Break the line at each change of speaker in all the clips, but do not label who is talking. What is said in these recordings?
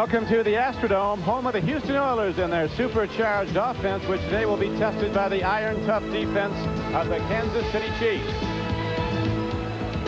Welcome to the Astrodome, home of the Houston Oilers and their supercharged offense, which today will be tested by the iron-tough defense of the Kansas City Chiefs.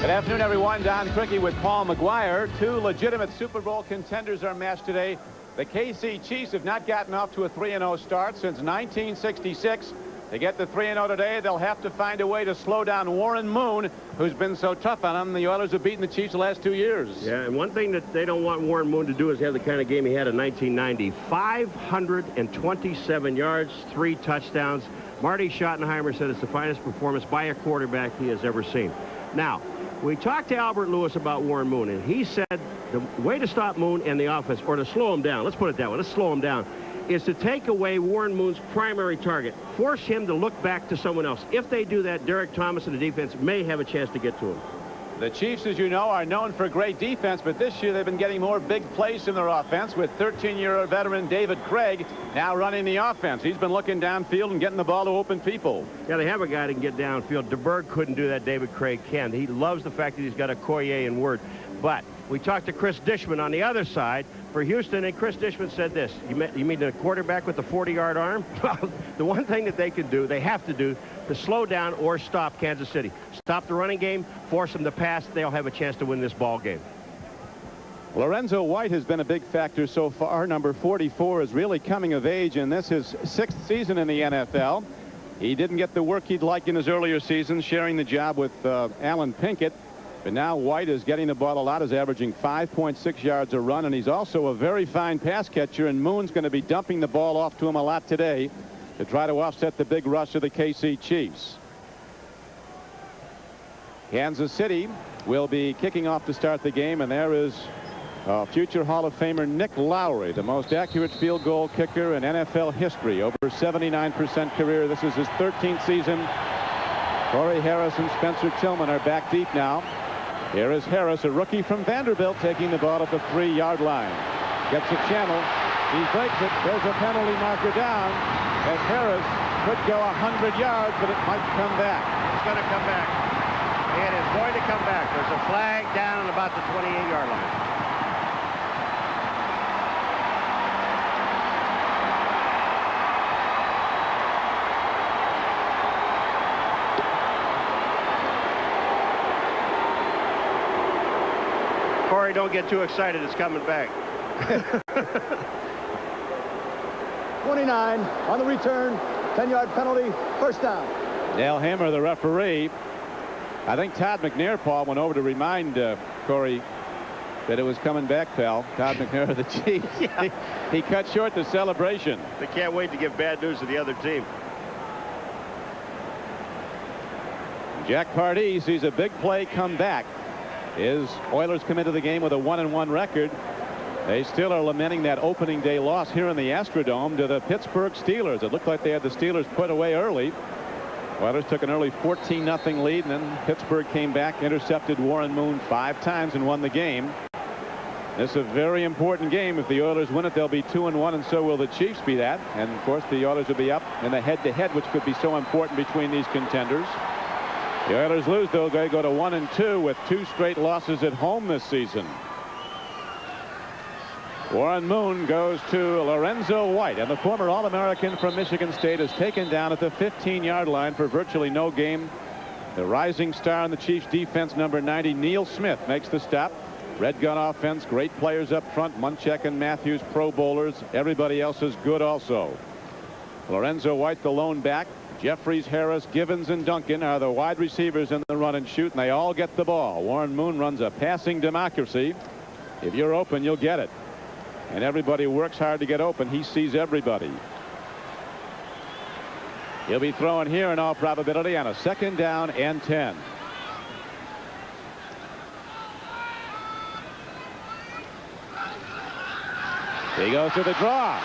Good afternoon, everyone. Don Criqui with Paul Maguire. Two legitimate Super Bowl contenders are matched today. The KC Chiefs have not gotten off to a 3-0 start since 1966. To get the 3-0 today, they'll have to find a way to slow down Warren Moon, who's been so tough on them. The Oilers have beaten the Chiefs the last 2 years.
Yeah, and one thing that they don't want Warren Moon to do is have the kind of game he had in 1990. 527 yards, 3 touchdowns. Marty Schottenheimer said it's the finest performance by a quarterback he has ever seen. Now, we talked to Albert Lewis about Warren Moon, and he said the way to stop Moon and the offense, or to slow him down, let's put it that way, let's slow him down, is to take away Warren Moon's primary target. Force him to look back to someone else. If they do that, Derek Thomas and the defense may have a chance to get to him.
The Chiefs, as you know, are known for great defense, but this year they've been getting more big plays in their offense with 13-year veteran David Krieg now running the offense. He's been looking downfield and getting the ball to open people.
Yeah, they have a guy that can get downfield. DeBerg couldn't do that. David Krieg can. He loves the fact that he's got a Koye and Word. But we talked to Chris Dishman on the other side for Houston, and Chris Dishman said this. You mean the quarterback with the 40-yard arm? Well, the one thing that they can do, they have to do, to slow down or stop Kansas City. Stop the running game, force them to pass. They'll have a chance to win this ball game.
Lorenzo White has been a big factor so far. Number 44 is really coming of age, and this is his 6th season in the NFL. He didn't get the work he'd like in his earlier seasons, sharing the job with Alan Pinkett. But now White is getting the ball a lot, is averaging 5.6 yards a run, and he's also a very fine pass catcher, and Moon's going to be dumping the ball off to him a lot today to try to offset the big rush of the KC Chiefs. Kansas City will be kicking off to start the game, and there is future Hall of Famer Nick Lowry, the most accurate field goal kicker in NFL history, over 79% career. This is his 13th season. Corey Harris and Spencer Tillman are back deep now. Here is Harris, a rookie from Vanderbilt, taking the ball at the 3-yard line. Gets a channel. He breaks it. There's a penalty marker down. As Harris could go 100 yards, but it might come back.
It's going to come back. It is going to come back. There's a flag down on about the 28-yard line. Corey, don't get too excited. It's coming back.
29 on the return. 10-yard penalty. First down.
Dale Hammer, the referee. I think Todd McNair, Paul, went over to remind Corey that it was coming back, pal. Todd McNair of the Chiefs. Yeah. He cut short the celebration.
They can't wait to give bad news to the other team.
Jack Pardee sees a big play come back. His Oilers come into the game with a 1-1 record. They still are lamenting that opening day loss here in the Astrodome to the Pittsburgh Steelers. It looked like they had the Steelers put away early. Oilers took an early 14-0 lead, and then Pittsburgh came back, intercepted Warren Moon 5 times and won the game. This is a very important game. If the Oilers win it, they'll be 2-1, and so will the Chiefs be that. And of course, the Oilers will be up in the head-to-head, which could be so important between these contenders. The Oilers lose, though. They go to 1-2 with 2 straight losses at home this season. Warren Moon goes to Lorenzo White, and the former All-American from Michigan State is taken down at the 15-yard line for virtually no game. The rising star in the Chiefs defense, number 90, Neil Smith, makes the stop. Red gun offense, great players up front. Munchak and Matthews, pro bowlers. Everybody else is good also. Lorenzo White, the lone back. Jeffries, Harris, Givens, and Duncan are the wide receivers in the run and shoot, and they all get the ball. Warren Moon runs a passing democracy. If you're open, you'll get it. And everybody works hard to get open. He sees everybody. He'll be throwing here in all probability on a 2nd down and 10. He goes to the draw,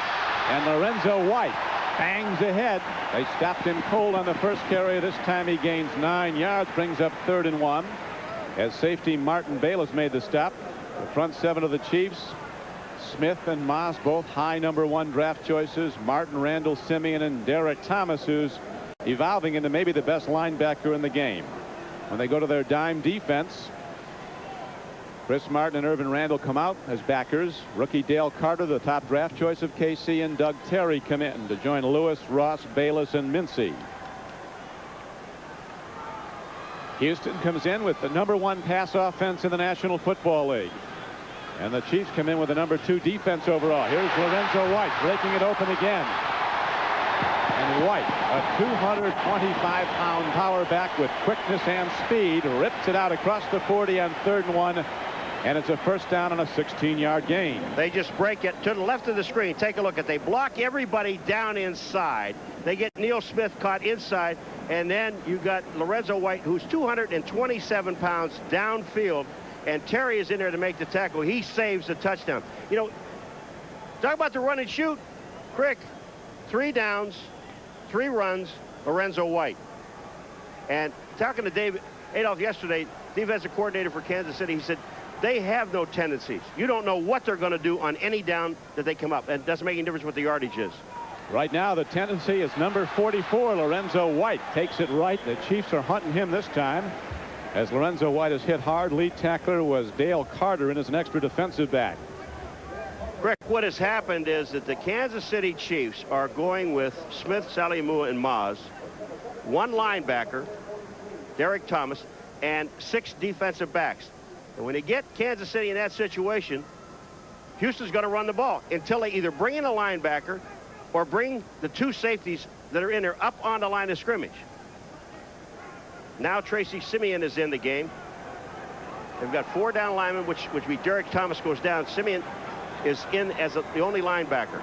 and Lorenzo White bangs ahead. They stopped him cold on the first carry. This time he gains 9 yards, brings up 3rd and 1. As safety Martin Bayless made the stop. The front 7 of the Chiefs, Smith and Moss, both high #1 draft choices. Martin, Randall, Simeon, and Derek Thomas, who's evolving into maybe the best linebacker in the game. When they go to their dime defense, Chris Martin and Irvin Randall come out as backers. Rookie Dale Carter, the top draft choice of KC, and Doug Terry come in to join Lewis, Ross, Bayless, and Mincy. Houston comes in with the #1 pass offense in the National Football League. And the Chiefs come in with the #2 defense overall. Here's Lorenzo White breaking it open again. And White, a 225-pound power back with quickness and speed, rips it out across the 40 on 3rd and 1. And it's a first down on a 16-yard gain.
They just break it to the left of the screen. Take a look at. They block everybody down inside. They get Neil Smith caught inside. And then you got Lorenzo White, who's 227 pounds downfield. And Terry is in there to make the tackle. He saves the touchdown. You know, talk about the run and shoot. Crick, 3 downs, 3 runs, Lorenzo White. And talking to David Adolph yesterday, defensive coordinator for Kansas City, he said, they have no tendencies. You don't know what they're going to do on any down that they come up. And it doesn't make any difference what the yardage is.
Right now, the tendency is number 44, Lorenzo White. Takes it right. The Chiefs are hunting him this time. As Lorenzo White is hit hard, lead tackler was Dale Carter, and is an extra defensive back.
Rick, what has happened is that the Kansas City Chiefs are going with Smith, Salimu, and Maz, 1 linebacker, Derek Thomas, and 6 defensive backs. And when they get Kansas City in that situation, Houston's going to run the ball until they either bring in a linebacker or bring the 2 safeties that are in there up on the line of scrimmage. Now Tracy Simeon is in the game. They've got 4 down linemen, which be Derek Thomas goes down. Simeon is in as the only linebacker.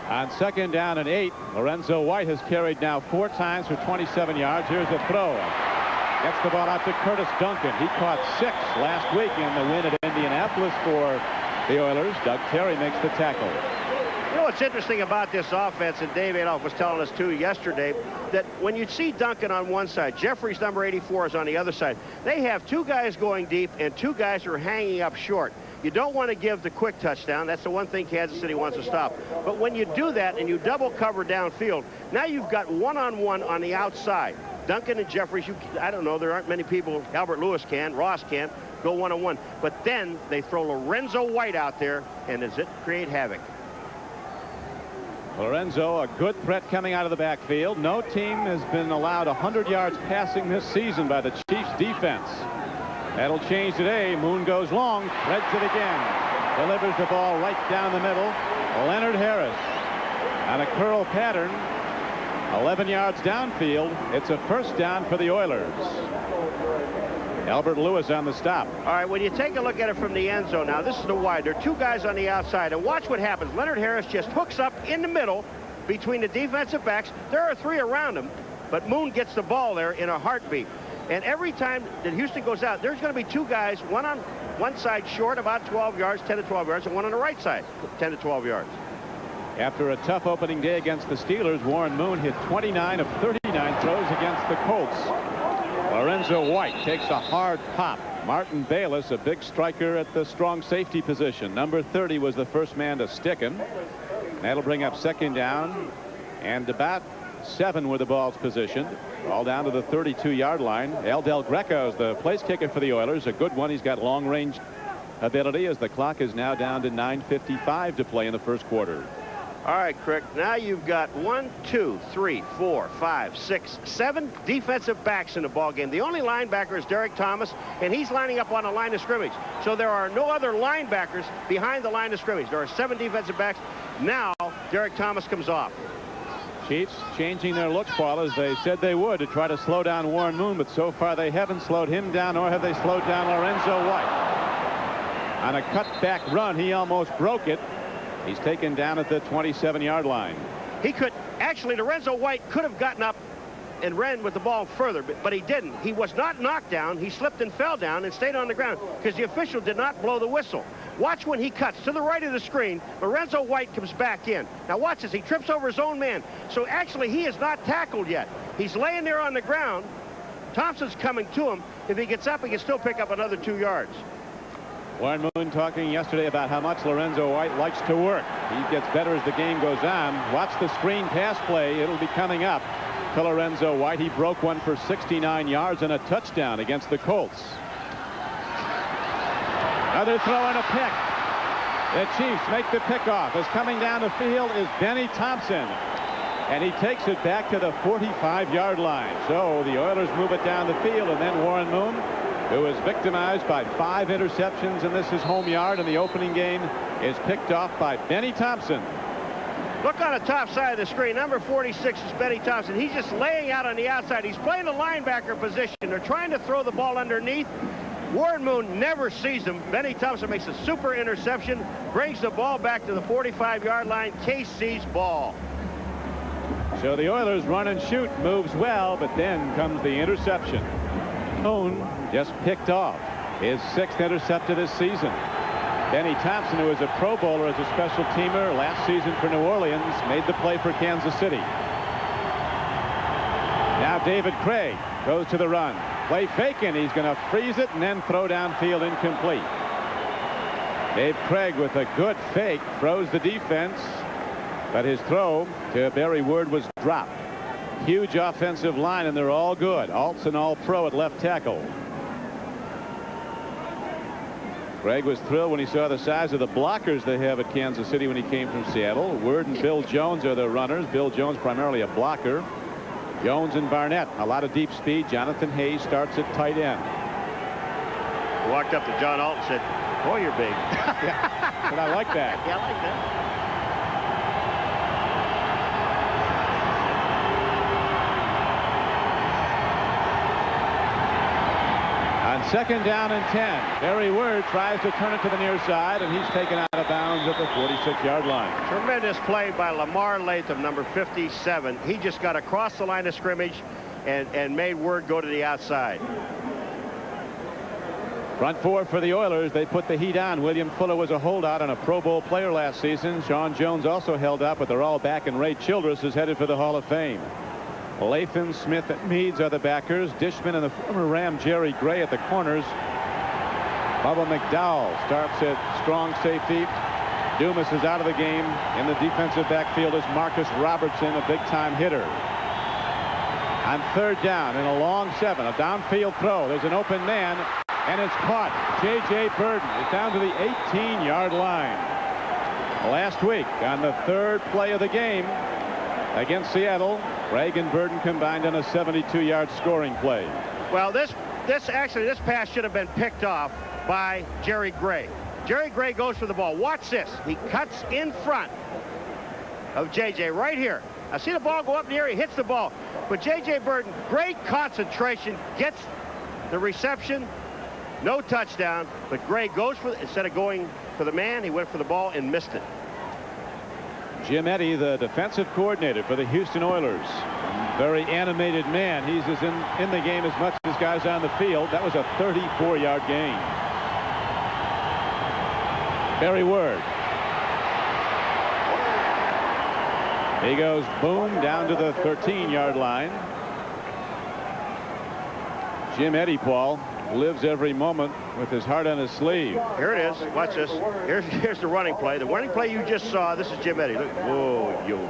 On 2nd down and 8, Lorenzo White has carried now 4 times for 27 yards. Here's a throw. Gets the ball out to Curtis Duncan. He caught 6 last week in the win at Indianapolis for the Oilers. Doug Terry makes the tackle.
You know what's interesting about this offense, and Dave Adolph was telling us too yesterday, that when you see Duncan on one side, Jeffries number 84 is on the other side. They have 2 guys going deep and 2 guys who are hanging up short. You don't want to give the quick touchdown. That's the one thing Kansas City wants to stop. But when you do that and you double cover downfield, now you've got one-on-one on the outside. Duncan and Jeffries, I don't know, there aren't many people. Albert Lewis can, Ross can go one-on-one. But then they throw Lorenzo White out there, and does it create havoc?
Lorenzo, a good threat coming out of the backfield. No team has been allowed 100 yards passing this season by the Chiefs defense. That'll change today. Moon goes long, threads it again. Delivers the ball right down the middle. Leonard Harris on a curl pattern. 11 yards downfield. It's a first down for the Oilers. Albert Lewis on the stop.
All right, when you take a look at it from the end zone now, this is the wide. There are 2 guys on the outside, and watch what happens. Leonard Harris just hooks up in the middle between the defensive backs. There are 3 around him, but Moon gets the ball there in a heartbeat. And every time that Houston goes out, there's going to be 2 guys, one on one side short about 12 yards, 10 to 12 yards, and one on the right side, 10 to 12 yards.
After a tough opening day against the Steelers, Warren Moon hit 29 of 39 throws against the Colts. Lorenzo White takes a hard pop. Martin Bayless, a big striker at the strong safety position. Number 30 was the first man to stick him. That'll bring up 2nd down and about 7 where the ball's positioned. All down to the 32-yard line. El Del Greco is the place kicker for the Oilers. A good one. He's got long range ability as the clock is now down to 9:55 to play in the first quarter.
All right, Crick, now you've got 1, 2, 3, 4, 5, 6, 7 defensive backs in the ball game. The only linebacker is Derek Thomas, and he's lining up on the line of scrimmage. So there are no other linebackers behind the line of scrimmage. There are 7 defensive backs. Now Derek Thomas comes off.
Chiefs changing their looks, Paul, as they said they would to try to slow down Warren Moon, but so far they haven't slowed him down, nor have they slowed down Lorenzo White. On a cutback run, he almost broke it. He's taken down at the 27-yard line.
He could actually, Lorenzo White could have gotten up and ran with the ball further, but he didn't. He was not knocked down. He slipped and fell down and stayed on the ground because the official did not blow the whistle. Watch when he cuts to the right of the screen. Lorenzo White comes back in. Now watch this. He trips over his own man. So actually he is not tackled yet. He's laying there on the ground. Thompson's coming to him. If he gets up, he can still pick up another 2 yards.
Warren Moon talking yesterday about how much Lorenzo White likes to work. He gets better as the game goes on. Watch the screen pass play. It'll be coming up to Lorenzo White. He broke one for 69 yards and a touchdown against the Colts. Another throw and a pick. The Chiefs make the pickoff. As coming down the field is Benny Thompson. And he takes it back to the 45-yard line. So the Oilers move it down the field, and then Warren Moon, who was victimized by 5 interceptions, and this is home yard in the opening game, is picked off by Benny Thompson.
Look on the top side of the screen. Number 46 is Benny Thompson. He's just laying out on the outside. He's playing the linebacker position. They're trying to throw the ball underneath. Warren Moon never sees him. Benny Thompson makes a super interception, brings the ball back to the 45-yard line. KC's ball.
So the Oilers run and shoot, moves well, but then comes the interception. Moon just picked off his 6th interception this season. Benny Thompson, who is a Pro Bowler as a special teamer last season for New Orleans, made the play for Kansas City. Now David Krieg goes to the run. Play faking. He's going to freeze it and then throw downfield incomplete. Dave Krieg with a good fake throws the defense, but his throw to Barry Word was dropped. Huge offensive line, and they're all good. Alt's an all-pro at left tackle. Krieg was thrilled when he saw the size of the blockers they have at Kansas City when he came from Seattle. Word and Bill Jones are the runners. Bill Jones primarily a blocker. Jones and Barnett, a lot of deep speed. Jonathan Hayes starts at tight end.
He walked up to John Alt and said, "Boy, you're big."
Yeah, but I like that.
Yeah, I like that.
On 2nd down and 10, Barry Word tries to turn it to the near side, and he's taken out of bounds at the 46-yard line.
Tremendous play by Lamar Latham, number 57. He just got across the line of scrimmage and made Word go to the outside.
Front 4 for the Oilers. They put the heat on. William Fuller was a holdout and a Pro Bowl player last season. Sean Jones also held up, but they're all back, and Ray Childress is headed for the Hall of Fame. Latham, Smith, and Meads are the backers. Dishman and the former Ram Jerry Gray at the corners. Bubba McDowell starts at strong safety. Dumas is out of the game. In the defensive backfield is Marcus Robertson, a big-time hitter. On 3rd down and a long 7, a downfield throw. There's an open man, and it's caught. J.J. Burden is down to the 18-yard line. Last week, on the 3rd play of the game against Seattle, Krieg and Burden combined on a 72-yard scoring play.
Well, this pass should have been picked off by Jerry Gray. Jerry Gray goes for the ball. Watch this. He cuts in front of J.J. right here. I see the ball go up in the air. He hits the ball. But J.J. Burden, great concentration, gets the reception. No touchdown, but Gray goes for instead of going for the man, he went for the ball and missed it.
Jim Eddy, the defensive coordinator for the Houston Oilers. Very animated man. He's in the game as much as guys on the field. That was a 34-yard gain. Barry Word. He goes boom down to the 13-yard line. Jim Eddy, Paul, lives every moment with his heart on his sleeve.
Here it is. Watch this. Here's the running play. The running play you just saw. This is Jim Eddy. Look. Whoa, yo.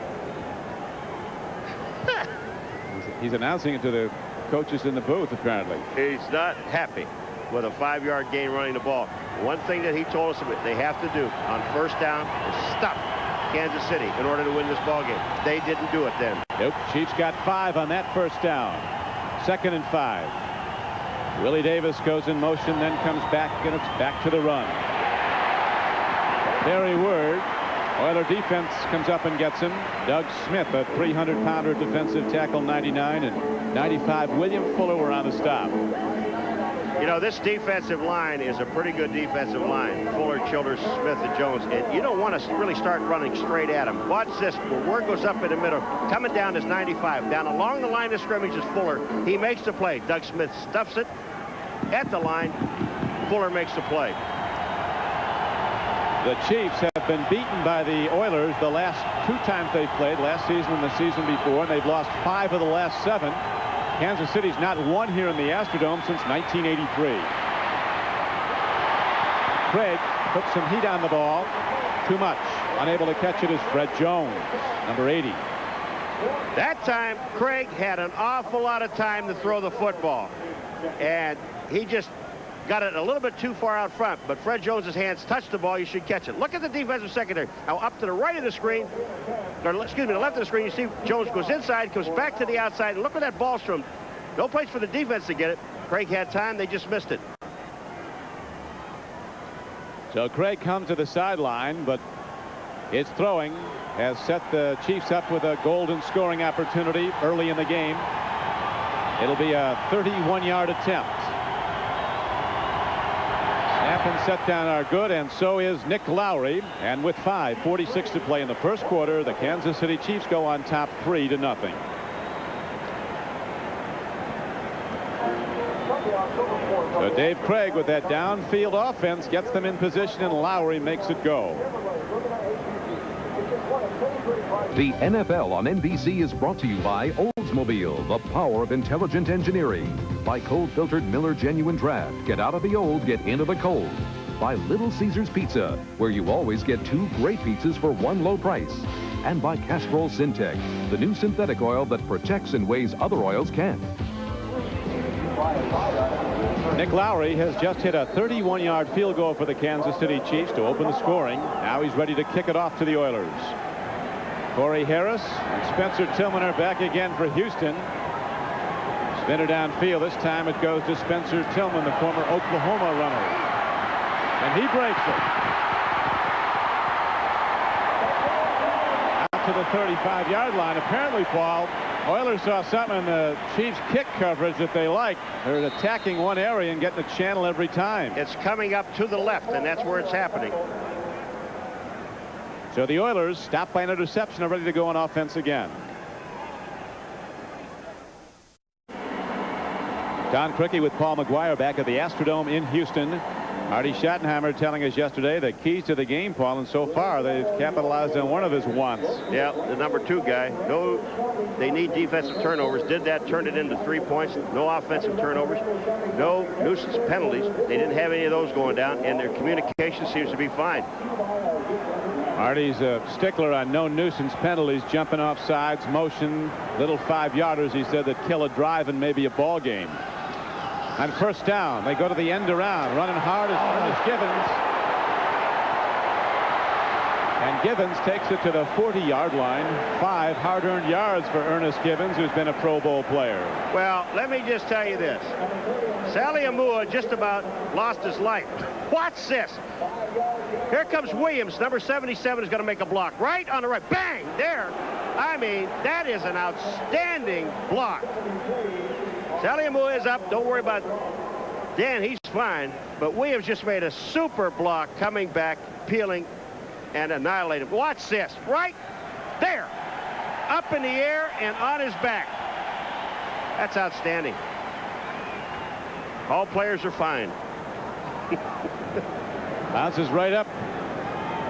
He's announcing it to the coaches in the booth, apparently.
He's not happy with a 5-yard gain running the ball. One thing that he told us they have to do on 1st down is stop Kansas City in order to win this ball game. They didn't do it then.
Nope. Chiefs got 5 on that 1st down. 2nd and 5. Willie Davis goes in motion, then comes back, and it's back to the run. Barry Word. Oiler defense comes up and gets him. Doug Smith, a 300-pounder defensive tackle, 99, and 95. William Fuller were on the stop.
You know, this defensive line is a pretty good defensive line. Fuller, Childers, Smith, and Jones. And you don't want to really start running straight at him. Watch this. Where Word goes up in the middle. Coming down is 95. Down along the line of scrimmage is Fuller. He makes the play. Doug Smith stuffs it at the line. Fuller makes the play.
The Chiefs have been beaten by the Oilers the last 2 times they've played, last season and the season before, and they've lost 5 of the last 7. Kansas City's not won here in the Astrodome since 1983. Krieg puts some heat on the ball. Too much. Unable to catch it is Fred Jones, number 80.
That time, Krieg had an awful lot of time to throw the football. And he just got it a little bit too far out front, but Fred Jones's hands touched the ball. You should catch it. Look at the defensive secondary. Now up to the right of the screen, or excuse me, the left of the screen, you see Jones goes inside, comes back to the outside, and look where that ball's from. No place for the defense to get it. Craig had time. They just missed it.
So Craig comes to the sideline, but his throwing has set the Chiefs up with a golden scoring opportunity early in the game. It'll be a 31-yard attempt. Snap and set down are good, and so is Nick Lowry. And with 5:46 to play in the first quarter, the Kansas City Chiefs go on top 3-0. So Dave Craig with that downfield offense gets them in position, and Lowry makes it go.
The NFL on NBC is brought to you by Oldsmobile, the power of intelligent engineering. By cold-filtered Miller Genuine Draft. Get out of the old, get into the cold. By Little Caesars Pizza, where you always get 2 great pizzas for 1 low price. And by Castrol Syntex, the new synthetic oil that protects in ways other oils can't.
Nick Lowry has just hit a 31-yard field goal for the Kansas City Chiefs to open the scoring. Now he's ready to kick it off to the Oilers. Corey Harris and Spencer Tillman are back again for Houston. Spinner downfield. This time it goes to Spencer Tillman, the former Oklahoma runner. And he breaks it. Out to the 35-yard line. Apparently, Paul, Oilers saw something in the Chiefs' kick coverage that they like. They're attacking one area and getting a channel every time.
It's coming up to the left, and that's where it's happening.
So the Oilers, stopped by an interception, are ready to go on offense again. Don Criqui with Paul Maguire back at the Astrodome in Houston. Artie Schottenheimer telling us yesterday the keys to the game, Paul, and so far they've capitalized on one of his wants.
Yeah, the number 2 guy. No, they need defensive turnovers. Did that, turned it into 3 points. No offensive turnovers. No nuisance penalties. They didn't have any of those going down, and their communication seems to be fine.
Artie's a stickler on no nuisance penalties, jumping off sides, motion, little 5-yarders, he said, that kill a drive and maybe a ball game. On first down, they go to the end around. Running hard is Ernest Givens. And Givens takes it to the 40-yard line. 5 hard-earned yards for Ernest Givens, who's been a Pro Bowl player.
Well, let me just tell you this. Sally Amua just about lost his life. Watch this. Here comes Williams. Number 77 is going to make a block. Right on the right. Bang! There. I mean, that is an outstanding block. Sally Amua is up. Don't worry about Dan. He's fine. But Williams just made a super block coming back, peeling, and annihilated. Watch this. Right there. Up in the air and on his back. That's outstanding. All players are fine.
Bounces right up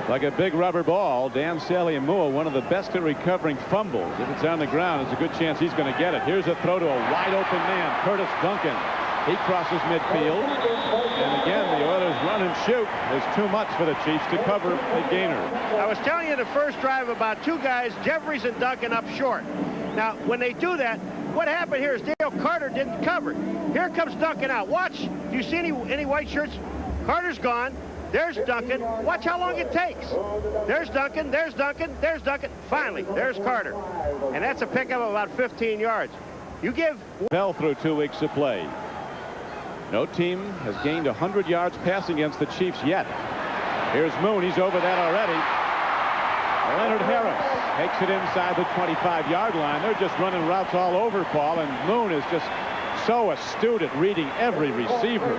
like a big rubber ball. Dan Saliamua, one of the best at recovering fumbles. If it's on the ground, there's a good chance he's going to get it. Here's a throw to a wide open man, Curtis Duncan. He crosses midfield. And again, the Oilers run and shoot. There's too much for the Chiefs to cover the gainer.
I was telling you the first drive about 2 guys, Jeffries and Duncan, up short. Now, when they do that, what happened here is Dale Carter didn't cover. Here comes Duncan out. Watch. Do you see any white shirts? Carter's gone. There's Duncan. Watch how long it takes. There's Duncan. There's Duncan. There's Duncan. Finally, there's Carter. And that's a pickup of about 15 yards. You give...
Fell through 2 weeks of play. No team has gained 100 yards passing against the Chiefs yet. Here's Moon. He's over that already. Leonard Harris takes it inside the 25-yard line. They're just running routes all over, Paul, and Moon is just so astute at reading every receiver.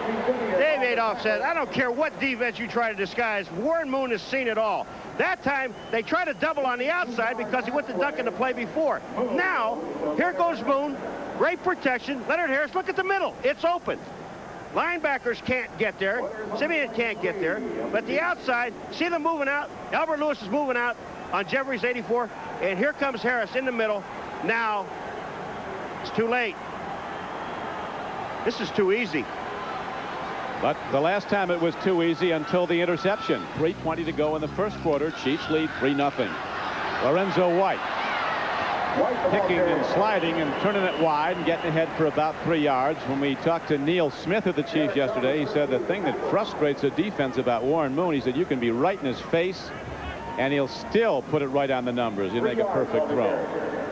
Dave Adolph said, I don't care what defense you try to disguise. Warren Moon has seen it all. That time, they try to double on the outside because he went to Duncan to play before. Now, here goes Moon. Great protection. Leonard Harris, look at the middle. It's open. Linebackers can't get there. Simeon can't get there. But the outside, see them moving out. Albert Lewis is moving out on Jeffries 84. And here comes Harris in the middle. Now, it's too late. This is too easy.
But the last time it was too easy until the interception. 3:20 to go in the first quarter. Chiefs lead 3-0. Lorenzo White. kicking and sliding and turning it wide and getting ahead for about 3 yards. When we talked to Neil Smith of the Chiefs yesterday, he said the thing that frustrates the defense about Warren Moon, he said you can be right in his face and he'll still put it right on the numbers. He'll make a perfect throw.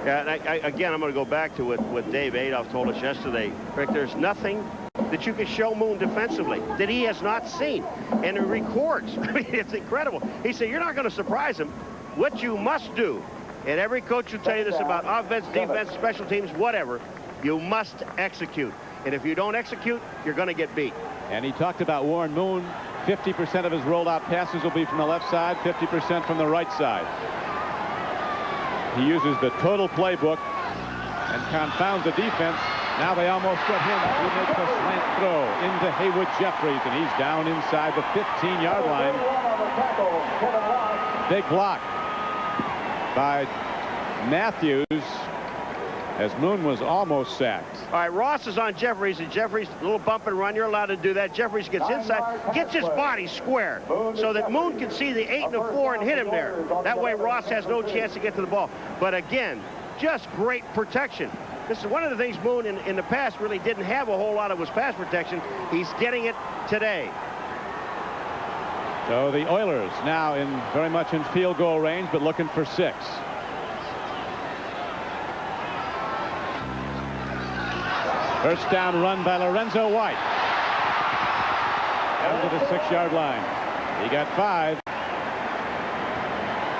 Yeah, and again, I'm going to go back to what Dave Adolph told us yesterday. Rick, there's nothing that you can show Moon defensively that he has not seen. And he records. I mean, it's incredible. He said, you're not going to surprise him. What you must do, and every coach will tell you this about offense, defense, special teams, whatever, you must execute. And if you don't execute, you're going to get beat.
And he talked about Warren Moon. 50% of his rolled out passes will be from the left side, 50% from the right side. He uses the total playbook and confounds the defense. Now they almost get him. He makes a slant throw into Haywood Jeffries, and he's down inside the 15-yard line. Big block by Matthews as Moon was almost sacked.
All right, Ross is on Jeffries, and Jeffries, a little bump and run. You're allowed to do that. Jeffries gets inside, gets his body square so that Moon can see the 8 and the 4 and hit him there. That way Ross has no chance to get to the ball. But again, just great protection. This is one of the things Moon in the past really didn't have a whole lot of was pass protection. He's getting it today.
So the Oilers now very much in field goal range, but looking for 6. First down run by Lorenzo White. Down to the 6-yard line. He got 5.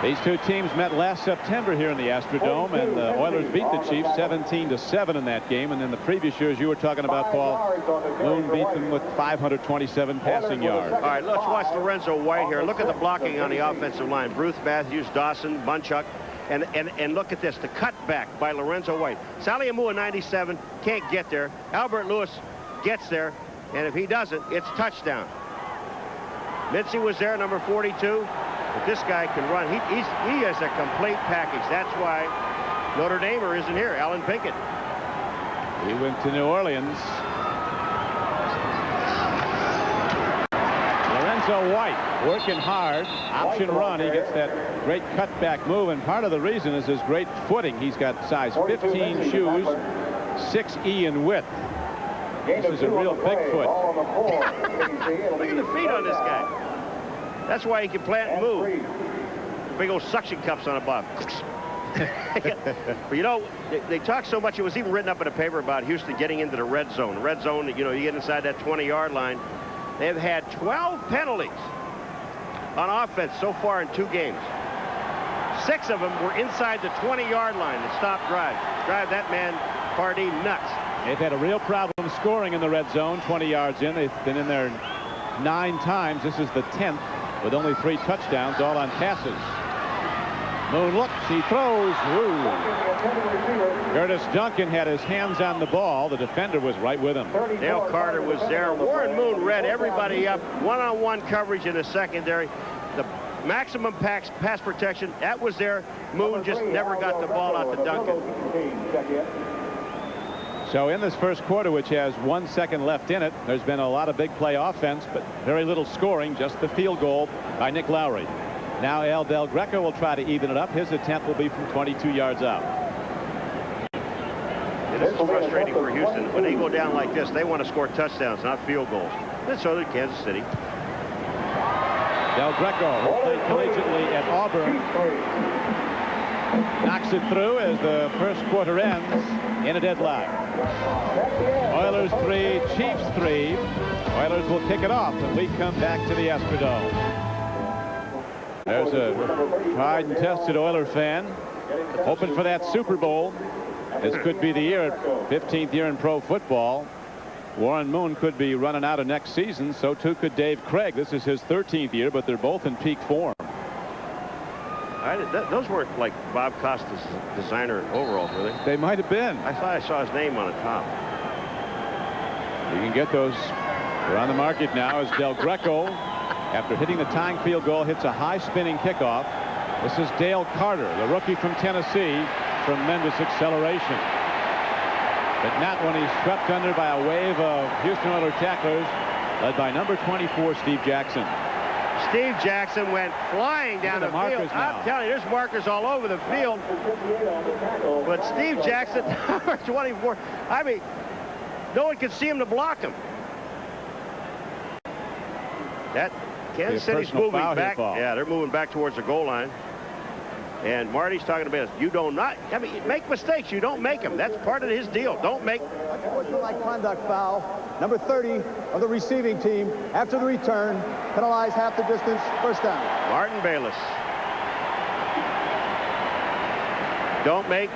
These two teams met last September here in the Astrodome, and the Oilers beat the Chiefs 17-7 in that game. And in the previous years you were talking about, Paul, Moon beat them with 527 passing yards.
All right, let's watch Lorenzo White here. Look at the blocking on the offensive line. Bruce Matthews, Dawson, Bunchuck. And look at this, the cutback by Lorenzo White. Sally Amua, 97, can't get there. Albert Lewis gets there, and if he doesn't, it's touchdown. Mincy was there, number 42. But this guy can run. He has a complete package. That's why Notre Damer isn't here, Alan Pinkett.
He went to New Orleans. Lorenzo White working hard. Option run. He gets that great cutback move, and part of the reason is his great footing. He's got size 15 shoes, 6E in width. This is a real big foot.
Look at the feet on this guy. That's why he can plant and move. Big old suction cups on the bottom. But you know, they talk so much. It was even written up in the paper about Houston getting into the red zone. Red zone, you know, you get inside that 20-yard line. They've had 12 penalties on offense so far in 2 games. 6 of them were inside the 20-yard line that stopped drives. Drive that man, Pardee, nuts.
They've had a real problem scoring in the red zone, 20 yards in. They've been in there 9 times. This is the 10th with only 3 touchdowns, all on passes. Moon looks, he throws. Woo. Curtis Duncan had his hands on the ball. The defender was right with him.
Dale Carter was there. Warren Moon read everybody up. One-on-one coverage in the secondary. The maximum pass protection, that was there. Moon just never got the ball out to Duncan.
So in this first quarter, which has 1 second left in it, there's been a lot of big play offense, but very little scoring, just the field goal by Nick Lowry. Now Al Del Greco will try to even it up. His attempt will be from 22 yards out.
This is frustrating for Houston. When they go down like this, they want to score touchdowns, not field goals. And so did Kansas City.
Del Greco, who played collegiately at Auburn, knocks it through as the first quarter ends in a deadlock. Oilers 3, Chiefs 3. Oilers will kick it off when we come back to the Astrodome. There's a tried and tested Oiler fan hoping for that Super Bowl. This could be the year, 15th year in pro football. Warren Moon could be running out of next season. So too could Dave Krieg. This is his 13th year, but they're both in peak form.
Those weren't like Bob Costas' designer overalls, were they?
They might have been.
I thought I saw his name on the top.
You can get those. They're on the market now as Del Greco, after hitting the tying field goal, hits a high spinning kickoff. This is Dale Carter, the rookie from Tennessee. Tremendous acceleration. But not when he's swept under by a wave of Houston Oilers tacklers, led by number 24, Steve Jackson.
Steve Jackson went flying down the field. I'm telling you, there's markers all over the field. But Steve Jackson, number 24, I mean, no one could see him to block him. That Kansas City's moving back. Yeah, they're moving back towards the goal line. And Marty's talking about us. You don't not. I mean, make mistakes. You don't make them. That's part of his deal. Don't make.
Unsportsmanlike conduct foul. Number 30 of the receiving team after the return. Penalized half the distance. First down.
Martin Bayless. Don't make.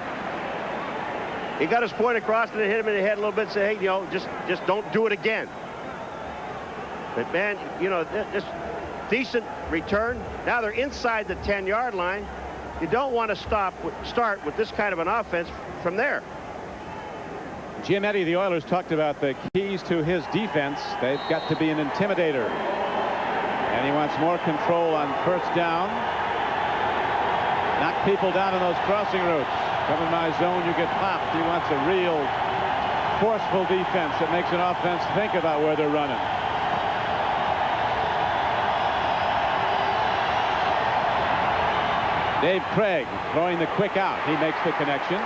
He got his point across and it hit him in the head a little bit. Say, hey, you know, just don't do it again. But man, you know, this decent return. Now they're inside the 10-yard line. You don't want to start with this kind of an offense from there.
Jim Eddy, the Oilers, talked about the keys to his defense. They've got to be an intimidator. And he wants more control on first down. Knock people down in those crossing routes. Come in my zone, you get popped. He wants a real forceful defense that makes an offense think about where they're running. Dave Krieg throwing the quick out. He makes the connection.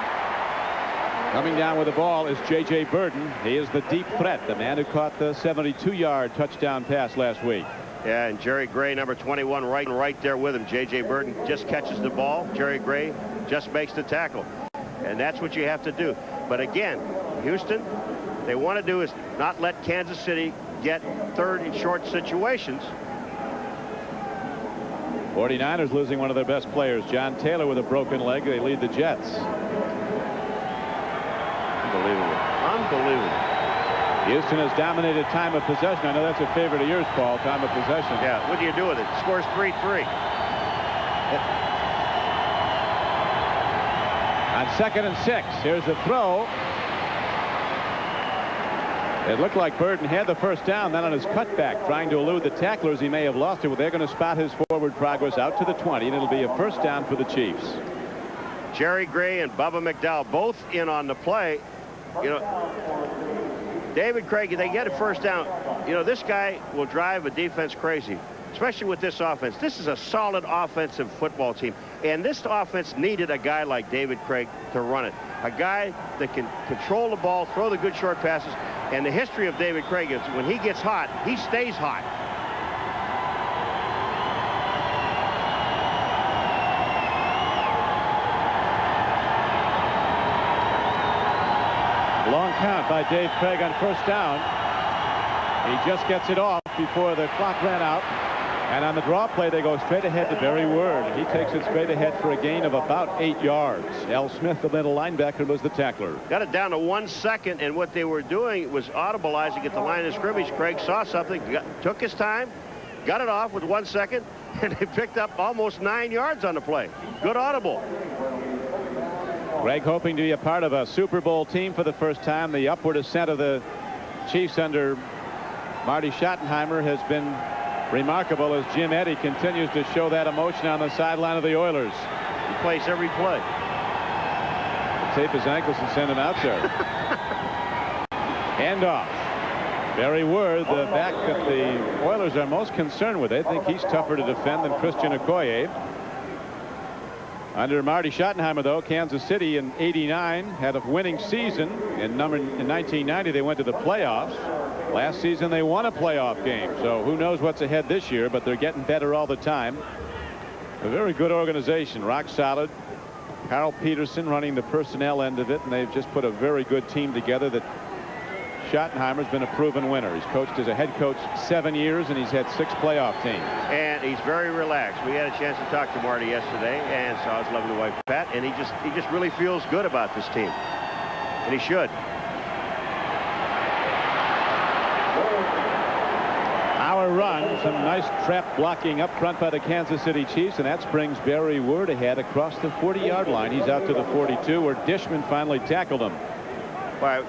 Coming down with the ball is J.J. Burden. He is the deep threat, the man who caught the 72-yard touchdown pass last week.
Yeah, and Jerry Gray, number 21, right there with him. J.J. Burden just catches the ball. Jerry Gray just makes the tackle. And that's what you have to do. But again, Houston, they want to do is not let Kansas City get third and short situations.
49ers losing one of their best players, John Taylor, with a broken leg. They lead the Jets.
Unbelievable. Unbelievable.
Houston has dominated time of possession. I know that's a favorite of yours, Paul, time of possession.
Yeah, what do you do with it? Scores 3-3.
On 2nd and 6, here's the throw. It looked like Burden had the first down. Then on his cutback, trying to elude the tacklers, he may have lost it. Well, they're going to spot his forward progress out to the 20, and it'll be a first down for the Chiefs.
Jerry Gray and Bubba McDowell both in on the play. You know, David Krieg, they get a first down. You know, this guy will drive a defense crazy, especially with this offense. This is a solid offensive football team, and this offense needed a guy like David Krieg to run it. A guy that can control the ball, throw the good short passes. And the history of David Krieg is when he gets hot, he stays hot.
Long count by Dave Krieg on first down. He just gets it off before the clock ran out. And on the draw play, they go straight ahead to Barry Word. He takes it straight ahead for a gain of about 8 yards. Al Smith, the middle linebacker, was the tackler.
Got it down to 1 second, and what they were doing was audibleizing at the line of scrimmage. Krieg saw something, took his time, got it off with 1 second, and they picked up almost 9 yards on the play. Good audible.
Krieg hoping to be a part of a Super Bowl team for the first time. The upward ascent of the Chiefs under Marty Schottenheimer has been remarkable as Jim Eddy continues to show that emotion on the sideline of the Oilers.
He plays every play.
Tape his ankles and send him out there. Handoff. Barry Word, the back that the Oilers are most concerned with. They think he's tougher to defend than Christian Okoye. Under Marty Schottenheimer, though, Kansas City in '89 had a winning season. In 1990, they went to the playoffs. Last season, they won a playoff game. So who knows what's ahead this year, but they're getting better all the time. A very good organization, rock solid. Carl Peterson running the personnel end of it, and they've just put a very good team together that Schottenheimer's been a proven winner. He's coached as a head coach 7 years, and he's had 6 playoff teams.
And he's very relaxed. We had a chance to talk to Marty yesterday and saw his lovely wife, Pat, and he just really feels good about this team. And he should.
Our run, some nice trap blocking up front by the Kansas City Chiefs, and that brings Barry Word ahead across the 40-yard line. He's out to the 42, where Dishman finally tackled him.
All right,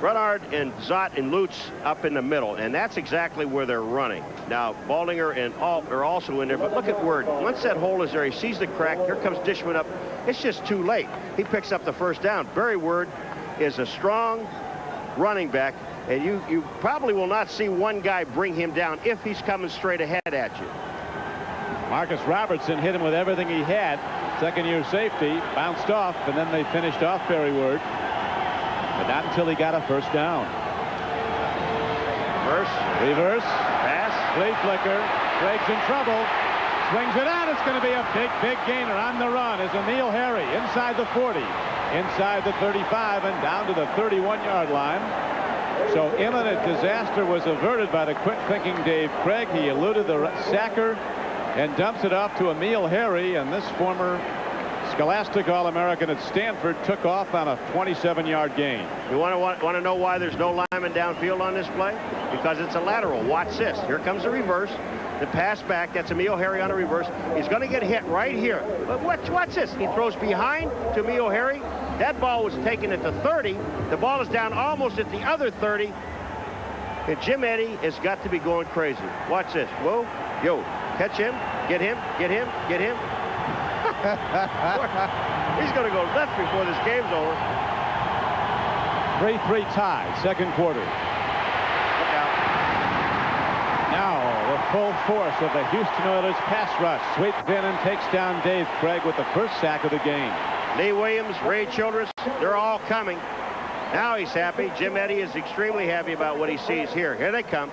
Bernard and Zott and Lutz up in the middle, and that's exactly where they're running. Now, Baldinger and Alt are also in there, but look at Word. Once that hole is there, he sees the crack. Here comes Dishman up. It's just too late. He picks up the first down. Barry Word is a strong running back And you probably will not see one guy bring him down if he's coming straight ahead at you.
Marcus Robertson hit him with everything he had. Second-year safety, bounced off, and then they finished off Barry Word. But not until he got a first down. Reverse. Pass. Flea flicker. Craig's in trouble. Swings it out. It's going to be a big gainer on the run as Emil Harry inside the 40, inside the 35, and down to the 31-yard line. So imminent disaster was averted by the quick-thinking Dave Krieg. He eluded the sacker and dumps it off to Emil Harry, and this former Scholastic All-American at Stanford took off on a 27-yard gain.
You want to know why there's no lineman downfield on this play? Because it's a lateral. Watch this. Here comes the reverse. The pass back. That's Emil Harry on a reverse. He's going to get hit right here. But watch this. He throws behind to Emil Harry. That ball was taken at the 30. The ball is down almost at the other 30. And Jim Eddy has got to be going crazy. Watch this. Whoa. Yo. Catch him. Get him. Get him. Get him. He's going to go left before this game's over.
3-3 tie, second quarter.
Look out.
Now the full force of the Houston Oilers pass rush sweeps in and takes down Dave Krieg with the first sack of the game.
Lee Williams, Ray Childress, they're all coming. Now he's happy. Jim Eddy is extremely happy about what he sees here. Here they come.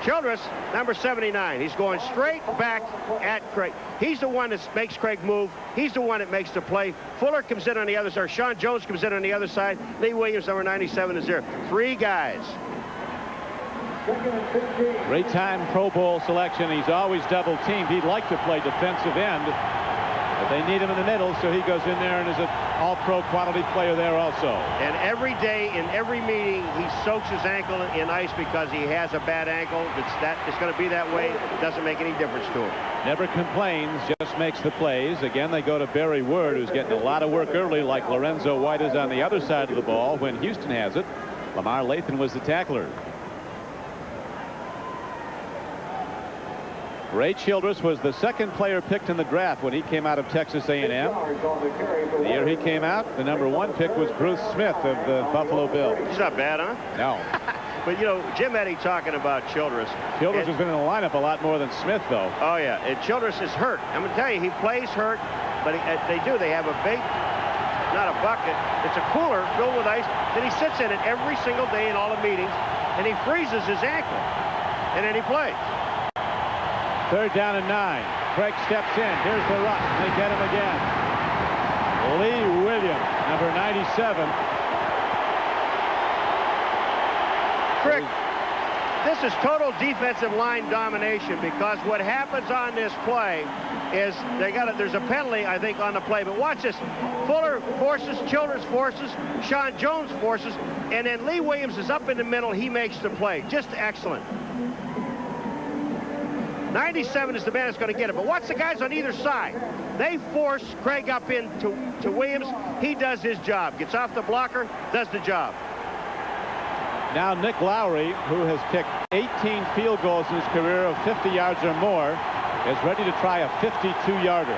Childress, number 79. He's going straight back at Krieg. He's the one that makes Krieg move. He's the one that makes the play. Fuller comes in on the other side. Sean Jones comes in on the other side. Lee Williams, number 97, is there. 3 guys.
Three-time Pro Bowl selection. He's always double teamed. He'd like to play defensive end, but they need him in the middle, so he goes in there and is an all-pro quality player there also.
And every day in every meeting, he soaks his ankle in ice because he has a bad ankle. It's going to be that way. It doesn't make any difference to him.
Never complains, just makes the plays. Again, they go to Barry Word, who's getting a lot of work early, like Lorenzo White is on the other side of the ball when Houston has it. Lamar Lathan was the tackler. Ray Childress was the second player picked in the draft when he came out of Texas A&M. The year he came out, the number 1 pick was Bruce Smith of the Buffalo Bills.
He's not bad, huh?
No.
But, you know, Jim Eddy talking about Childress.
Childress has been in the lineup a lot more than Smith, though.
Oh, yeah. And Childress is hurt. I'm going to tell you, he plays hurt, but they do. They have a big, not a bucket. It's a cooler filled with ice. Then he sits in it every single day in all the meetings, and he freezes his ankle. And then he plays.
3rd down and 9. Krieg steps in. Here's the rush. They get him again. Lee Williams, number 97.
Krieg, this is total defensive line domination because what happens on this play is there's a penalty, I think, on the play. But watch this. Fuller forces, Childress forces, Sean Jones forces, and then Lee Williams is up in the middle. He makes the play. Just excellent. 97 is the man that's going to get it. But watch the guys on either side. They force Krieg up into Williams. He does his job. Gets off the blocker, does the job.
Now Nick Lowry, who has kicked 18 field goals in his career of 50 yards or more, is ready to try a 52-yarder.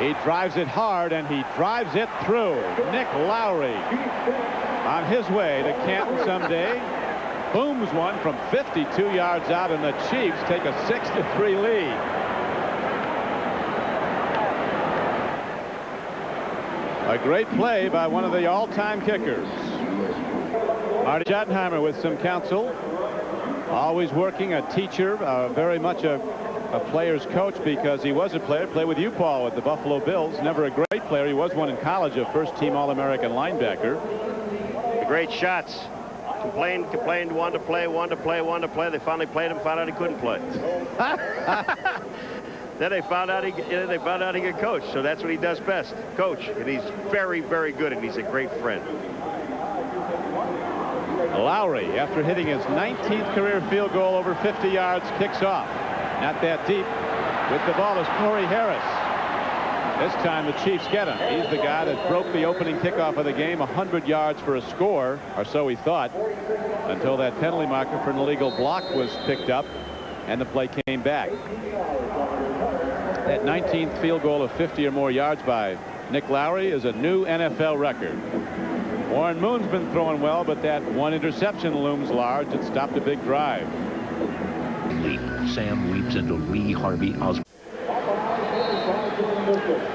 He drives it hard, and he drives it through. Nick Lowry on his way to Canton someday. Booms one from 52 yards out, and the Chiefs take a 6-3 lead. A great play by one of the all-time kickers. Marty Schottenheimer with some counsel. Always working, a teacher, very much a player's coach because he was a player. Played with you, Paul, with the Buffalo Bills. Never a great player. He was one in college, a first-team All-American linebacker.
The great shots. Complained, wanted to play. They finally played him, found out he couldn't play. Then they found out he could coach. So that's what he does best, coach. And he's very, very good, and he's a great friend.
Lowry, after hitting his 19th career field goal over 50 yards, kicks off. Not that deep. With the ball is Corey Harris. This time the Chiefs get him. He's the guy that broke the opening kickoff of the game, 100 yards for a score, or so he thought, until that penalty marker for an illegal block was picked up and the play came back. That 19th field goal of 50 or more yards by Nick Lowry is a new NFL record. Warren Moon's been throwing well, but that one interception looms large. It stopped a big drive.
Sam leaps into Lee Harvey Osborne.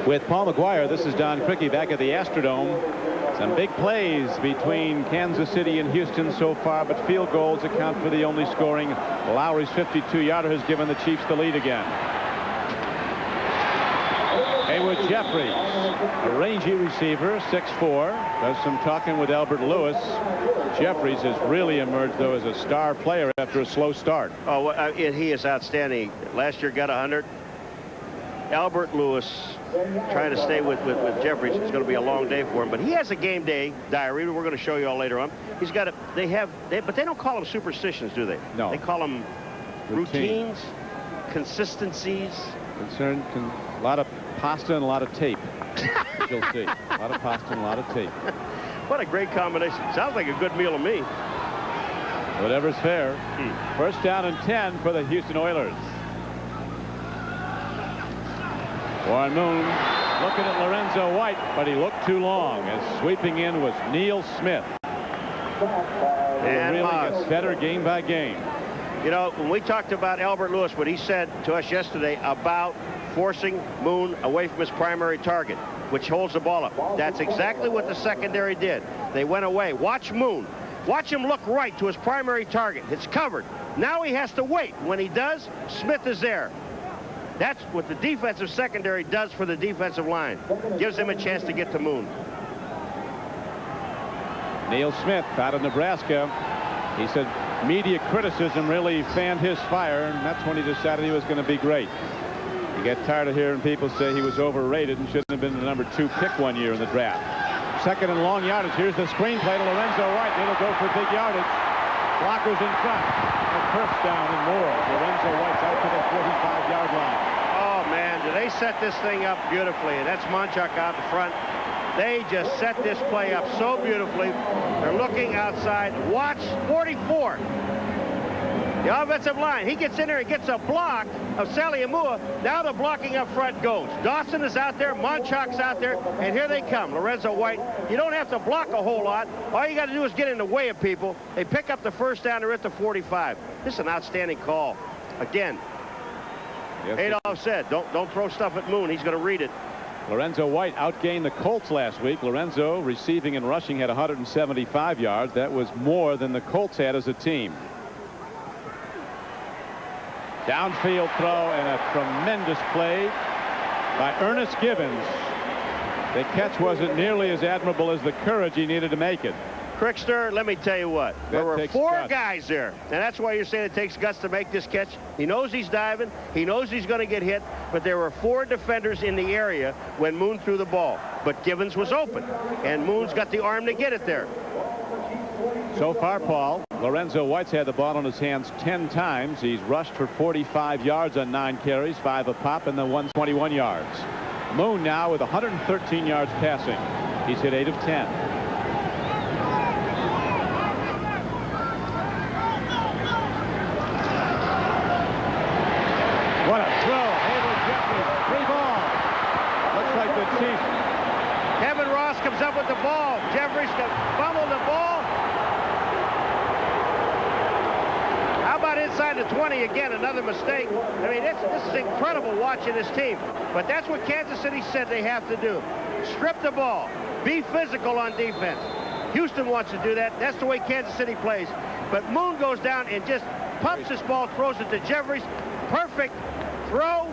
With Paul Maguire, this is Don Criqui back at the Astrodome. Some big plays between Kansas City and Houston so far, but field goals account for the only scoring. Lowry's 52-yarder has given the Chiefs the lead again. Haywood Jeffries, a rangy receiver, 6'4", does some talking with Albert Lewis. Jeffries has really emerged, though, as a star player after a slow start.
Oh, he is outstanding. Last year got 100. Albert Lewis trying to stay with Jeffries. It's going to be a long day for him, but he has a game day diary we're going to show you all later on. He's got but they don't call them superstitions, do they?
No.
They call them routines, consistencies.
A lot of pasta and a lot of tape. You'll see. A lot of pasta and a lot of tape.
What a great combination. Sounds like a good meal to me.
Whatever's fair. First down and 10 for the Houston Oilers. Warren Moon looking at Lorenzo White, but he looked too long, as sweeping in was Neil Smith.
And
really gets better game by game.
You know, when we talked about Albert Lewis, what he said to us yesterday about forcing Moon away from his primary target, which holds the ball up. That's exactly what the secondary did. They went away. Watch Moon. Watch him look right to his primary target. It's covered. Now he has to wait. When he does, Smith is there. That's what the defensive secondary does for the defensive line. Gives him a chance to get to Moon.
Neil Smith out of Nebraska. He said media criticism really fanned his fire, and that's when he decided he was going to be great. He got tired of hearing people say he was overrated and shouldn't have been the #2 pick one year in the draft. Second and long yardage. Here's the screenplay to Lorenzo White. It'll go for big yardage. Blockers in front. A first down and more. Lorenzo White's out to the 45-yard line.
Oh, man, do they set this thing up beautifully. And that's Monchuk out in front. They just set this play up so beautifully. They're looking outside. Watch 44. The offensive line. He gets in there and gets a block of Saliamua. Now the blocking up front goes. Dawson is out there. Monchuk's out there. And here they come. Lorenzo White. You don't have to block a whole lot. All you got to do is get in the way of people. They pick up the first down. They're at the 45. This is an outstanding call. Again, yes, Adolph said, don't throw stuff at Moon. He's going to read it.
Lorenzo White outgained the Colts last week. Lorenzo, receiving and rushing, had 175 yards. That was more than the Colts had as a team. Downfield throw and a tremendous play by Ernest Gibbons. The catch wasn't nearly as admirable as the courage he needed to make it.
Crickster, let me tell you what. There were 4 guys there. And that's why you're saying it takes guts to make this catch. He knows he's diving. He knows he's going to get hit. But there were 4 defenders in the area when Moon threw the ball. But Gibbons was open. And Moon's got the arm to get it there.
So far, Paul, Lorenzo White's had the ball in his hands 10 times. He's rushed for 45 yards on 9 carries, 5 a pop, and then 121 yards. Moon now with 113 yards passing. He's hit 8 of 10. What a throw. Haywood Jeffries, 3 ball. Looks like the Chiefs.
Kevin Ross comes up with the ball. Jeffries fumbled the ball. How about inside the 20 again? Another mistake. I mean, this is incredible watching this team. But that's what Kansas City said they have to do. Strip the ball. Be physical on defense. Houston wants to do that. That's the way Kansas City plays. But Moon goes down and just pumps this ball, throws it to Jeffries. Perfect throw,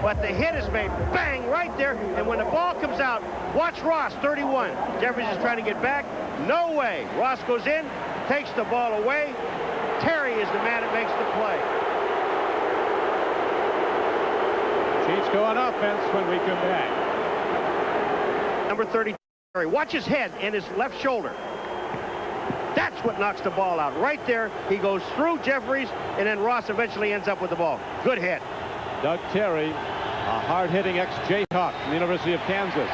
but the hit is made bang right there. And when the ball comes out, watch Ross, 31. Jeffries is trying to get back. No way. Ross goes in, takes the ball away. Terry is the man that makes the play.
Chiefs go on offense when we come back.
Number 30. Watch his head and his left shoulder. That's what knocks the ball out. Right there, he goes through Jeffries, and then Ross eventually ends up with the ball. Good hit.
Doug Terry, a hard-hitting ex-Jayhawk from the University of Kansas.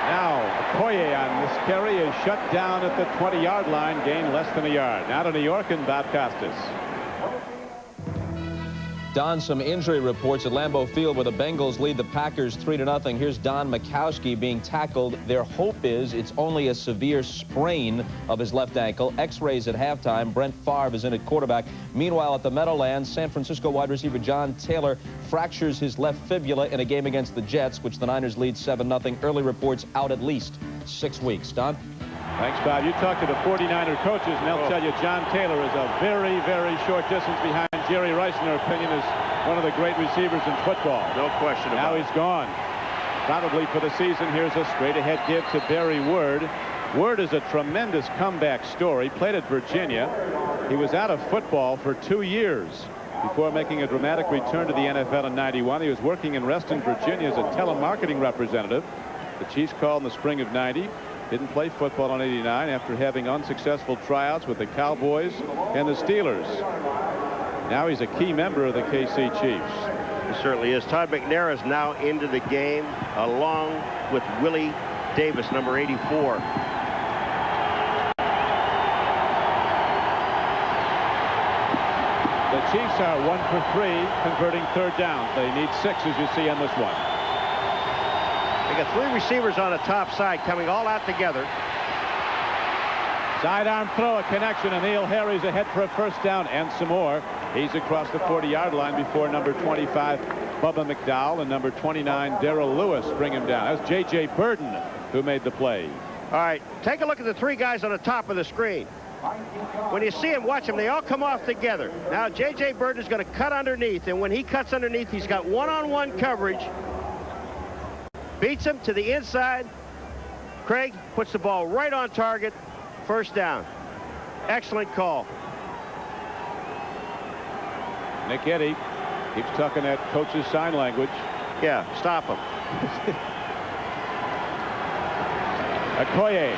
Now, Okoye on this carry is shut down at the 20-yard line, gained less than a yard. Now to New York and Bob Costas.
Don, some injury reports at Lambeau Field where the Bengals lead the Packers 3-0. Here's Don Majkowski being tackled. Their hope is it's only a severe sprain of his left ankle. X-rays at halftime. Brent Favre is in at quarterback. Meanwhile, at the Meadowlands, San Francisco wide receiver John Taylor fractures his left fibula in a game against the Jets, which the Niners lead 7-0. Early reports out at least 6 weeks. Don?
Thanks, Bob. You talk to the 49er coaches, and they'll tell you John Taylor is a very, very short distance behind Jerry Rice, in their opinion, is one of the great receivers in football.
No question about it.
Now he's gone. Probably for the season. Here's a straight-ahead give to Barry Word. Word is a tremendous comeback story. Played at Virginia. He was out of football for 2 years before making a dramatic return to the NFL in '91. He was working in Reston, Virginia as a telemarketing representative. The Chiefs called in the spring of '90. Didn't play football in '89 after having unsuccessful tryouts with the Cowboys and the Steelers. Now he's a key member of the KC Chiefs.
He certainly is. Todd McNair is now into the game along with Willie Davis, number 84.
The Chiefs are 1 for 3 converting third downs. They need 6, as you see on this one.
They got 3 receivers on the top side coming all out together.
Sidearm throw, a connection, and Neil Harry's ahead for a first down and some more. He's across the 40-yard line before number 25, Bubba McDowell, and number 29, Darrell Lewis, bring him down. That's J.J. Burden who made the play.
All right, take a look at the 3 guys on the top of the screen. When you see them, watch them, they all come off together. Now, J.J. Burden is going to cut underneath, and when he cuts underneath, he's got one-on-one coverage. Beats him to the inside. Craig puts the ball right on target. First down. Excellent call.
Nick Eddy keeps talking that coach's sign language.
Yeah, stop him.
Okoye,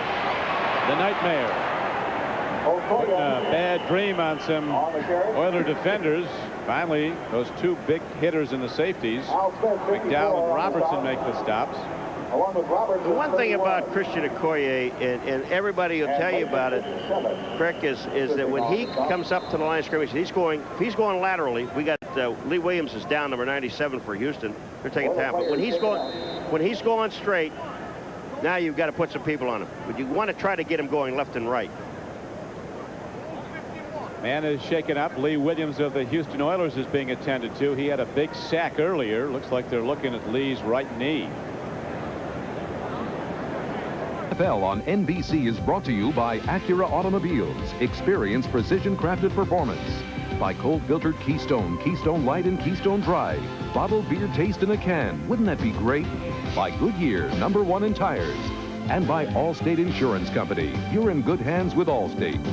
the nightmare. Putting a bad dream on some Oiler defenders. Finally, those 2 big hitters in the safeties, McDowell and Robertson, make the stops.
The one thing about Christian Okoye, and everybody will tell you about it, Crick, is that when he comes up to the line of scrimmage, if he's going laterally. We got Lee Williams is down, number 97 for Houston. They're taking time, but when he's going straight, now you've got to put some people on him. But you want to try to get him going left and right.
Man is shaken up. Lee Williams of the Houston Oilers is being attended to. He had a big sack earlier. Looks like they're looking at Lee's right knee.
NFL on NBC is brought to you by Acura Automobiles. Experience precision-crafted performance. By cold-filtered Keystone, Keystone Light, and Keystone Dry. Bottled beer taste in a can. Wouldn't that be great? By Goodyear, #1 in tires. And by Allstate Insurance Company. You're in good hands with Allstate.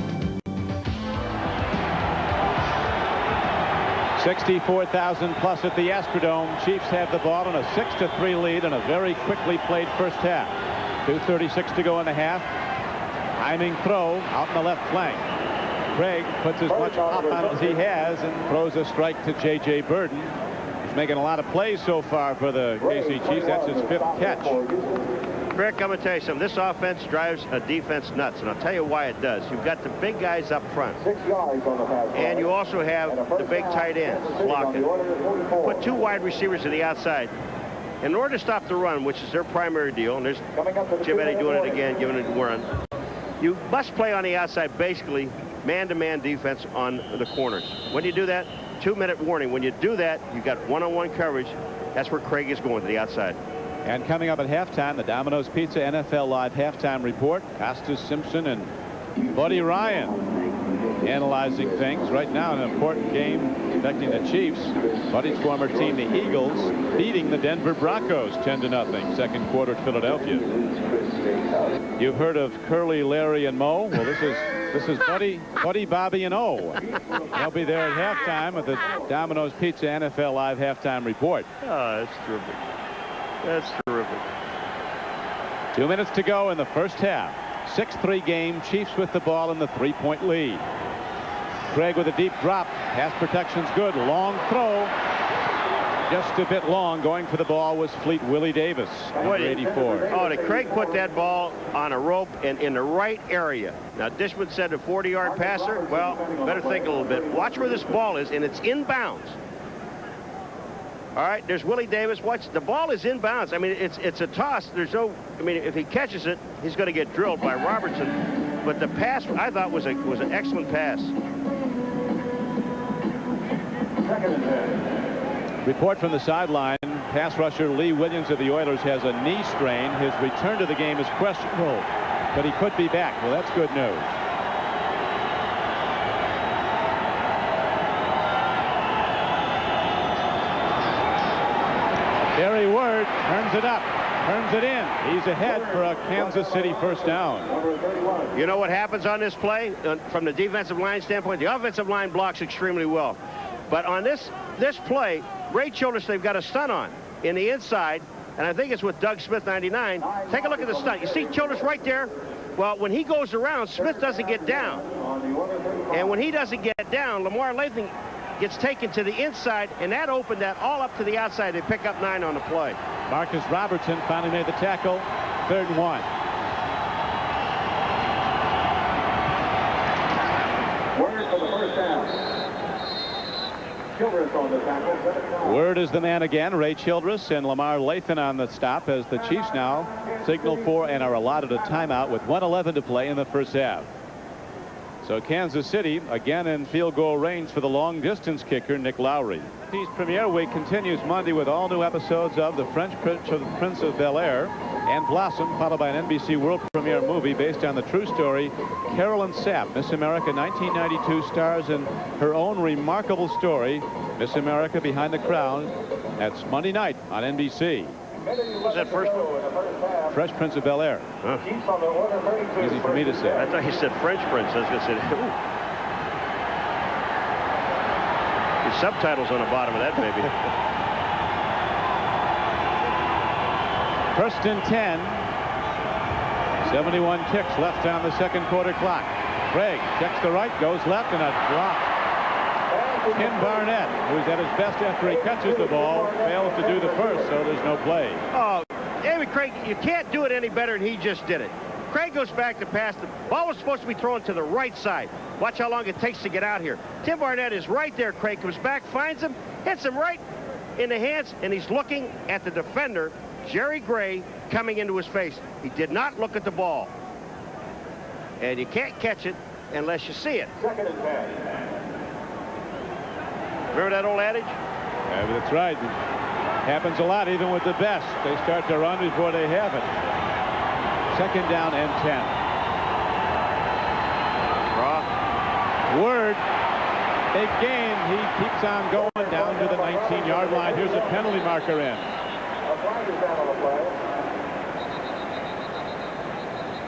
64,000 plus at the Astrodome. Chiefs have the ball in a 6-3 lead in a very quickly played first half. 2:36 to go in the half. Timing throw out in the left flank. Craig puts as much hop on it as he has and throws a strike to J.J. Burden. He's making a lot of plays so far for the KC Chiefs. That's his 5th catch.
Rick, I'm going to tell you something. This offense drives a defense nuts, and I'll tell you why it does. You've got the big guys up front, and you also have the big tight ends blocking. Put 2 wide receivers to the outside. In order to stop the run, which is their primary deal, and there's Jim Eddy doing it again, giving it a run, you must play on the outside, basically man-to-man defense on the corners. When you do that, 2-minute warning. When you do that, you've got one-on-one coverage. That's where Craig is going, to the outside.
And coming up at halftime, the Domino's Pizza NFL Live halftime report. Costas Simpson and Buddy Ryan analyzing things. Right now, an important game affecting the Chiefs. Buddy's former team, the Eagles, beating the Denver Broncos 10-0. Second quarter at Philadelphia. You've heard of Curly, Larry, and Moe? Well, this is Buddy, Bobby, and O. They'll be there at halftime with the Domino's Pizza NFL Live halftime report.
Oh, that's terrific. That's terrific.
2 minutes to go in the first half. 6-3 game. Chiefs with the ball in the 3-point lead. Craig with a deep drop. Pass protection's good. Long throw. Just a bit long. Going for the ball was Fleet Willie Davis, number 84.
Oh, did Craig put that ball on a rope and in the right area? Now, Dishman said a 40-yard passer. Well, better think a little bit. Watch where this ball is, and it's inbounds. All right, there's Willie Davis. Watch, the ball is inbounds. I mean, it's a toss. There's no, I mean, if he catches it, he's going to get drilled by Robertson. But the pass, I thought, was an excellent pass.
Report from the sideline. Pass rusher Lee Williams of the Oilers has a knee strain. His return to the game is questionable, but he could be back. Well, that's good news. Barry Word turns it up, turns it in. He's ahead for a Kansas City first down.
You know what happens on this play from the defensive line standpoint? The offensive line blocks extremely well. But on this play, Ray Childress, they've got a stunt on in the inside, and I think it's with Doug Smith, 99. Take a look at the stunt. You see Childress right there? Well, when he goes around, Smith doesn't get down. And when he doesn't get down, Lamar Latham gets taken to the inside, and that opened that all up to the outside. They pick up 9 on the play.
Marcus Robertson finally made the tackle. 3rd and 1.
Word for the first down. Childress on the tackle.
Word is the man again. Ray Childress and Lamar Latham on the stop as the Chiefs now signal for and are allotted a timeout with 1:11 to play in the first half. So Kansas City again in field goal range for the long distance kicker Nick Lowry. Chiefs Premiere Week continues Monday with all new episodes of The French Prince of Bel-Air and Blossom, followed by an NBC world premiere movie based on the true story. Carolyn Sapp, Miss America 1992, stars in her own remarkable story, Miss America Behind the Crown. That's Monday night on NBC.
What's that first one?
Fresh Prince of Bel-Air.
Huh.
Easy for me to say.
I thought he said French Prince. I was going to say, ooh. His subtitles on the bottom of that baby.
1st and 10. 71 ticks left on the second quarter clock. Craig checks the right, goes left, and a drop. Ken Barnett, who's at his best after he catches the ball, fails to do the first, so there's no play.
Oh, David Craig, you can't do it any better than he just did it. Craig goes back to pass. The ball was supposed to be thrown to the right side. Watch how long it takes to get out here. Tim Barnett is right there. Craig comes back, finds him, hits him right in the hands, and he's looking at the defender, Jerry Gray, coming into his face. He did not look at the ball. And you can't catch it unless you see it. Remember that old adage?
Yeah, that's right. It happens a lot, even with the best. They start to run before they have it. 2nd down and 10. Word, big game. He keeps on going down to the 19-yard line. Here's a penalty marker in.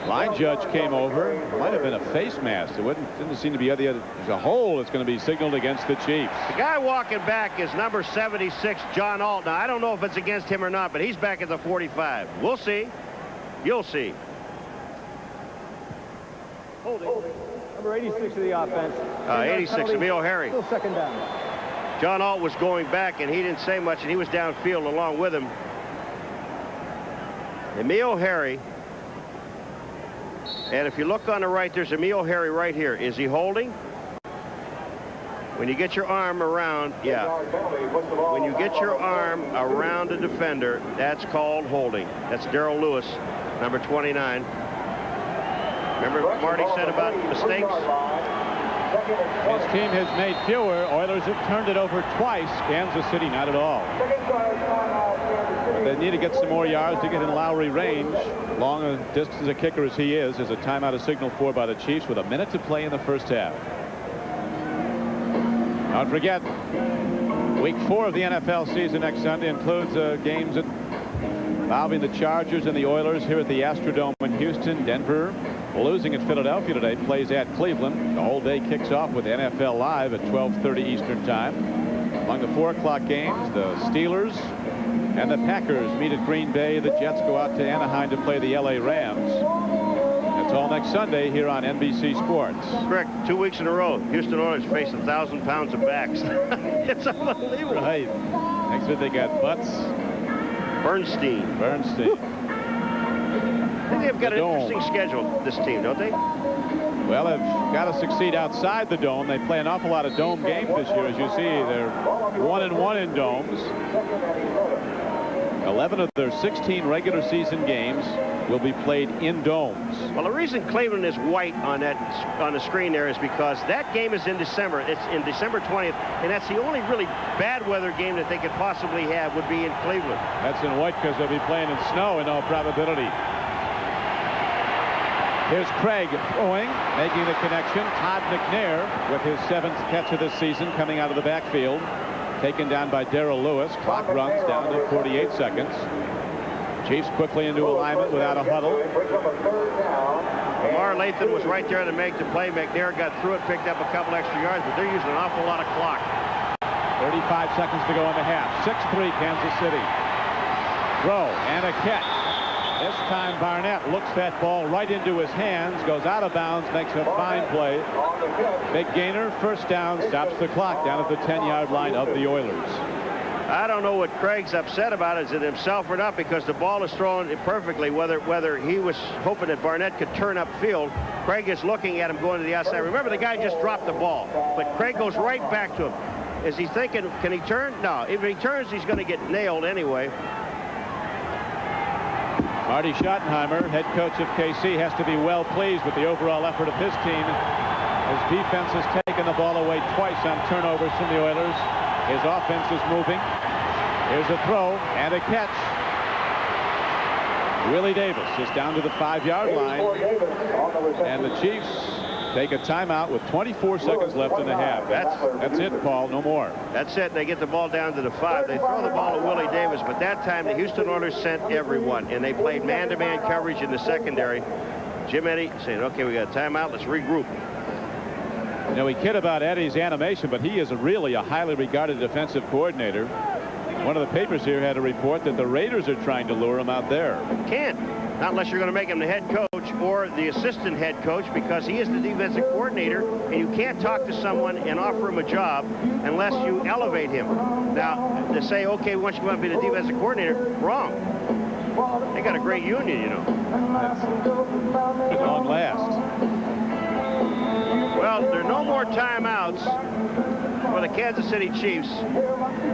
Line judge came over. Might have been a face mask. It didn't seem to be there's a hole that's going to be signaled against the Chiefs.
The guy walking back is number 76, John Alt. Now, I don't know if it's against him or not, but he's back at the 45. We'll see. You'll see.
Holding. Number 86 of the offense.
86, Emil Harry.
Still 2nd down.
John Alt was going back, and he didn't say much, and he was downfield along with him. Emil Harry. And if you look on the right, there's Emil Harry right here. Is he holding? When you get your arm around, yeah. When you get your arm around a defender, that's called holding. That's Darrell Lewis, number 29. Remember what Marty said about mistakes?
His team has made fewer. Oilers have turned it over twice. Kansas City, not at all. They need to get some more yards to get in Lowry range. Long a distance a kicker as he is. There's a timeout is signaled for by the Chiefs with a minute to play in the first half. Don't forget, week 4 of the NFL season next Sunday includes games involving the Chargers and the Oilers here at the Astrodome in Houston. Denver, losing at Philadelphia today, plays at Cleveland. The whole day kicks off with NFL Live at 12:30 Eastern Time. Among the 4 o'clock games, the Steelers and the Packers meet at Green Bay. The Jets go out to Anaheim to play the LA Rams. That's all next Sunday here on NBC Sports.
Correct. 2 weeks in a row. Houston Oilers face 1,000 pounds of backs. It's unbelievable.
Right. Next week they got Butts.
Bernstein.
Bernstein.
I think they've got an interesting schedule, this team, don't they?
Well, they've got to succeed outside the dome. They play an awful lot of dome games this year. As you see, they're 1-1 in domes. 11 of their 16 regular season games will be played in domes.
Well, the reason Cleveland is white on the screen there is because that game is in December. It's in December 20th, and that's the only really bad weather game that they could possibly have would be in Cleveland.
That's in white because they'll be playing in snow in all probability. Here's Krieg throwing, making the connection. Todd McNair with his 7th catch of this season coming out of the backfield. Taken down by Darrell Lewis. Clock runs down to 48 seconds. Chiefs quickly into alignment without a huddle.
Lamar Lathan was right there to make the play. McNair got through it, picked up a couple extra yards, but they're using an awful lot of clock.
35 seconds to go in the half. 6-3 Kansas City. Throw and a catch. This time Barnett looks that ball right into his hands, goes out of bounds, makes a fine play. Big gainer, first down, stops the clock down at the 10-yard line of the Oilers.
I don't know what Craig's upset about. Is it himself or not? Because the ball is thrown perfectly. Whether he was hoping that Barnett could turn upfield, Craig is looking at him going to the outside. Remember, the guy just dropped the ball, but Craig goes right back to him. Is he thinking, can he turn? No. If he turns, he's going to get nailed anyway.
Marty Schottenheimer, head coach of KC, has to be well pleased with the overall effort of his team. His defense has taken the ball away twice on turnovers from the Oilers. His offense is moving. Here's a throw and a catch. Willie Davis is down to the 5-yard line. And the Chiefs take a timeout with 24 seconds left in the half. That's it, Paul. No more.
That's it. They get the ball down to the 5. They throw the ball to Willie Davis, but that time the Houston Oilers sent everyone, and they played man-to-man coverage in the secondary. Jim Eddy saying, okay, we got a timeout. Let's regroup.
You know, we kid about Eddie's animation, but he is really a highly regarded defensive coordinator. One of the papers here had a report that the Raiders are trying to lure him out there.
Can't. Not unless you're going to make him the head coach or the assistant head coach, because he is the defensive coordinator, and you can't talk to someone and offer him a job unless you elevate him. Now, to say, okay, once you want to be the defensive coordinator, wrong. They got a great union, you know.
At long last.
Well, there are no more timeouts for the Kansas City Chiefs.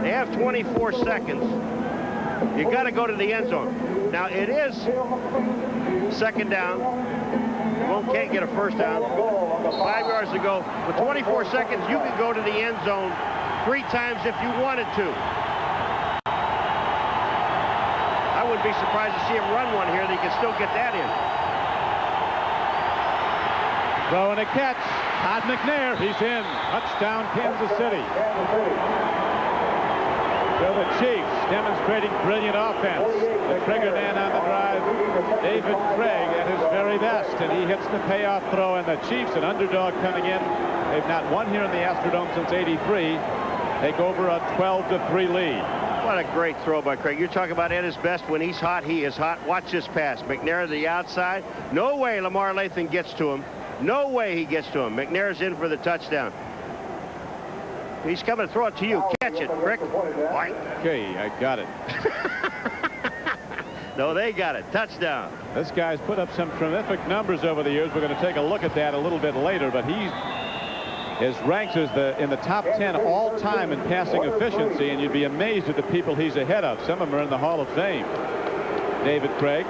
They have 24 seconds. You got to go to the end zone. Now, it is second down. Can't get a first down. 5 yards to go. With 24 seconds, you can go to the end zone 3 times if you wanted to. I wouldn't be surprised to see him run one here. They can still get that in.
Throw and a catch. Todd McNair, he's in. Touchdown, Kansas City. So the Chiefs demonstrating brilliant offense. The trigger man on the drive, David Krieg, at his very best, and he hits the payoff throw, and the Chiefs, an underdog coming in. They've not won here in the Astrodome since '83. Take over a 12-3 lead.
What a great throw by Krieg. You're talking about at his best. When he's hot, he is hot. Watch this pass. McNair to the outside. No way Lamar Lathan gets to him. No way he gets to him. McNair's in for the touchdown. He's coming to throw it to you. Catch it, Crick.
Okay, I got it.
No, they got it. Touchdown.
This guy's put up some terrific numbers over the years. We're going to take a look at that a little bit later, but his ranks is in the top 10 all-time in passing efficiency, and you'd be amazed at the people he's ahead of. Some of them are in the Hall of Fame. David Krieg.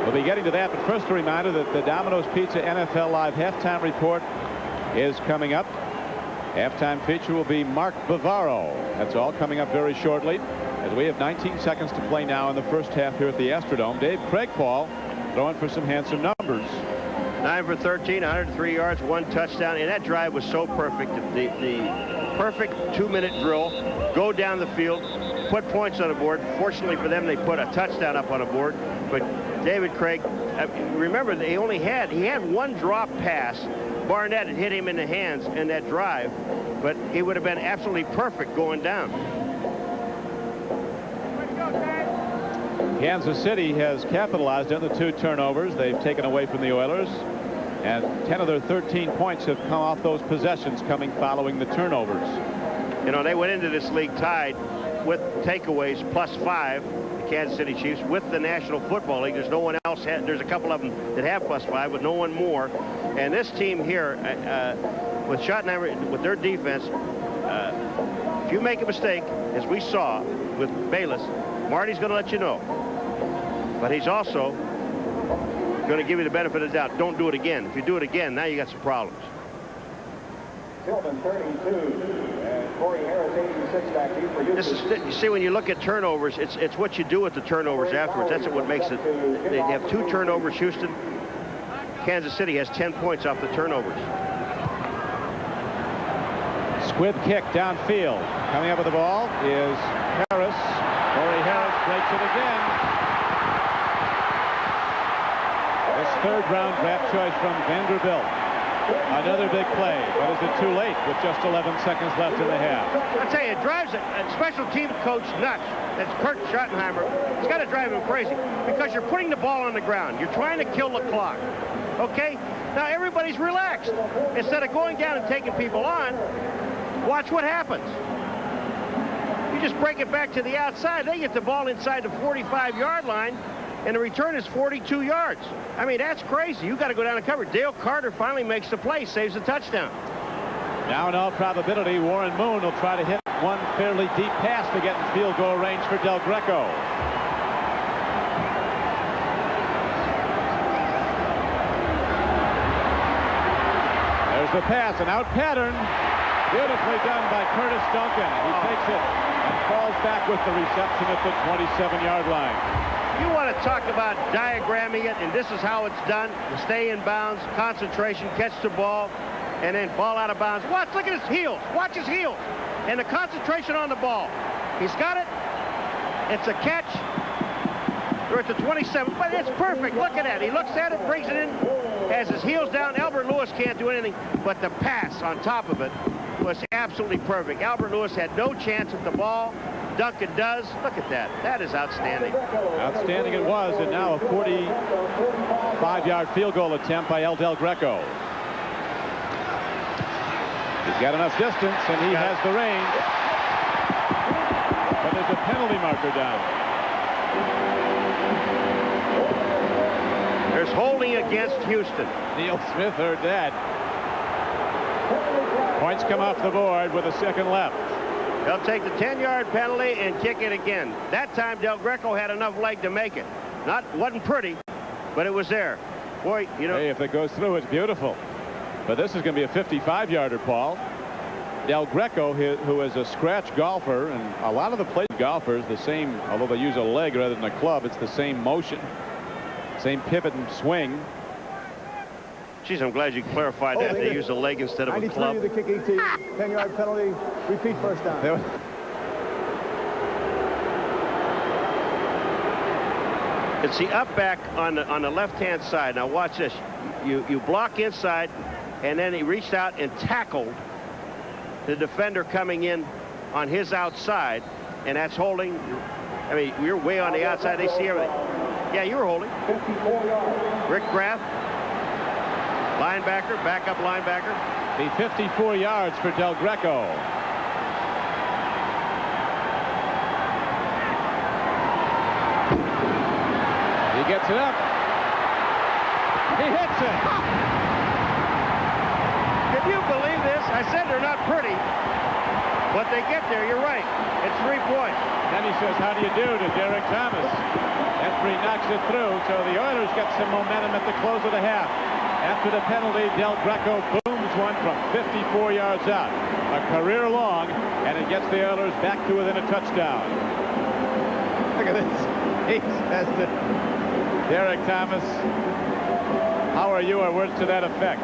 We'll be getting to that, but first a reminder that the Domino's Pizza NFL Live halftime report is coming up. Halftime feature will be Mark Bavaro. That's all coming up very shortly, as we have 19 seconds to play now in the first half here at the Astrodome. Dave Krieg, Paul, throwing for some handsome numbers.
9 for 13, 103 yards, 1 touchdown, and that drive was so perfect. The perfect 2-minute drill, go down the field, put points on the board. Fortunately for them, they put a touchdown up on the board. But David Krieg, remember, he had 1 drop pass. Barnett had hit him in the hands in that drive, but he would have been absolutely perfect going down.
Kansas City has capitalized on the 2 turnovers they've taken away from the Oilers, and 10 of their 13 points have come off those possessions coming following the turnovers.
You know, they went into this league tied with takeaways +5, the Kansas City Chiefs, with the National Football League. There's no one else. There's a couple of them that have +5, but no one more. And this team here, with Schottenheimer, with their defense, if you make a mistake, as we saw with Bayless, Marty's going to let you know. But he's also going to give you the benefit of the doubt. Don't do it again. If you do it again, now you got some problems.
Tillman 32 and Corey Harris 86 back deep for Houston.
You see, when you look at turnovers, it's what you do with the turnovers afterwards. That's what makes it. They have 2 turnovers. Houston, Kansas City has 10 points off the turnovers.
Squib kick downfield. Coming up with the ball is Harris. Corey Harris breaks it again. This 3rd-round draft choice from Vanderbilt. Another big play, but is it too late with just 11 seconds left in the half?
I tell you, it drives a special team coach nuts. That's Kurt Schottenheimer. It's got to drive him crazy because you're putting the ball on the ground. You're trying to kill the clock. Okay? Now everybody's relaxed. Instead of going down and taking people on, watch what happens. You just break it back to the outside. They get the ball inside the 45-yard line, and the return is 42 yards. I mean, that's crazy. You got to go down and cover. Dale Carter finally makes the play, saves a touchdown.
Now, in all probability, Warren Moon will try to hit one fairly deep pass to get in field goal range for Del Greco. There's the pass, an out pattern. Beautifully done by Curtis Duncan. He takes it and falls back with the reception at the 27-yard line.
You want to talk about diagramming it, and this is how it's done. You stay in bounds, concentration, catch the ball, and then fall out of bounds. Watch, look at his heels. Watch his heels. And the concentration on the ball. He's got it. It's a catch. We're at the 27, but it's perfect. Look at that. He looks at it, brings it in, has his heels down. Albert Lewis can't do anything, but the pass on top of it was absolutely perfect. Albert Lewis had no chance at the ball. Duncan does. Look at that. That is outstanding.
Outstanding it was, and now a 45-yard field goal attempt by El Del Greco. He's got enough distance, and he has the range. But there's a penalty marker down.
There's holding against Houston.
Neil Smith heard that. Points come off the board with a second left.
They'll take the 10-yard penalty and kick it again. That time, Del Greco had enough leg to make it. Wasn't pretty, but it was there. Boy, you know.
Hey, if it goes through, it's beautiful. But this is going to be a 55-yarder, Paul. Del Greco, who is a scratch golfer, and a lot of the play golfers, the same, although they use a leg rather than a club, it's the same motion, same pivot and swing.
Geez, I'm glad you clarified that. They use a leg instead of a club.
93 the kicking team. 10-yard penalty. Repeat first down.
It's the up back on the left-hand side. Now watch this. You block inside, and then he reached out and tackled the defender coming in on his outside, and that's holding. I mean, you're way on the outside. They see everything. Yeah, you were holding.
54 yards.
Rick Graff, linebacker, backup linebacker.
The 54 yards for Del Greco. He gets it up. He hits it.
Can you believe this? I said they're not pretty, but they get there. You're right. It's 3 points.
Then he says, how do you do to Derek Thomas? Efrey knocks it through, so the Oilers get some momentum at the close of the half. After the penalty, Del Greco booms one from 54 yards out. A career long, and it gets the Oilers back to within a touchdown. Look at this. He says to Derek Thomas, how are you, or words to that effect.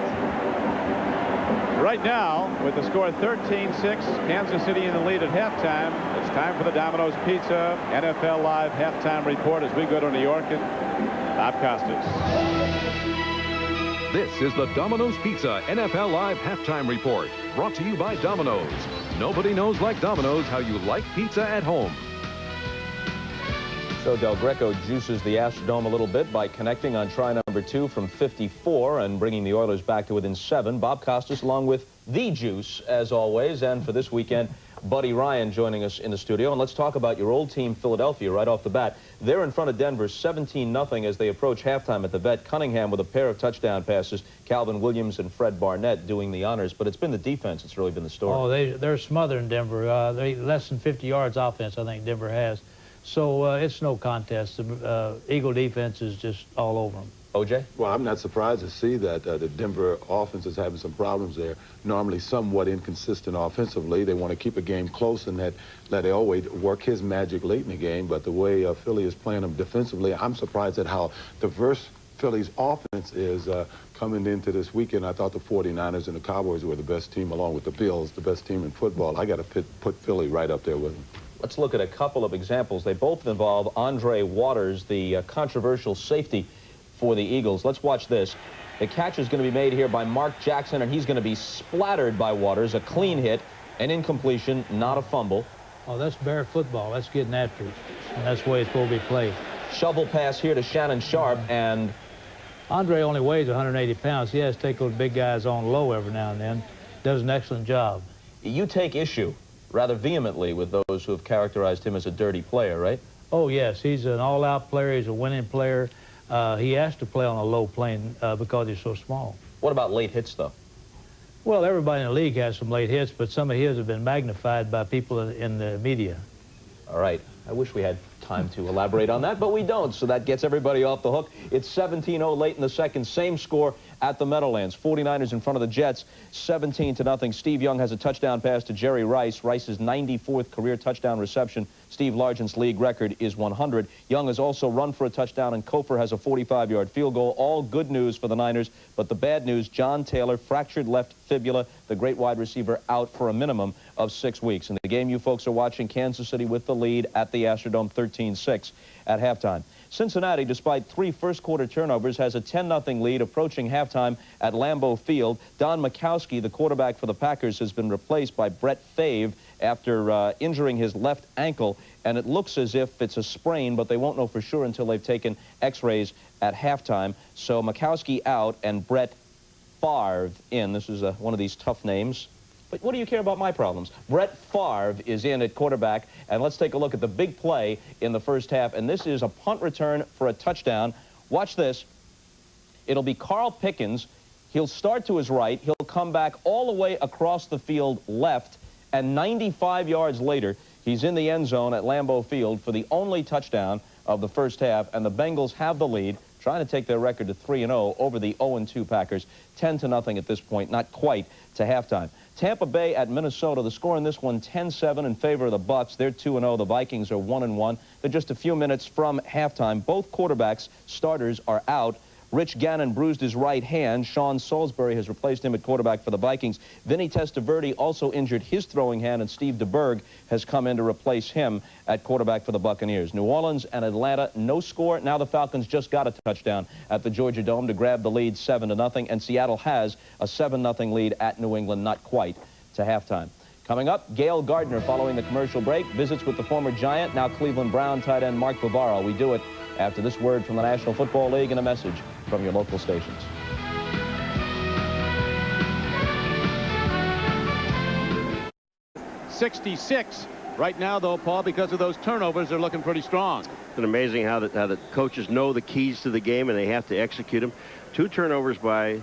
Right now, with the score 13-6, Kansas City in the lead at halftime, it's time for the Domino's Pizza NFL Live halftime report as we go to New York and Bob Costas.
This is the Domino's Pizza NFL Live halftime report, brought to you by Domino's. Nobody knows like Domino's how you like pizza at home.
So Del Greco juices the Astrodome a little bit by connecting on try number 2 from 54 and bringing the Oilers back to within 7. Bob Costas along with the juice, as always. And for this weekend, Buddy Ryan joining us in the studio. And let's talk about your old team, Philadelphia, right off the bat. They're in front of Denver 17-0 as they approach halftime at the Vet. Cunningham with a pair of touchdown passes. Calvin Williams and Fred Barnett doing the honors. But it's been the defense that's really been the story.
Oh, they're smothering Denver. They less than 50 yards offense, I think Denver has. So it's no contest. The Eagle defense is just all over them.
OJ?
Well, I'm not surprised to see that the Denver offense is having some problems there. Normally somewhat inconsistent offensively. They want to keep a game close, and that let Elway work his magic late in the game. But the way Philly is playing them defensively, I'm surprised at how diverse Philly's offense is coming into this weekend. I thought the 49ers and the Cowboys were the best team, along with the Bills, the best team in football. I got to put Philly right up there with them.
Let's look at a couple of examples. They both involve Andre Waters, the controversial safety for the Eagles. Let's watch this. The catch is going to be made here by Mark Jackson, and he's going to be splattered by Waters. A clean hit, an incompletion, not a fumble.
Oh, that's Bear football. That's getting after it. And that's the way it's supposed to be played.
Shovel pass here to Shannon Sharp, and
Andre only weighs 180 pounds. He has to take those big guys on low every now and then. Does an excellent job.
you take issue rather vehemently with those who have characterized him as a dirty player, right?
Oh, yes. He's an all-out player. He's a winning player. He has to play on a low plane because he's so small.
What about late hits, though?
Well, everybody in the league has some late hits, but some of his have been magnified by people in the media.
All right. I wish we had time to elaborate on that, but we don't, so that gets everybody off the hook. It's 17-0 late in the second. Same score at the Meadowlands. 49ers in front of the Jets, 17-0. Steve Young has a touchdown pass to Jerry Rice. Rice's 94th career touchdown reception. Steve Largent's league record is 100. Young has also run for a touchdown, and Kofer has a 45-yard field goal. All good news for the Niners, but the bad news, John Taylor, fractured left fibula, the great wide receiver, out for a minimum of 6 weeks. In the game you folks are watching, Kansas City with the lead at the Astrodome, 13-6 at halftime. Cincinnati, despite 3 first-quarter turnovers, has a 10-0 lead approaching halftime at Lambeau Field. Don Majkowski, the quarterback for the Packers, has been replaced by Brett Favre after injuring his left ankle, and it looks as if it's a sprain, but they won't know for sure until they've taken x-rays at halftime. So Majkowski out and Brett Favre in. This is one of these tough names. But what do you care about my problems? Brett Favre is in at quarterback, and let's take a look at the big play in the first half, and this is a punt return for a touchdown. Watch this. It'll be Carl Pickens. He'll start to his right. He'll come back all the way across the field left, and 95 yards later, he's in the end zone at Lambeau Field for the only touchdown of the first half, and the Bengals have the lead, trying to take their record to 3-0 over the 0-2 Packers. 10-0 at this point, not quite to halftime. Tampa Bay at Minnesota. The score in this one, 10-7 in favor of the Bucs. They're 2-0. The Vikings are 1-1. They're just a few minutes from halftime. Both quarterbacks, starters, are out. Rich Gannon bruised his right hand. Sean Salisbury has replaced him at quarterback for the Vikings. Vinny Testaverde also injured his throwing hand, and Steve DeBerg has come in to replace him at quarterback for the Buccaneers. New Orleans and Atlanta, no score. Now the Falcons just got a touchdown at the Georgia Dome to grab the lead 7-0, and Seattle has a 7-0 lead at New England, not quite to halftime. Coming up, Gail Gardner, following the commercial break, visits with the former Giant, now Cleveland Brown tight end Mark Bavaro. We do it after this word from the National Football League and a message from your local stations.
.66 right now, though, Paul, because of those turnovers, they're looking pretty strong.
It's amazing how the coaches know the keys to the game and they have to execute them. 2 turnovers by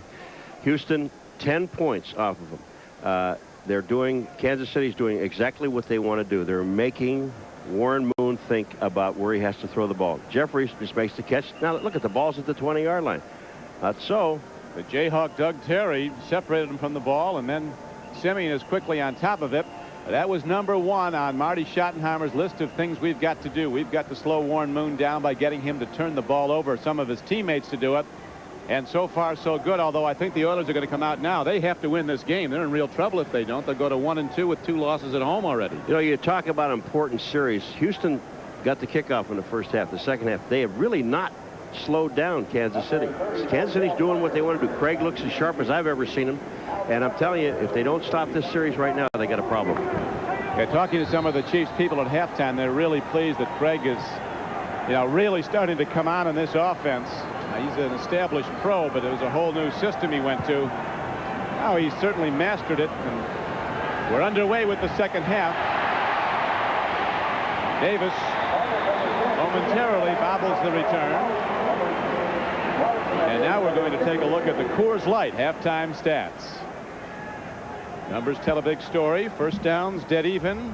Houston, 10 points off of them. Kansas City's doing exactly what they want to do. They're making Warren Moon think about where he has to throw the ball. Jeffries just makes the catch. Now look at the ball's at the 20-yard line. Not so.
The Jayhawk Doug Terry separated him from the ball, and then Simeon is quickly on top of it. That was number 1 on Marty Schottenheimer's list of things we've got to do. We've got to slow Warren Moon down by getting him to turn the ball over, some of his teammates to do it. And so far, so good, although I think the Oilers are going to come out now. They have to win this game. They're in real trouble if they don't. They'll go to 1-2 with 2 losses at home already.
You know, you talk about important series. Houston got the kickoff in the first half. The second half, they have really not slowed down Kansas City. Kansas City's doing what they want to do. Craig looks as sharp as I've ever seen him. And I'm telling you, if they don't stop this series right now, they got a problem.
Yeah, talking to some of the Chiefs people at halftime, they're really pleased that Craig is, really starting to come on in this offense. He's an established pro, but it was a whole new system he went to. Now he's certainly mastered it, and We're underway with the second half. Davis momentarily bobbles the return. And now we're going to take a look at the Coors Light halftime stats. Numbers tell a big story. First downs dead even.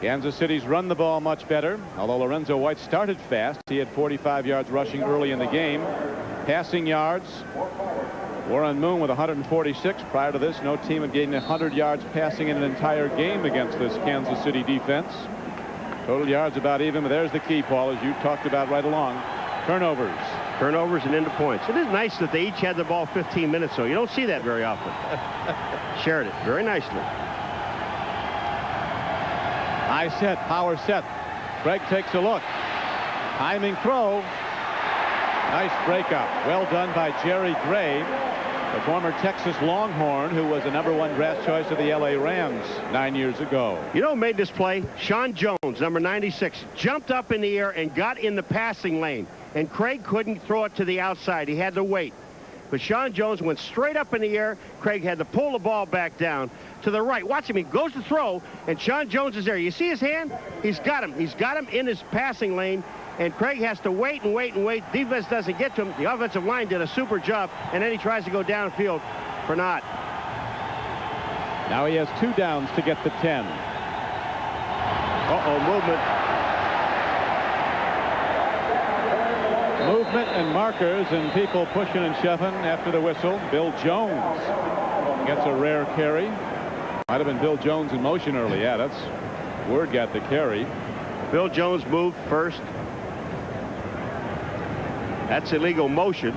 Kansas City's run the ball much better. Although Lorenzo White started fast, he had 45 yards rushing early in the game. Passing yards, Warren Moon with 146. Prior to this, no team had gained 100 yards passing in an entire game against this Kansas City defense. Total yards about even, but there's the key, Paul, as you talked about right along. Turnovers.
Turnovers and into points. It is nice that they each had the ball 15 minutes, so you don't see that very often. Shared it very nicely.
High set, power set. Craig takes a look. Timing throw. Nice breakup. Well done by Jerry Gray, the former Texas Longhorn, who was a #1 draft choice of the LA Rams 9 years ago.
You know who made this play? Sean Jones, number 96, jumped up in the air and got in the passing lane. And Craig couldn't throw it to the outside. He had to wait. But Sean Jones went straight up in the air. Craig had to pull the ball back down to the right. Watch him. He goes to throw, and Sean Jones is there. You see his hand? He's got him. He's got him in his passing lane. And Craig has to wait and wait and wait. Defense doesn't get to him. The offensive line did a super job, and then he tries to go downfield for naught.
Now he has 2 downs to get the 10.
Movement.
Movement and markers and people pushing and shoving after the whistle. Bill Jones gets a rare carry. Might have been Bill Jones in motion early. Yeah, that's word got the carry.
Bill Jones moved first. That's illegal motion.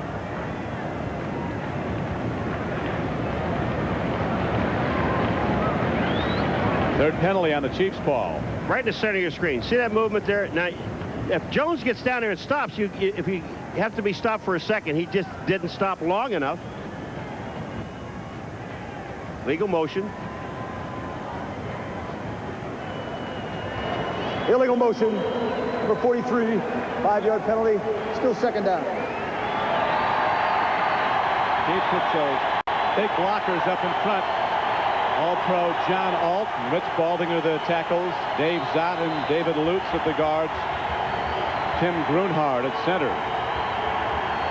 Third penalty on the Chiefs ball.
Right in the center of your screen. See that movement there? Now, if Jones gets down there and stops, if you have to be stopped for a second, he just didn't stop long enough. Legal motion.
Illegal motion. Number 43, 5-yard penalty. Still second down.
Chiefs with those big blockers up in front. All-Pro John Alt, Rich Baldinger the tackles, Dave Zott and David Lutz at the guards, Tim Grunhard at center.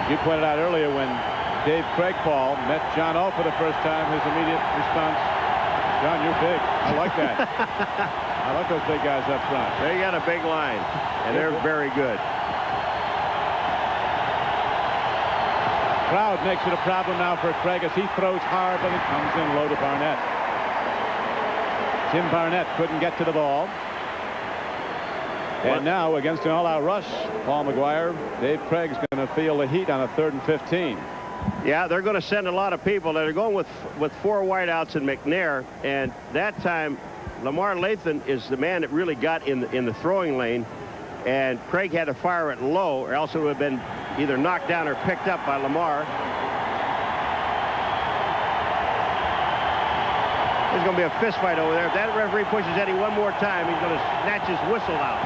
You pointed out earlier when Dave Craigpaul met John Alt for the first time, his immediate response, John, you're big. I like that. I like those big guys up front.
They got a big line, and they're very good.
Crowd makes it a problem now for Craig as he throws hard, but it comes in low to Barnett. Tim Barnett couldn't get to the ball. And now against an all-out rush, Paul Maguire, Dave Craig's going to feel the heat on a 3rd and 15.
Yeah, they're going to send a lot of people. They're going with 4 wideouts and McNair, and that time Lamar Lathan is the man that really got in the throwing lane, and Craig had to fire it low, or else it would have been either knocked down or picked up by Lamar. There's going to be a fist fight over there. If that referee pushes Eddie one more time, he's going to snatch his whistle out.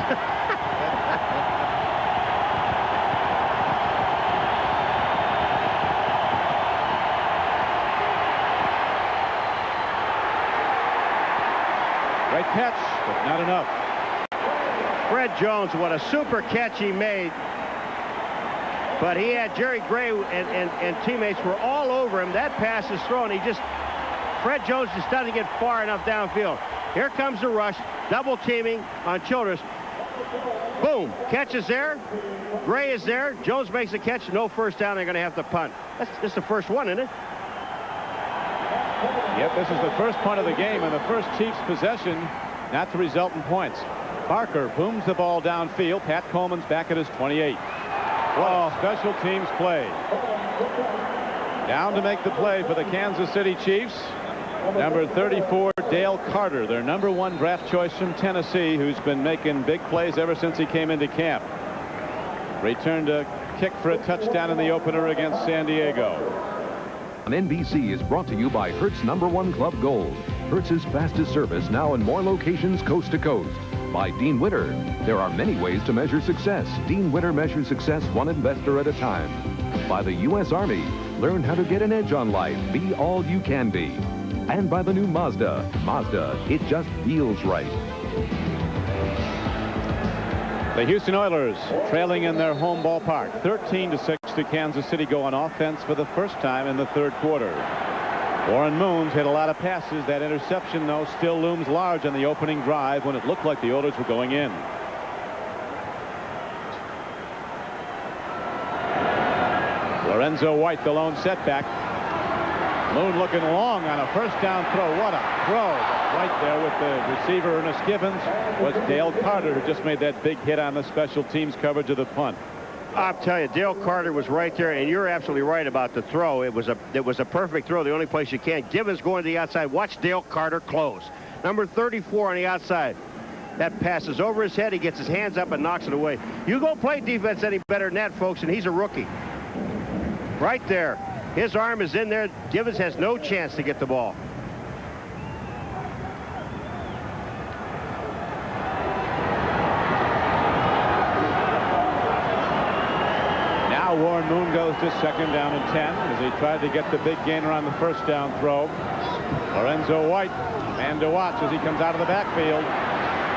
Great catch, but not enough.
Fred Jones, what a super catch he made. But he had Jerry Gray and teammates were all over him. That pass is thrown. Fred Jones just doesn't get far enough downfield. Here comes the rush, double teaming on Childress. Boom, catch is there. Gray is there. Jones makes a catch. No first down. They're going to have to punt. This is the first one, isn't it?
Yep, this is the first punt of the game and the first Chiefs possession, not to result in points. Parker booms the ball downfield. Pat Coleman's back at his 28. Oh, special teams play. Down to make the play for the Kansas City Chiefs. Number 34, Dale Carter, their #1 draft choice from Tennessee, who's been making big plays ever since he came into camp. Returned a kick for a touchdown in the opener against San Diego.
On NBC is brought to you by Hertz #1 Club Gold. Hertz's fastest service now in more locations coast to coast. By Dean Witter. There are many ways to measure success. Dean Witter measures success one investor at a time. By the U.S. Army. Learn how to get an edge on life. Be all you can be. And by the new Mazda. Mazda, it just feels right.
The Houston Oilers trailing in their home ballpark. 13-6 to Kansas City go on offense for the first time in the third quarter. Warren Moon's hit a lot of passes. That interception, though, still looms large on the opening drive when it looked like the Oilers were going in. Lorenzo White, the lone setback. Moon looking long on a first down throw. What a throw. Right there with the receiver, Ernest Givens, was Dale Carter, who just made that big hit on the special teams coverage of the punt.
I'll tell you, Dale Carter was right there, and you're absolutely right about the throw. It was a perfect throw, the only place you can't. Givens going to the outside. Watch Dale Carter close. Number 34 on the outside. That passes over his head. He gets his hands up and knocks it away. You go play defense any better than that, folks, and he's a rookie. Right there. His arm is in there. Givens has no chance to get the ball.
Now Warren Moon goes to second down and 10 as he tried to get the big gainer on the first down throw. Lorenzo White, man to watch as he comes out of the backfield.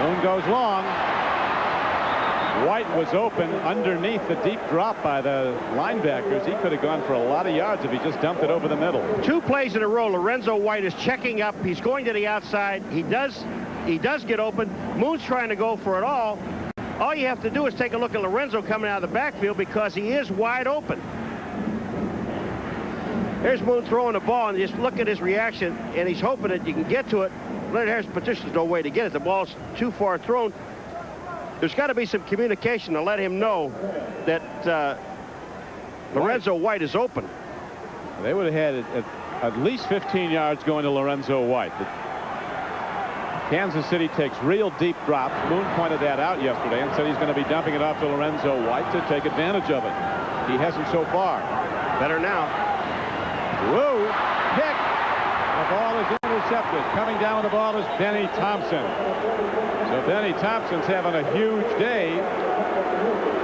Moon goes long. White was open underneath the deep drop by the linebackers. He could have gone for a lot of yards if he just dumped it over the middle.
2 plays in a row. Lorenzo White is checking up. He's going to the outside. He does get open. Moon's trying to go for it all. All you have to do is take a look at Lorenzo coming out of the backfield because he is wide open. There's Moon throwing the ball, and just look at his reaction, and he's hoping that you can get to it. Leonard Harris Patricia's no way to get it. The ball's too far thrown. There's got to be some communication to let him know that Lorenzo White is open.
They would have had at least 15 yards going to Lorenzo White. Kansas City takes real deep drops. Moon pointed that out yesterday and said he's going to be dumping it off to Lorenzo White to take advantage of it. He hasn't so far.
Better now.
Woo! Pick! The ball is intercepted. Coming down with the ball is Benny Thompson. So Benny Thompson's having a huge day.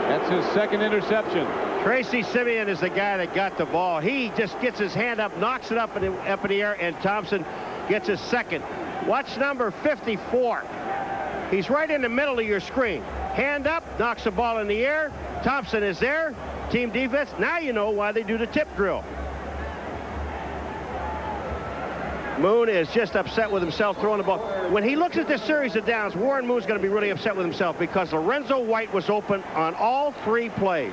That's his second interception.
Tracy Simeon is the guy that got the ball. He just gets his hand up, knocks it up in the air, and Thompson gets his second. Watch number 54. He's right in the middle of your screen. Hand up, knocks the ball in the air. Thompson is there. Team defense. Now you know why they do the tip drill. Moon is just upset with himself throwing the ball. When he looks at this series of downs, Warren Moon's going to be really upset with himself because Lorenzo White was open on all 3 plays.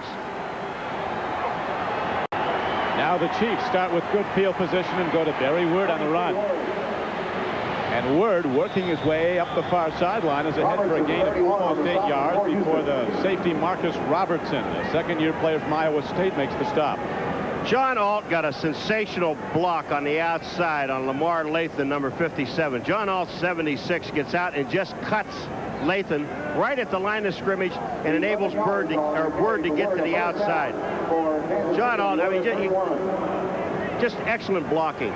Now the Chiefs start with good field position and go to Barry Word on the run. And Word working his way up the far sideline is ahead for a gain of almost 8 yards before the safety Marcus Robertson, a second-year player from Iowa State, makes the stop.
John Alt got a sensational block on the outside on Lamar Lathan, number 57. John Alt, 76, gets out and just cuts Lathan right at the line of scrimmage and enables Word to get to the outside. John Alt, I mean, just excellent blocking.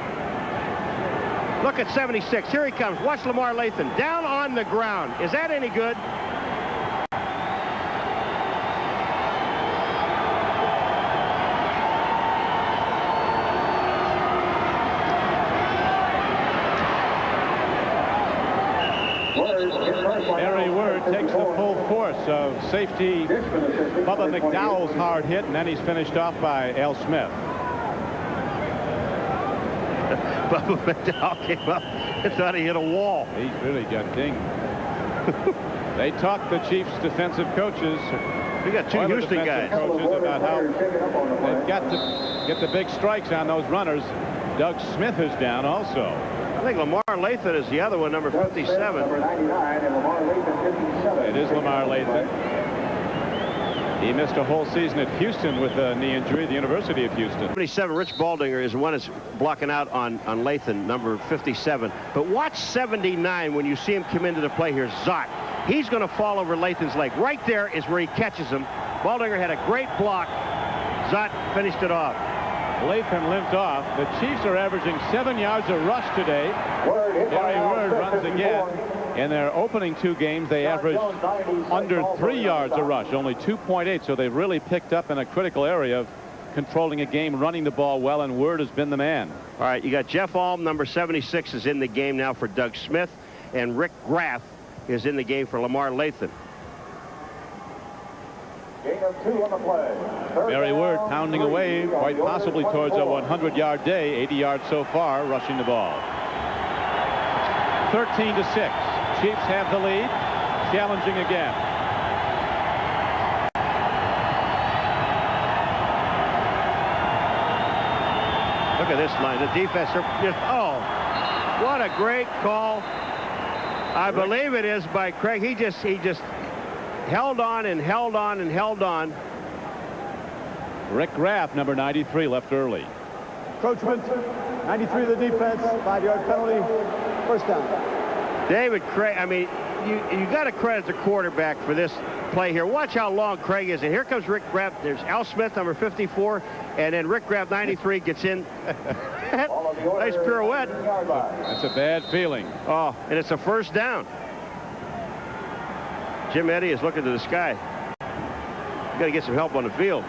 Look at 76. Here he comes. Watch Lamar Lathan down on the ground. Is that any good?
Barry Word takes the full force of safety Bubba McDowell's hard hit, and then he's finished off by Al Smith.
Bubba McDowell came up and thought he hit a wall.
He really got dinged. They talked the Chiefs defensive coaches.
We got 2 Houston guys.
Coaches about how they've got to get the big strikes on those runners. Doug Smith is down also.
I think Lamar Lathan is the other one, number 57.
It is Lamar Lathan. He missed a whole season at Houston with a knee injury at the University of Houston.
77, Rich Baldinger is the one that's blocking out on Lathan, number 57. But watch 79 when you see him come into the play here. Zott. He's going to fall over Lathan's leg. Right there is where he catches him. Baldinger had a great block. Zott finished it off.
Lathan limped off. The Chiefs are averaging 7 yards a rush today. Barry Word runs again. In their opening 2 games, they averaged under 3 yards a rush, only 2.8. So they've really picked up in a critical area of controlling a game, running the ball well, and Word has been the man.
All right, you got Jeff Alm, number 76, is in the game now for Doug Smith, and Rick Graff is in the game for Lamar Lathan.
Gain of 2 on the play.
Barry Word pounding away, quite possibly towards a 100-yard day, 80 yards so far, rushing the ball. 13-6. Chiefs have the lead, challenging again.
Look at this line. The defense are just, oh, what a great call. I believe it is by Craig. He just held on and held on and held on.
Rick Graff, number 93, left early.
Encroachment, 93 of the defense, 5-yard penalty, first down.
David Craig, I mean, you got to credit the quarterback for this play here. Watch how long Craig is. And here comes Rick Graff. There's Al Smith, number 54, and then Rick Graff, 93, gets in. Nice pirouette.
That's a bad feeling.
Oh, and it's a first down. Jim Eddy is looking to the sky. You got to get some help on the field.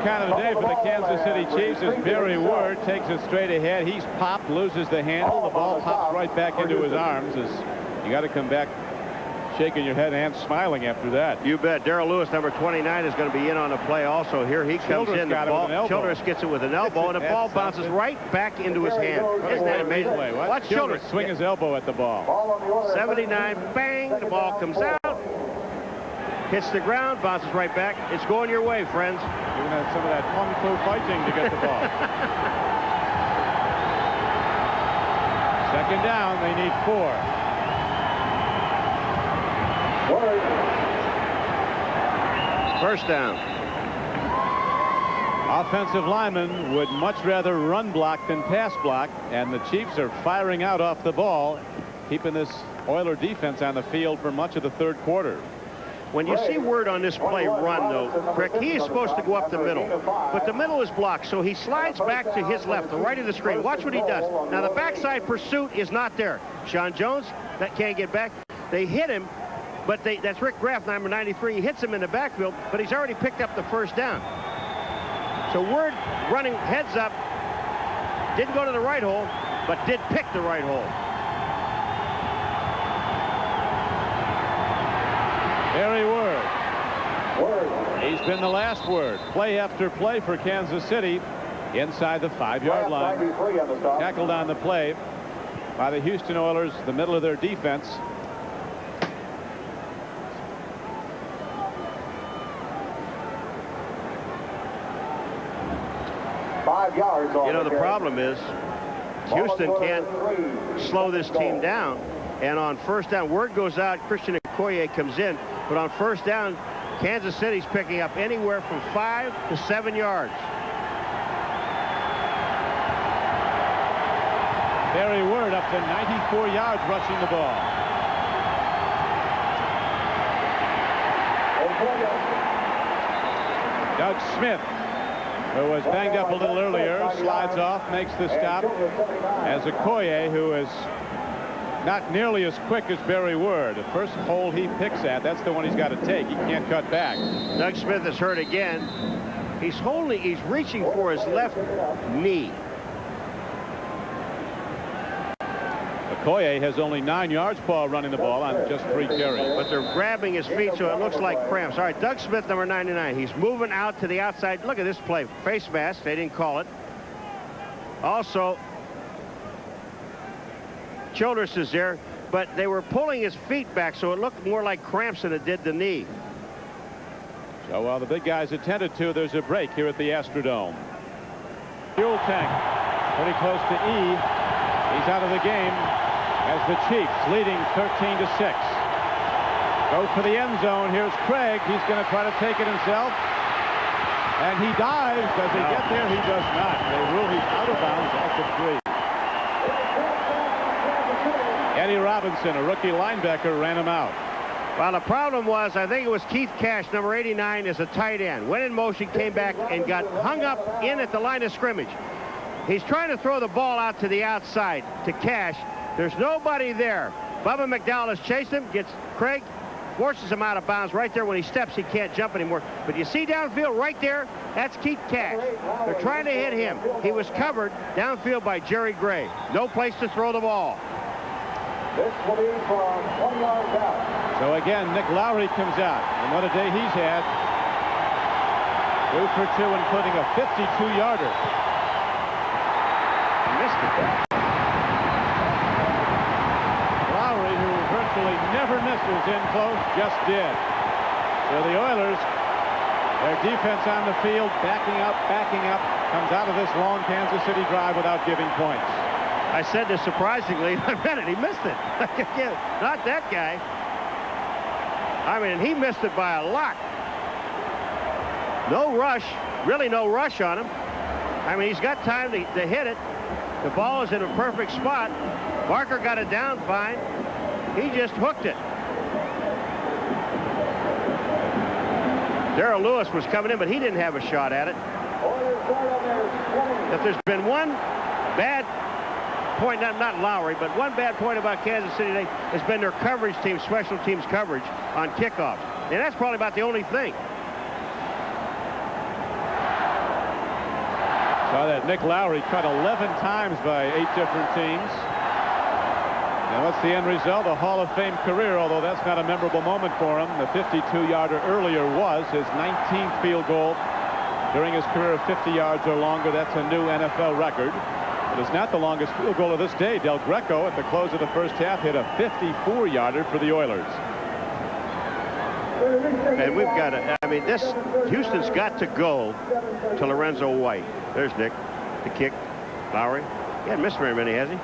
Kind of a day for the Kansas City Chiefs as Barry Word takes it straight ahead. He's popped, loses the handle. The ball pops right back into his arms. As you got to come back shaking your head and smiling after that.
You bet. Darrell Lewis, number 29, is going to be in on the play also. Here he comes in. The ball, Childress gets it with an elbow, and the ball bounces right back into his hand. Isn't that amazing? Watch Childress
swing his elbow at the ball.
79, bang, the ball comes out. Hits the ground, bounces right back. It's going your way, friends.
You're going to have some of that kung fu fighting to get the ball. Second down, they need 4.
First down.
Offensive linemen would much rather run block than pass block, and the Chiefs are firing out off the ball, keeping this Oiler defense on the field for much of the third quarter.
When you see Word on this play run, though, Crick, he is supposed to go up the middle. But the middle is blocked, so he slides back to his left, the right of the screen. Watch what he does. Now, the backside pursuit is not there. Sean Jones, that can't get back. They hit him, but that's Rick Graff, number 93. He hits him in the backfield, but he's already picked up the first down. So Word running heads up, didn't go to the right hole, but did pick the right hole.
Barry Word. He's been the last word. Play after play for Kansas City inside the 5-yard line. Tackled on the play by the Houston Oilers, the middle of their defense.
You know, the problem is Houston can't slow this team down. And on first down, Word goes out, Christian Okoye comes in. But on first down, Kansas City's picking up anywhere from 5 to 7 yards.
Barry Word up to 94 yards rushing the ball. Doug Smith, who was banged up a little earlier, slides off, makes the stop, as Okoye, who is not nearly as quick as Barry Word. The first hole he picks at, that's the one he's got to take. He can't cut back.
Doug Smith is hurt again. He's reaching for his left knee.
Okoye has only 9 yards, Paul, running the ball on just 3 carries.
But they're grabbing his feet, so it looks like cramps. All right, Doug Smith, number 99. He's moving out to the outside. Look at this play. Face mask. They didn't call it. Also, Childress is there, but they were pulling his feet back, so it looked more like cramps than it did the knee.
So while the big guys attended to, there's a break here at the Astrodome. Fuel tank pretty close to E. He's out of the game as the Chiefs leading 13-6. Goes for the end zone. Here's Craig. He's going to try to take it himself. And he dives. Does he get there? He does not. They rule he's out of bounds at the 3. Eddie Robinson, a rookie linebacker, ran him out.
Well, the problem was, I think it was Keith Cash, number 89, is a tight end. Went in motion, came back, and got hung up in at the line of scrimmage. He's trying to throw the ball out to the outside to Cash. There's nobody there. Bubba McDowell has chased him, gets Krieg, forces him out of bounds. Right there when he steps, he can't jump anymore. But you see downfield right there, that's Keith Cash. They're trying to hit him. He was covered downfield by Jerry Gray. No place to throw the ball.
This will be from 1 yard out.
So again, Nick Lowry comes out, and what a day he's had. 2 for 2, including a 52-yarder.
Missed it.
Lowry, who virtually never misses in close, just did. So the Oilers, their defense on the field, backing up, comes out of this long Kansas City drive without giving points.
I said this surprisingly. I meant it. He missed it. Not that guy. I mean, he missed it by a lot. No rush. Really no rush on him. I mean, he's got time to hit it. The ball is in a perfect spot. Barker got it down fine. He just hooked it. Darrell Lewis was coming in, but he didn't have a shot at it. If there's been one bad point, not Lowry, but one bad point about Kansas City today has been their coverage team, special teams coverage on kickoffs. And that's probably about the only thing.
Saw that Nick Lowry cut 11 times by 8 different teams. And what's the end result? A Hall of Fame career, although that's not a memorable moment for him. The 52-yarder earlier was his 19th field goal during his career of 50 yards or longer. That's a new NFL record. It is not the longest field goal of this day. Del Greco, at the close of the first half, hit a 54-yarder for the Oilers.
And we've got to, I mean, Houston's got to go to Lorenzo White. There's Nick, the kick. Lowry. He hasn't missed very many, has he?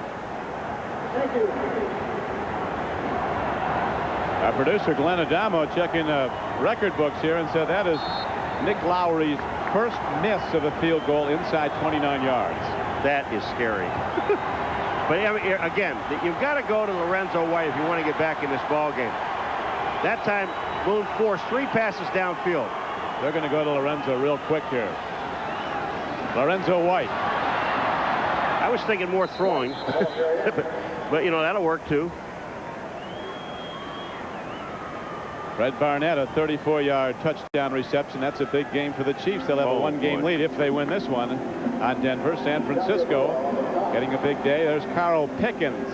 Our producer, Glenn Adamo, checking record books here and said that is Nick Lowry's first miss of a field goal inside 29 yards.
That is scary. But I mean, again, you've got to go to Lorenzo White if you want to get back in this ball game. That time, Moon forced 3 passes downfield.
They're going to go to Lorenzo real quick here. Lorenzo White.
I was thinking more throwing, but you know, that'll work too.
Fred Barnett, a 34-yard touchdown reception. That's a big game for the Chiefs. They'll have a 1-game lead if they win this one on Denver. San Francisco getting a big day. There's Carl Pickens,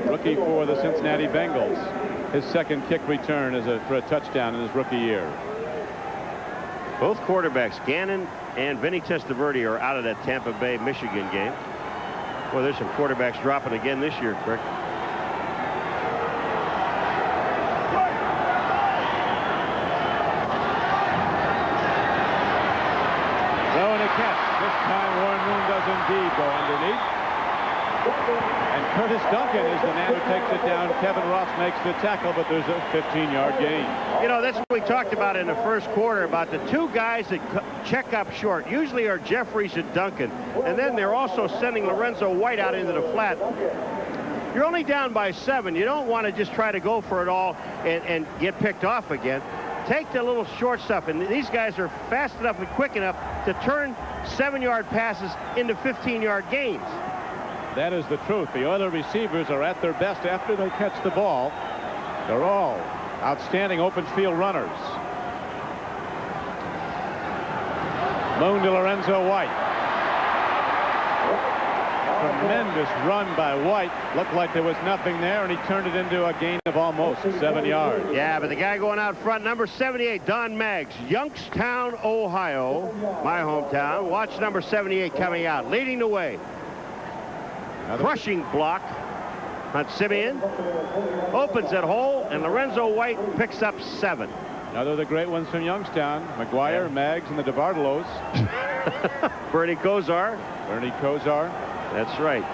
rookie for the Cincinnati Bengals. His second kick return is for a touchdown in his rookie year.
Both quarterbacks, Gannon and Vinny Testaverde, are out of that Tampa Bay, Michigan game. Well, there's some quarterbacks dropping again this year, Crick.
This time Warren Moon does indeed go underneath. And Curtis Duncan is the man who takes it down. Kevin Ross makes the tackle, but there's a 15-yard gain.
You know, that's what we talked about in the first quarter, about the 2 guys that check up short usually are Jeffries and Duncan. And then they're also sending Lorenzo White out into the flat. You're only down by 7. You don't want to just try to go for it all and get picked off again. Take the little short stuff, and these guys are fast enough and quick enough to turn 7-yard passes into 15-yard gains.
That is the truth. The Oiler receivers are at their best after they catch the ball. They're all outstanding open field runners. Moon to Lorenzo White. Tremendous run by White. Looked like there was nothing there, and he turned it into a gain of almost 7 yards.
Yeah, but the guy going out front, number 78, Don Maggs, Youngstown, Ohio, my hometown. Watch number 78 coming out, leading the way. Crushing block on Simeon. Opens that hole, and Lorenzo White picks up 7.
Another of the great ones from Youngstown. Maguire, Maggs, and the DeBartolos.
Bernie Kosar. That's right.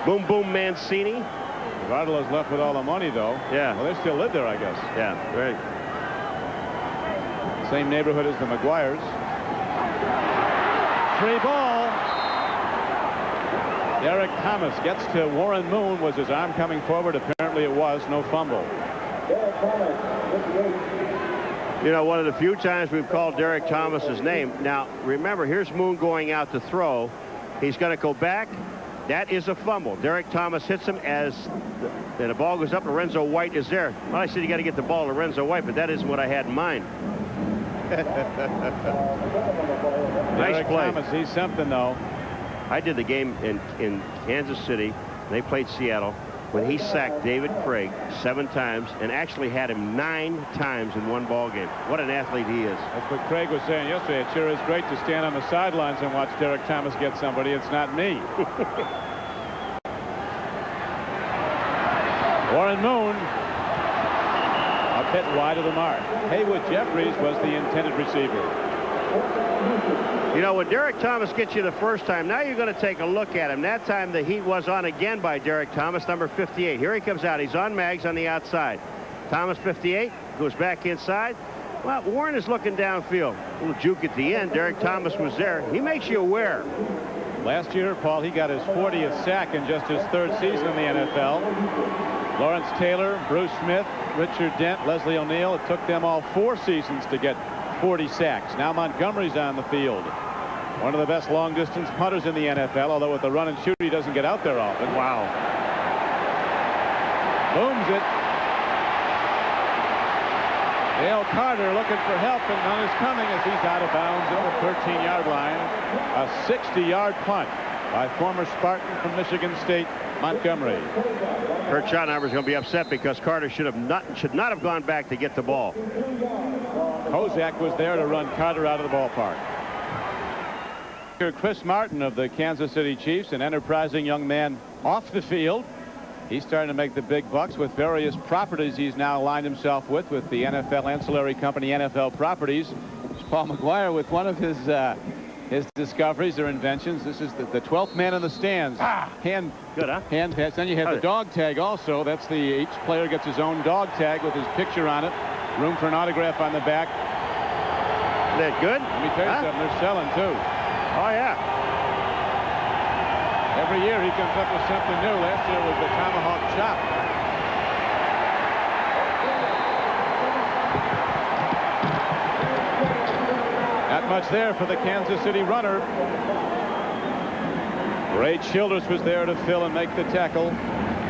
Boom Boom Mancini.
DeBartolos left with all the money, though.
Yeah.
Well, they still live there, I guess.
Yeah, right.
Same neighborhood as the Maguires. 3 ball. Derek Thomas gets to Warren Moon. Was his arm coming forward? Apparently it was. No fumble.
You know, one of the few times we've called Derek Thomas's name. Now, remember, here's Moon going out to throw. He's going to go back. That is a fumble. Derek Thomas hits him as the ball goes up. Lorenzo White is there. Well, I said you got to get the ball to Lorenzo White, but that isn't what I had in mind. Nice play.
Thomas, he's something, though.
I did the game in Kansas City. They played Seattle when he sacked David Krieg 7 times and actually had him 9 times in one ball game. What an athlete he is.
That's what Craig was saying yesterday. It sure is great to stand on the sidelines and watch Derek Thomas get somebody. It's not me. Warren Moon a bit wide of the mark. Haywood Jeffries was the intended receiver.
You know, when Derek Thomas gets you the first time, now you're going to take a look at him. That time the heat was on again by Derek Thomas, number 58. Here he comes out. He's on Mags on the outside. Thomas, 58, goes back inside. Well, Warren is looking downfield. A little juke at the end. Derek Thomas was there. He makes you aware.
Last year, Paul, he got his 40th sack in just his 3rd season in the NFL. Lawrence Taylor, Bruce Smith, Richard Dent, Leslie O'Neal. It took them all 4 seasons to get 40 sacks. Now Montgomery's on the field. One of the best long-distance punters in the NFL, although with the run and shoot, he doesn't get out there often.
Wow.
Booms it. Dale Carter looking for help, and none is coming as he's out of bounds at the 13-yard line. A 60-yard punt by former Spartan from Michigan State, Montgomery.
Kurt Schottenheimer's going to be upset because Carter should not have gone back to get the ball.
Kozak was there to run Carter out of the ballpark. Chris Martin of the Kansas City Chiefs, an enterprising young man off the field. He's starting to make the big bucks with various properties he's now aligned himself with the NFL ancillary company NFL Properties. It's Paul Maguire with one of his discoveries or inventions. This is the 12th man in the stands. Hand pass. Then you have the dog tag also. That's each player gets his own dog tag with his picture on it. Room for an autograph on the back.
Is that good?
Let me tell you something. They're selling too.
Oh yeah.
Every year he comes up with something new. Last year was the tomahawk chop. Not much there for the Kansas City runner. Ray Childress was there to fill and make the tackle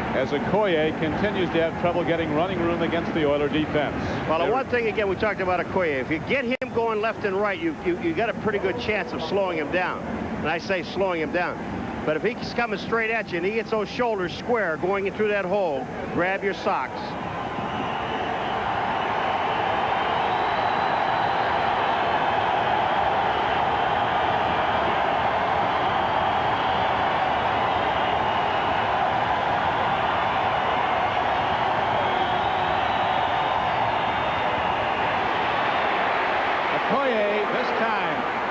as Okoye continues to have trouble getting running room against the Oiler defense.
Well, the one thing again we talked about Okoye, if you get him going left and right, you got a pretty good chance of slowing him down. And I say slowing him down. But if he's coming straight at you and he gets those shoulders square going in through that hole, grab your socks.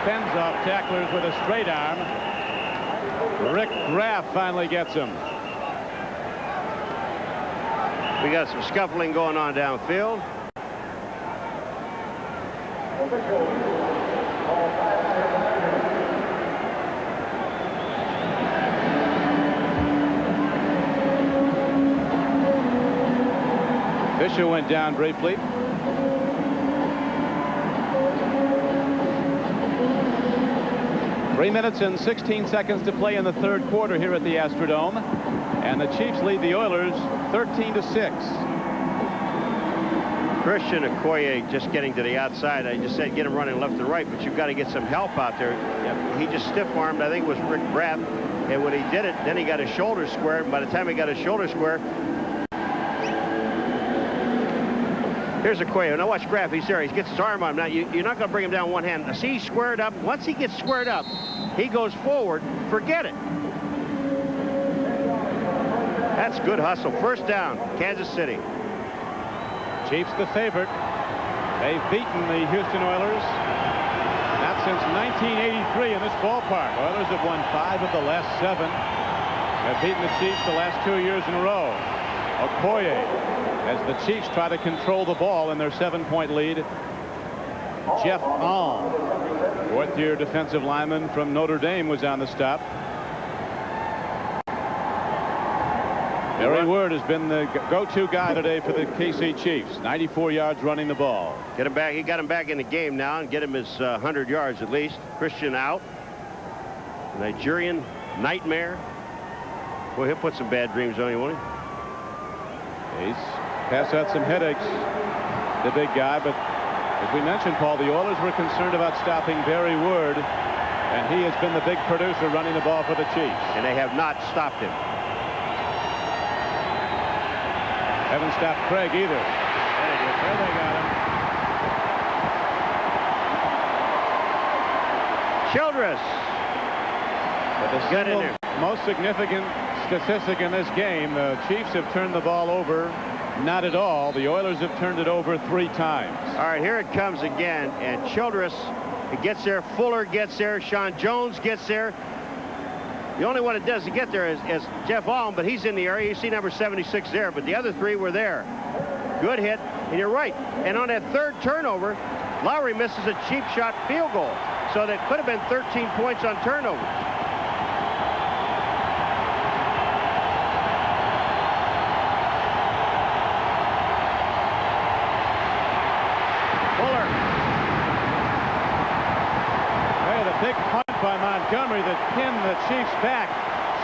Fends off tacklers with a straight arm. Rick Graff finally gets him.
We got some scuffling going on downfield.
Fisher went down briefly. Three minutes and 16 seconds to play in the 3rd quarter here at the Astrodome. And the Chiefs lead the Oilers 13-6.
Christian Okoye just getting to the outside. I just said get him running left and right, but you've got to get some help out there. He just stiff-armed, I think it was Rick Graff. And when he did it, then he got his shoulders square. And by the time he got his shoulders square, here's Okoye. Now watch Graff. He's there. He gets his arm on him. Now you're not going to bring him down one hand. Now, see, he's squared up. Once he gets squared up, he goes forward. Forget it. That's good hustle. First down, Kansas City.
Chiefs the favorite. They've beaten the Houston Oilers not since 1983 in this ballpark. Oilers have won 5 of the last 7. Have beaten the Chiefs the last 2 years in a row. Okoye, as the Chiefs try to control the ball in their 7-point lead. Jeff Alm, 4th-year defensive lineman from Notre Dame, was on the stop. Barry Word has been the go-to guy today for the KC Chiefs. 94 yards running the ball.
Get him back. He got him back in the game now and get him his 100 yards at least. Christian out. Nigerian nightmare. Boy, he'll put some bad dreams on you, won't he?
He's passed out some headaches, the big guy. But as we mentioned, Paul, the Oilers were concerned about stopping Barry Word, and he has been the big producer running the ball for the Chiefs.
And they have not stopped him.
Haven't stopped Craig either. There they got him.
Childress.
But the single most significant statistic in this game, the Chiefs have turned the ball over. Not at all. The Oilers have turned it over 3 times.
All right, here it comes again. And Childress, it gets there. Fuller gets there. Sean Jones gets there. The only one that doesn't get there is Jeff Alm, but he's in the area. You see number 76 there, but the other 3 were there. Good hit, and you're right. And on that 3rd turnover, Lowry misses a cheap shot field goal. So that could have been 13 points on turnover. Fuller.
Hey, the big punt by Montgomery that pinned the Chiefs back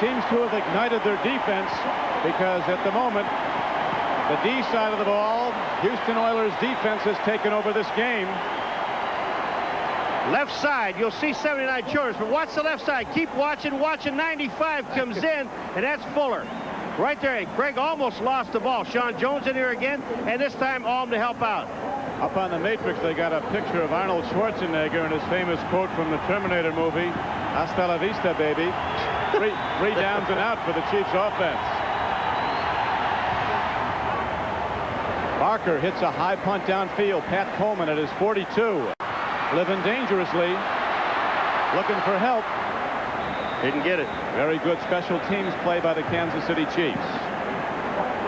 seems to have ignited their defense, because at the moment, the D side of the ball, Houston Oilers defense has taken over this game.
Left side, you'll see 79 Childress, but watch the left side. Keep watching. 95 comes in, and that's Fuller. Right there, and Craig almost lost the ball. Sean Jones in here again, and this time Alm to help out.
Up on the matrix, they got a picture of Arnold Schwarzenegger and his famous quote from the Terminator movie, "Hasta la vista, baby." Three downs and out for the Chiefs offense. Barker hits a high punt downfield. Pat Coleman at his 42. Living dangerously. Looking for help.
Didn't get it.
Very good special teams play by the Kansas City Chiefs.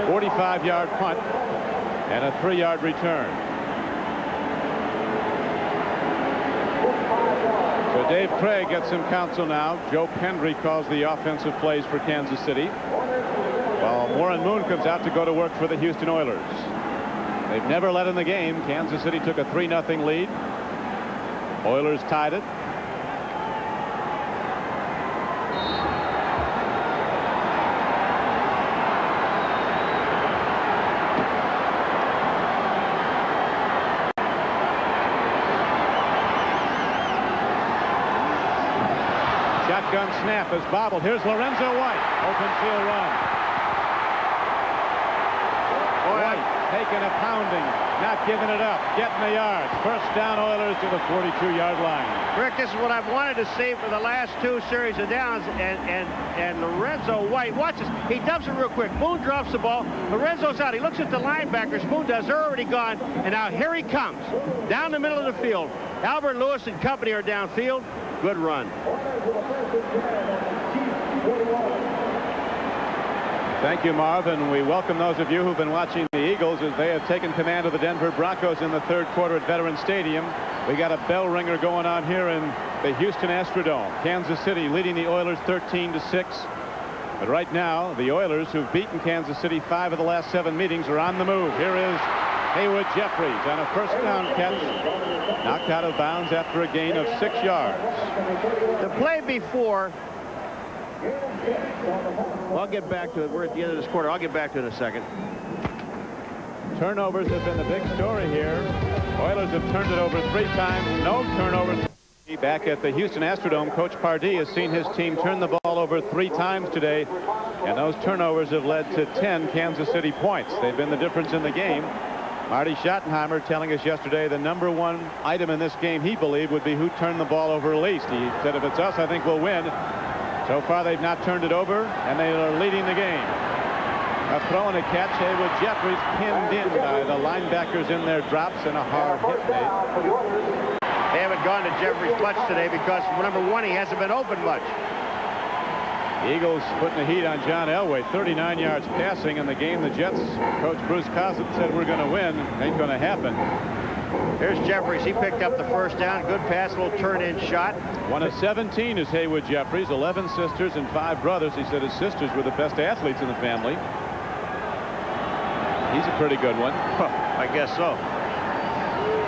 45-yard punt and a 3-yard return. So Dave Craig gets some counsel now. Joe Pendry calls the offensive plays for Kansas City, while Warren Moon comes out to go to work for the Houston Oilers. They've never led in the game. Kansas City took a 3-0 lead. Oilers tied it. Shotgun snap is bobbled. Here's Lorenzo White. Open field run. White taking a pounding. Not giving it up. Getting the yards. First down, Oilers to the 42-yard line.
Rick, this is what I've wanted to see for the last 2 series of downs. And Lorenzo White, watch this. He dumps it real quick. Moon drops the ball. Lorenzo's out. He looks at the linebackers. Moon does. They're already gone. And now here he comes. Down the middle of the field. Albert Lewis and company are downfield. Good run.
Thank you, Marvin. We welcome those of you who've been watching the Eagles as they have taken command of the Denver Broncos in the 3rd quarter at Veterans Stadium. We got a bell ringer going on here in the Houston Astrodome. Kansas City leading the Oilers 13-6. But right now, the Oilers, who've beaten Kansas City 5 of the last 7 meetings, are on the move. Here is Haywood Jeffries on a first down catch, knocked out of bounds after a gain of 6 yards.
The play before, I'll get back to it. We're at the end of this quarter. I'll get back to it in a second.
Turnovers have been the big story here. Oilers have turned it over 3 times. No turnovers. Back at the Houston Astrodome, Coach Pardee has seen his team turn the ball over 3 times today, and those turnovers have led to 10 Kansas City points. They've been the difference in the game. Marty Schottenheimer telling us yesterday the #1 item in this game he believed would be who turned the ball over least. He said, if it's us, I think we'll win. So far, they've not turned it over, and they are leading the game. A throw and a catch. Haywood Jeffries pinned in by the linebackers in their drops, and a hard hit made.
They haven't gone to Jeffries much today because, #1, he hasn't been open much.
The Eagles putting the heat on John Elway. 39 yards passing in the game. The Jets, Coach Bruce Cosset said we're going to win. Ain't going to happen.
Here's Jeffries. He picked up the first down. Good pass, a little turn-in shot.
1 of 17 is Haywood Jeffries. 11 sisters and 5 brothers. He said his sisters were the best athletes in the family. He's a pretty good one.
I guess so.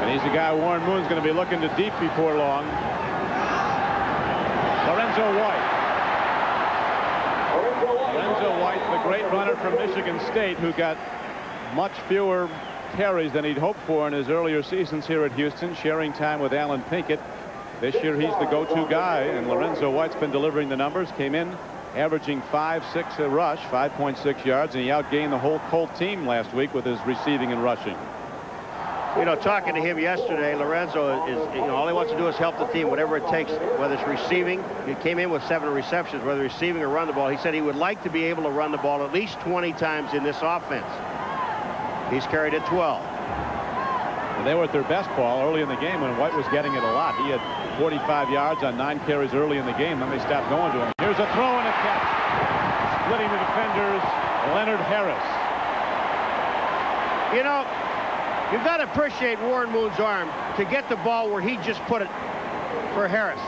And he's the guy Warren Moon's going to be looking to deep before long. Lorenzo White. Lorenzo White, the great runner from Michigan State, who got much fewer carries than he'd hoped for in his earlier seasons here at Houston, sharing time with Alan Pinkett. This year he's the go-to guy, and Lorenzo White's been delivering the numbers. Came in averaging 5.6 a rush, 5.6 yards, and he outgained the whole Colt team last week with his receiving and rushing.
You know, talking to him yesterday, Lorenzo is, you know, all he wants to do is help the team, whatever it takes, whether it's receiving. He came in with 7 receptions, whether receiving or run the ball. He said he would like to be able to run the ball at least 20 times in this offense. He's carried it 12.
And they were at their best ball early in the game when White was getting it a lot. He had 45 yards on 9 carries early in the game. Then they stopped going to him. Here's a throw and a catch. Splitting the defenders, Leonard Harris.
You know, you've got to appreciate Warren Moon's arm to get the ball where he just put it for Harris.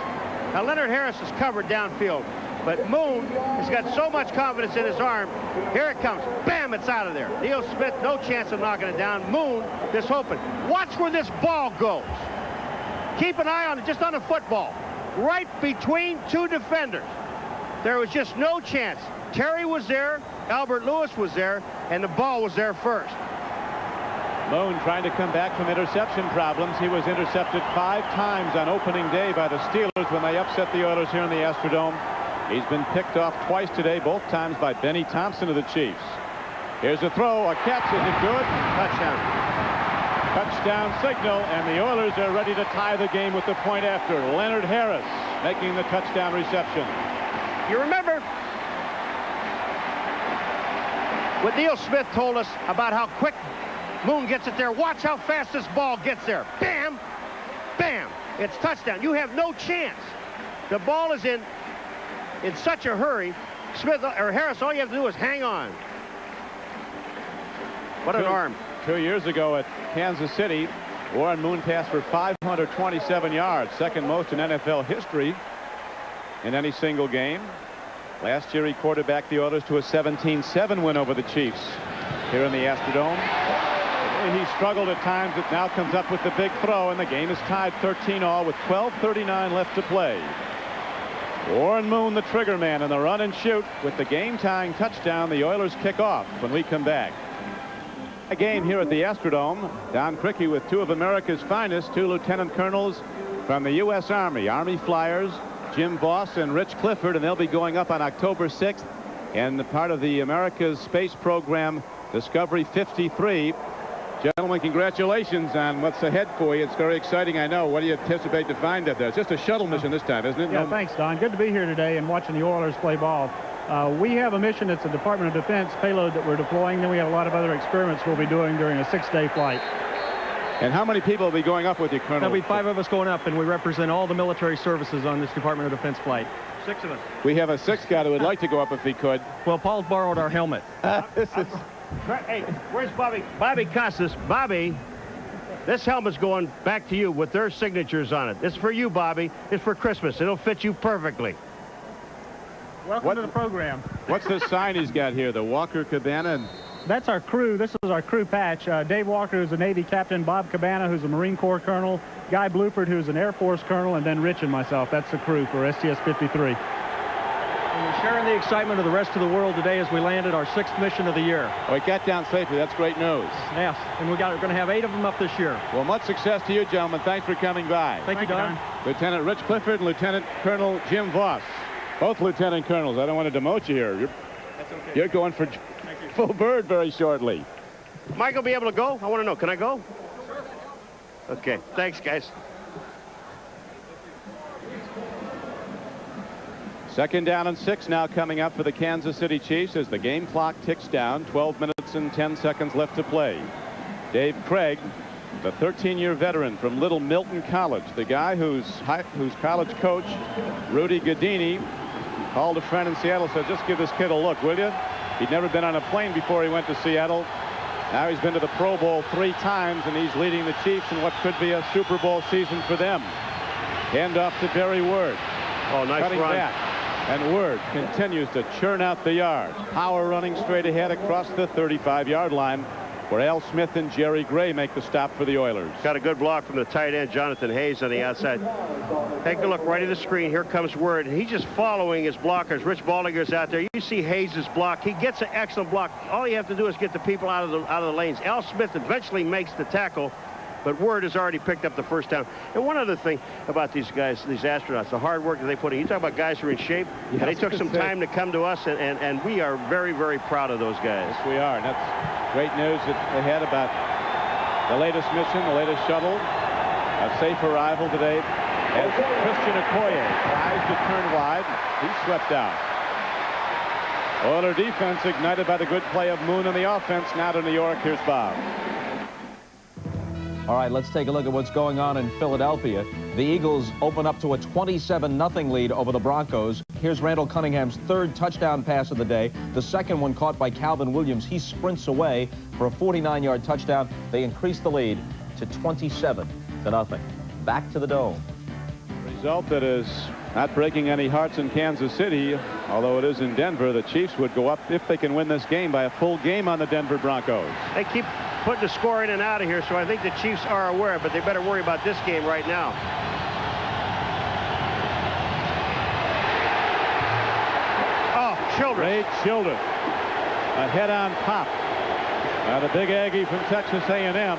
Now, Leonard Harris is covered downfield, but Moon has got so much confidence in his arm. Here it comes. Bam, it's out of there. Neil Smith, no chance of knocking it down. Moon just hoping. Watch where this ball goes. Keep an eye on it, just on the football. Right between 2 defenders. There was just no chance. Terry was there, Albert Lewis was there, and the ball was there first.
Moon trying to come back from interception problems. He was intercepted 5 times on opening day by the Steelers when they upset the Oilers here in the Astrodome. He's been picked off twice today, both times by Benny Thompson of the Chiefs. Here's a throw, a catch. Is it good?
Touchdown.
Touchdown signal, and the Oilers are ready to tie the game with the point after. Leonard Harris making the touchdown reception.
You remember what Neil Smith told us about how quick Moon gets it there. Watch how fast this ball gets there. Bam! Bam! It's touchdown. You have no chance. The ball is in such a hurry. Smith or Harris, all you have to do is hang on. What an arm.
2 years ago at Kansas City, Warren Moon passed for 527 yards, second most in NFL history in any single game. Last year he quarterbacked the Oilers to a 17-7 win over the Chiefs here in the Astrodome. He struggled at times. It now comes up with the big throw, and the game is tied 13-all with 12:39 left to play. Warren Moon, the trigger man, in the run and shoot with the game-tying touchdown. The Oilers kick off when we come back. A game here at the Astrodome. Don Criqui with 2 of America's finest, 2 lieutenant colonels from the U.S. Army. Army Flyers, Jim Voss and Rich Clifford, and they'll be going up on October 6th and part of the America's Space Program Discovery 53. Gentlemen, congratulations on what's ahead for you. It's very exciting, I know. What do you anticipate to find up there? It's just a shuttle mission this time, isn't it?
Yeah, thanks, Don. Good to be here today and watching the Oilers play ball. We have a mission that's a Department of Defense payload that we're deploying. Then we have a lot of other experiments we'll be doing during a 6-day flight.
And how many people will be going up with you, Colonel?
There'll be 5 of us going up, and we represent all the military services on this Department of Defense flight.
6 of us.
We have a 6th guy who would like to go up if he could.
Well, Paul's borrowed our helmet.
Hey, where's Bobby? Bobby Costas. Bobby, this helmet's going back to you with their signatures on it. This is for you, Bobby. It's for Christmas. It'll fit you perfectly.
Welcome to the program.
What's this sign he's got here? The Walker Cabana?
That's our crew. This is our crew patch. Dave Walker, who's a Navy captain, Bob Cabana, who's a Marine Corps colonel, Guy Bluford, who's an Air Force colonel, and then Rich and myself. That's the crew for STS-53.
And we're sharing the excitement of the rest of the world today as we landed our 6th mission of the year.
Oh, we got down safely. That's great news.
Yes, and we're going to have 8 of them up this year.
Well, much success to you, gentlemen. Thanks for coming by.
Thank you, Don.
Lieutenant Rich Clifford and Lieutenant Colonel Jim Voss. Both lieutenant colonels. I don't want to demote you here.
That's okay.
You're going for full bird very shortly.
Mike will be able to go? I want to know. Can I go? Sure. Okay. Thanks, guys.
Second down and 6 now coming up for the Kansas City Chiefs as the game clock ticks down. 12 minutes and 10 seconds left to play. Dave Krieg, the 13-year veteran from Little Milton College, the guy whose college coach, Rudy Gadini, called a friend in Seattle, said, just give this kid a look, will you? He'd never been on a plane before he went to Seattle. Now he's been to the Pro Bowl 3 times, and he's leading the Chiefs in what could be a Super Bowl season for them. Hand off to Barry Word.
Oh, nice
Cutting
run.
back. And Word continues to churn out the yards. Power running straight ahead across the 35-yard line. where Al Smith and Jerry Gray make the stop for the Oilers.
Got a good block from the tight end, Jonathan Hayes, on the outside. Take a look right at the screen. Here comes Word. He's just following his blockers. Rich Baldiger's out there. You see Hayes' block. He gets an excellent block. All you have to do is get the people out of the lanes. Al Smith eventually makes the tackle, but Word has already picked up the first down. And one other thing about these guys, these astronauts, the hard work that they put in. You talk about guys who are in shape, and they took some time to come to us, and we are very, very proud of those guys.
Yes, we are. And that's great news ahead about the latest mission, the latest shuttle. A safe arrival today as Christian Okoye tries to turn wide. He's swept out. Oiler defense ignited by the good play of Moon on the offense. Now to New York. Here's Bob.
All right, let's take a look at what's going on in Philadelphia. The Eagles open up to a 27-0 lead over the Broncos. Here's Randall Cunningham's third touchdown pass of the day. The second one caught by Calvin Williams. He sprints away for a 49-yard touchdown. They increase the lead to 27-0. Back to the Dome.
Result that is not breaking any hearts in Kansas City, although it is in Denver. The Chiefs would go up, if they can win this game, by a full game on the Denver Broncos.
They keep putting the score in and out of here, so I think the Chiefs are aware, but they better worry about this game right now. Oh, Childress.
Great Childress. A head-on pop. Now the big Aggie from Texas A&M,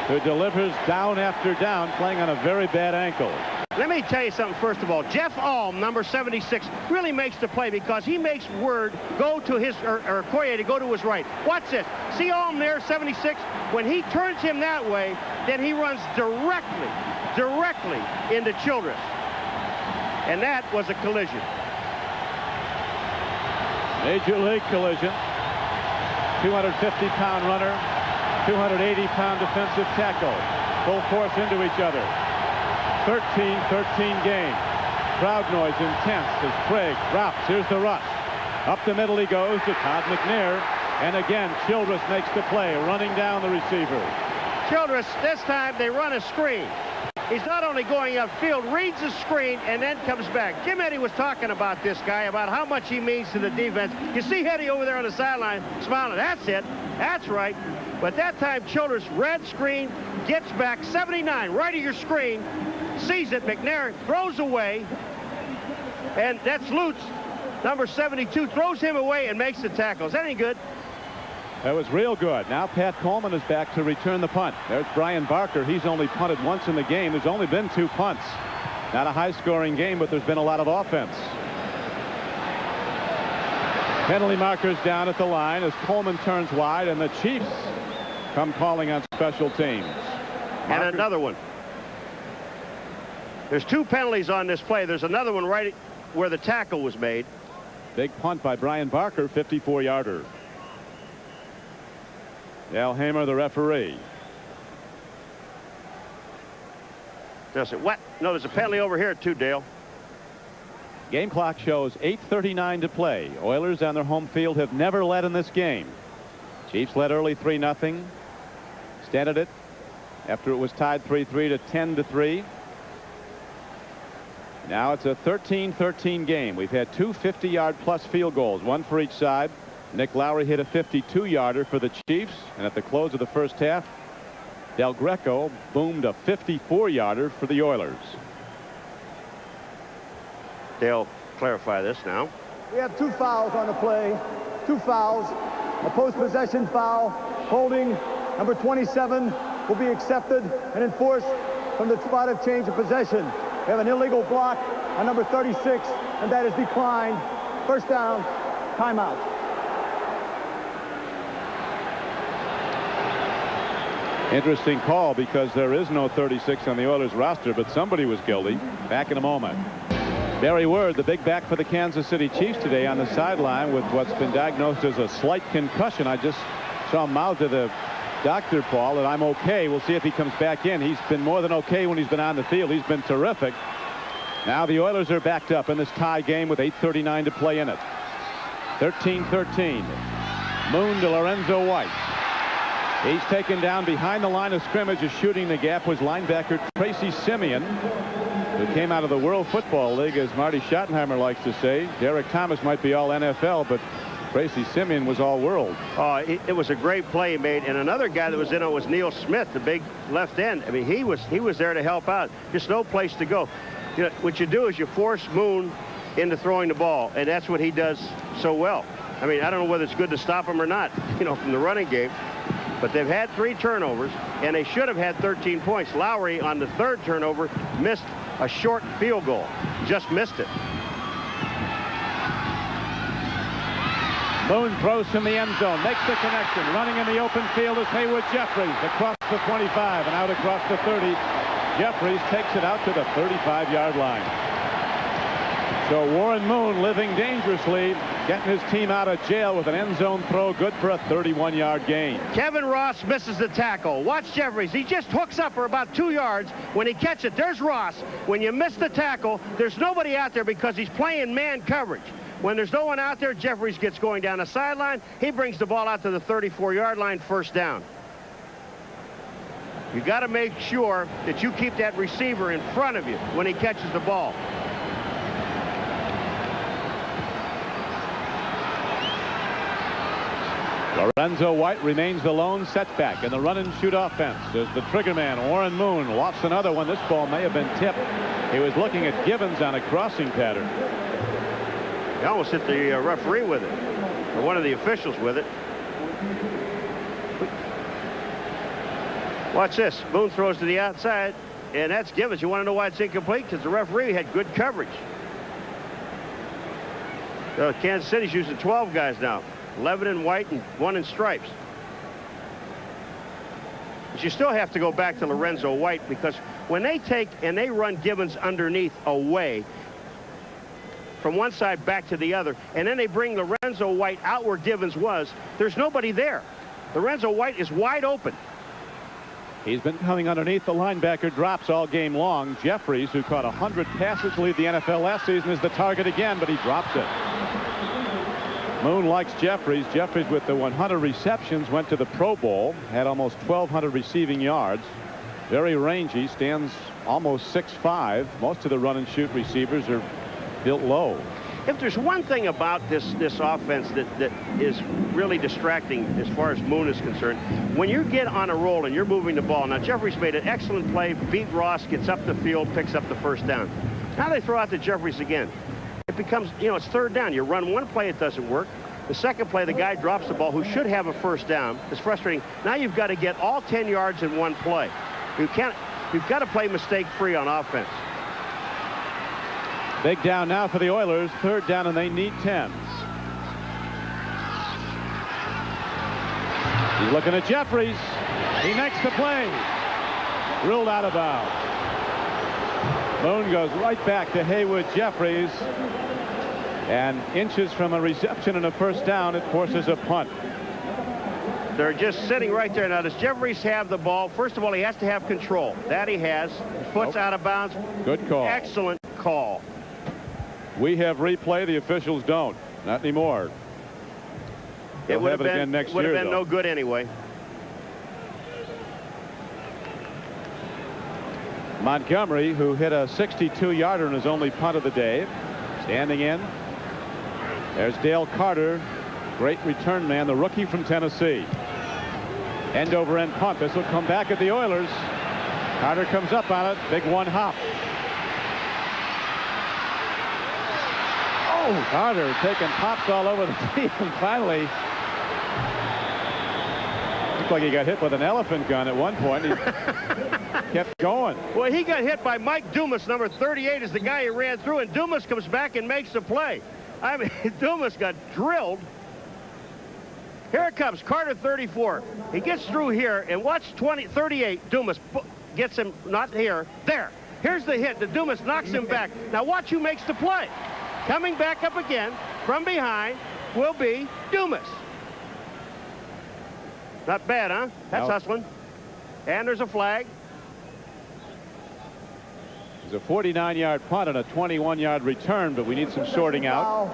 who delivers down after down, playing on a very bad ankle.
Let me tell you something, first of all. Jeff Alm, number 76, really makes the play because he makes Word go to his, or Okoye to go to his right. Watch this. See Alm there, 76? When he turns him that way, then he runs directly into Childress. And that was a collision.
Major league collision. 250-pound runner, 280-pound defensive tackle. Full force into each other. 13-13 game. Crowd noise intense as Krieg drops. Here's the rush. Up the middle he goes to Todd McNair. And again, Childress makes the play, running down the receiver.
Childress, this time they run a screen. He's not only going upfield, reads the screen, and then comes back. Jim Eddy was talking about this guy, about how much he means to the defense. You see Eddy over there on the sideline smiling. That's it. That's right. But that time, Childress, red screen, gets back, 79, right of your screen, sees it. McNair throws away, and that's Lutz, number 72, throws him away and makes the tackle. Is that any good?
That was real good. Now Pat Coleman is back to return the punt. There's Brian Barker. He's only punted once in the game. There's only been 2 punts. Not a high-scoring game, but there's been a lot of offense. Penalty markers down at the line as Coleman turns wide, and the Chiefs come calling on special teams.
And another one. There's 2 penalties on this play. There's another one right where the tackle was made.
Big punt by Brian Barker, 54-yarder. Al Hamer, the referee.
Does it? What? No, there's a penalty over here too, Dale.
Game clock shows 8:39 to play. Oilers on their home field have never led in this game. Chiefs led early 3-0. Extended it after it was tied 3-3 to 10-3. Now it's a 13-13 game. We've had 2 50-yard plus field goals, 1 for each side. Nick Lowry hit a 52-yarder for the Chiefs, and at the close of the first half, Del Greco boomed a 54-yarder for the Oilers.
They'll clarify this now.
We have 2 fouls on the play. 2 fouls. A post-possession foul. Holding number 27 will be accepted and enforced from the spot of change of possession. We have an illegal block on number 36, and that is declined. First down, timeout.
Interesting call because there is no 36 on the Oilers roster, but somebody was guilty. Back in a moment. Barry Word, the big back for the Kansas City Chiefs today, on the sideline with what's been diagnosed as a slight concussion. I just saw him mouth to the doctor, Paul, and I'm okay. We'll see if he comes back in. He's been more than okay when he's been on the field. He's been terrific. Now the Oilers are backed up in this tie game with 8:39 to play in it. 13-13. Moon to Lorenzo White. He's taken down behind the line of scrimmage. As shooting the gap was linebacker Tracy Simeon, who came out of the World Football League, as Marty Schottenheimer likes to say. Derek Thomas might be all NFL, but Tracy Simeon was all world.
It was a great play he made, and another guy that was in it was Neil Smith, the big left end. I mean, he was there to help out. Just no place to go. You know, what you do is you force Moon into throwing the ball, and that's what he does so well. I mean, I don't know whether it's good to stop him or not, you know, from the running game, but they've had 3 turnovers, and they should have had 13 points. Lowry on the 3rd turnover missed a short field goal, just missed it.
Moon throws from the end zone, makes the connection. Running in the open field is Haywood Jeffries across the 25 and out across the 30. Jeffries takes it out to the 35-yard line. So Warren Moon living dangerously, getting his team out of jail with an end zone throw, good for a 31-yard gain.
Kevin Ross misses the tackle. Watch Jeffries. He just hooks up for about 2 yards. When he catches it, there's Ross. When you miss the tackle, there's nobody out there because he's playing man coverage. When there's no one out there, Jeffries gets going down the sideline. He brings the ball out to the 34-yard line, first down. You got to make sure that you keep that receiver in front of you when he catches the ball.
Lorenzo White remains the lone setback in the run-and-shoot offense as the trigger man, Warren Moon, lofts another one. This ball may have been tipped. He was looking at Gibbons on a crossing pattern.
He almost hit the referee with it, or one of the officials with it. Watch this. Moon throws to the outside, and that's Gibbons. You want to know why it's incomplete? Because the referee had good coverage. Kansas City's using 12 guys now. 11 in white and 1 in stripes. But you still have to go back to Lorenzo White, because when they take and they run Gibbons underneath away from one side back to the other, and then they bring Lorenzo White out where Gibbons was, there's nobody there. Lorenzo White is wide open.
He's been coming underneath. The linebacker drops all game long. Jeffries, who caught 100 passes to lead the NFL last season, is the target again, but he drops it. Moon likes Jeffries. Jeffries, with the 100 receptions, went to the Pro Bowl, had almost 1,200 receiving yards. Very rangy, stands almost 6'5". Most of the run-and-shoot receivers are built low.
If there's one thing about this offense that is really distracting as far as Moon is concerned, when you get on a roll and you're moving the ball. Now, Jeffries made an excellent play, beat Ross, gets up the field, picks up the first down. Now they throw out to Jeffries again. It becomes, you know, it's 3rd down. You run one play, it doesn't work. The second play, the guy drops the ball who should have a first down. It's frustrating. Now you've got to get all 10 yards in one play. You've got to play mistake-free on offense.
Big down now for the Oilers. 3rd down, and they need 10. He's looking at Jeffries. He makes the play. Ruled out of bounds. Moon goes right back to Haywood Jeffries. And inches from a reception and a first down, it forces a punt.
They're just sitting right there. Now, does Jeffries have the ball? First of all, he has to have control. That he has. Foot's out of bounds.
Good call.
Excellent call.
We have replay. The officials don't. Not anymore.
It would have been,
again next
would
year,
have been
though.
no good anyway.
Montgomery, who hit a 62-yarder in his only punt of the day, standing in. There's Dale Carter, great return man, the rookie from Tennessee. End over end punt. This will come back at the Oilers. Carter comes up on it. Big one hop. Oh, Carter taking pops all over the field, and finally looked like he got hit with an elephant gun at one point. He kept going.
Well, he got hit by Mike Dumas, number 38, is the guy he ran through, and Dumas comes back and makes the play. I mean, Dumas got drilled. Here it comes, Carter 34. He gets through here, and watch 38. Dumas gets him, not here, there. Here's the hit. The Dumas knocks him back. Now watch who makes the play. Coming back up again from behind will be Dumas. Not bad, huh? That's hustling. And there's a flag.
It's a 49-yard punt and a 21-yard return, but we need some sorting out.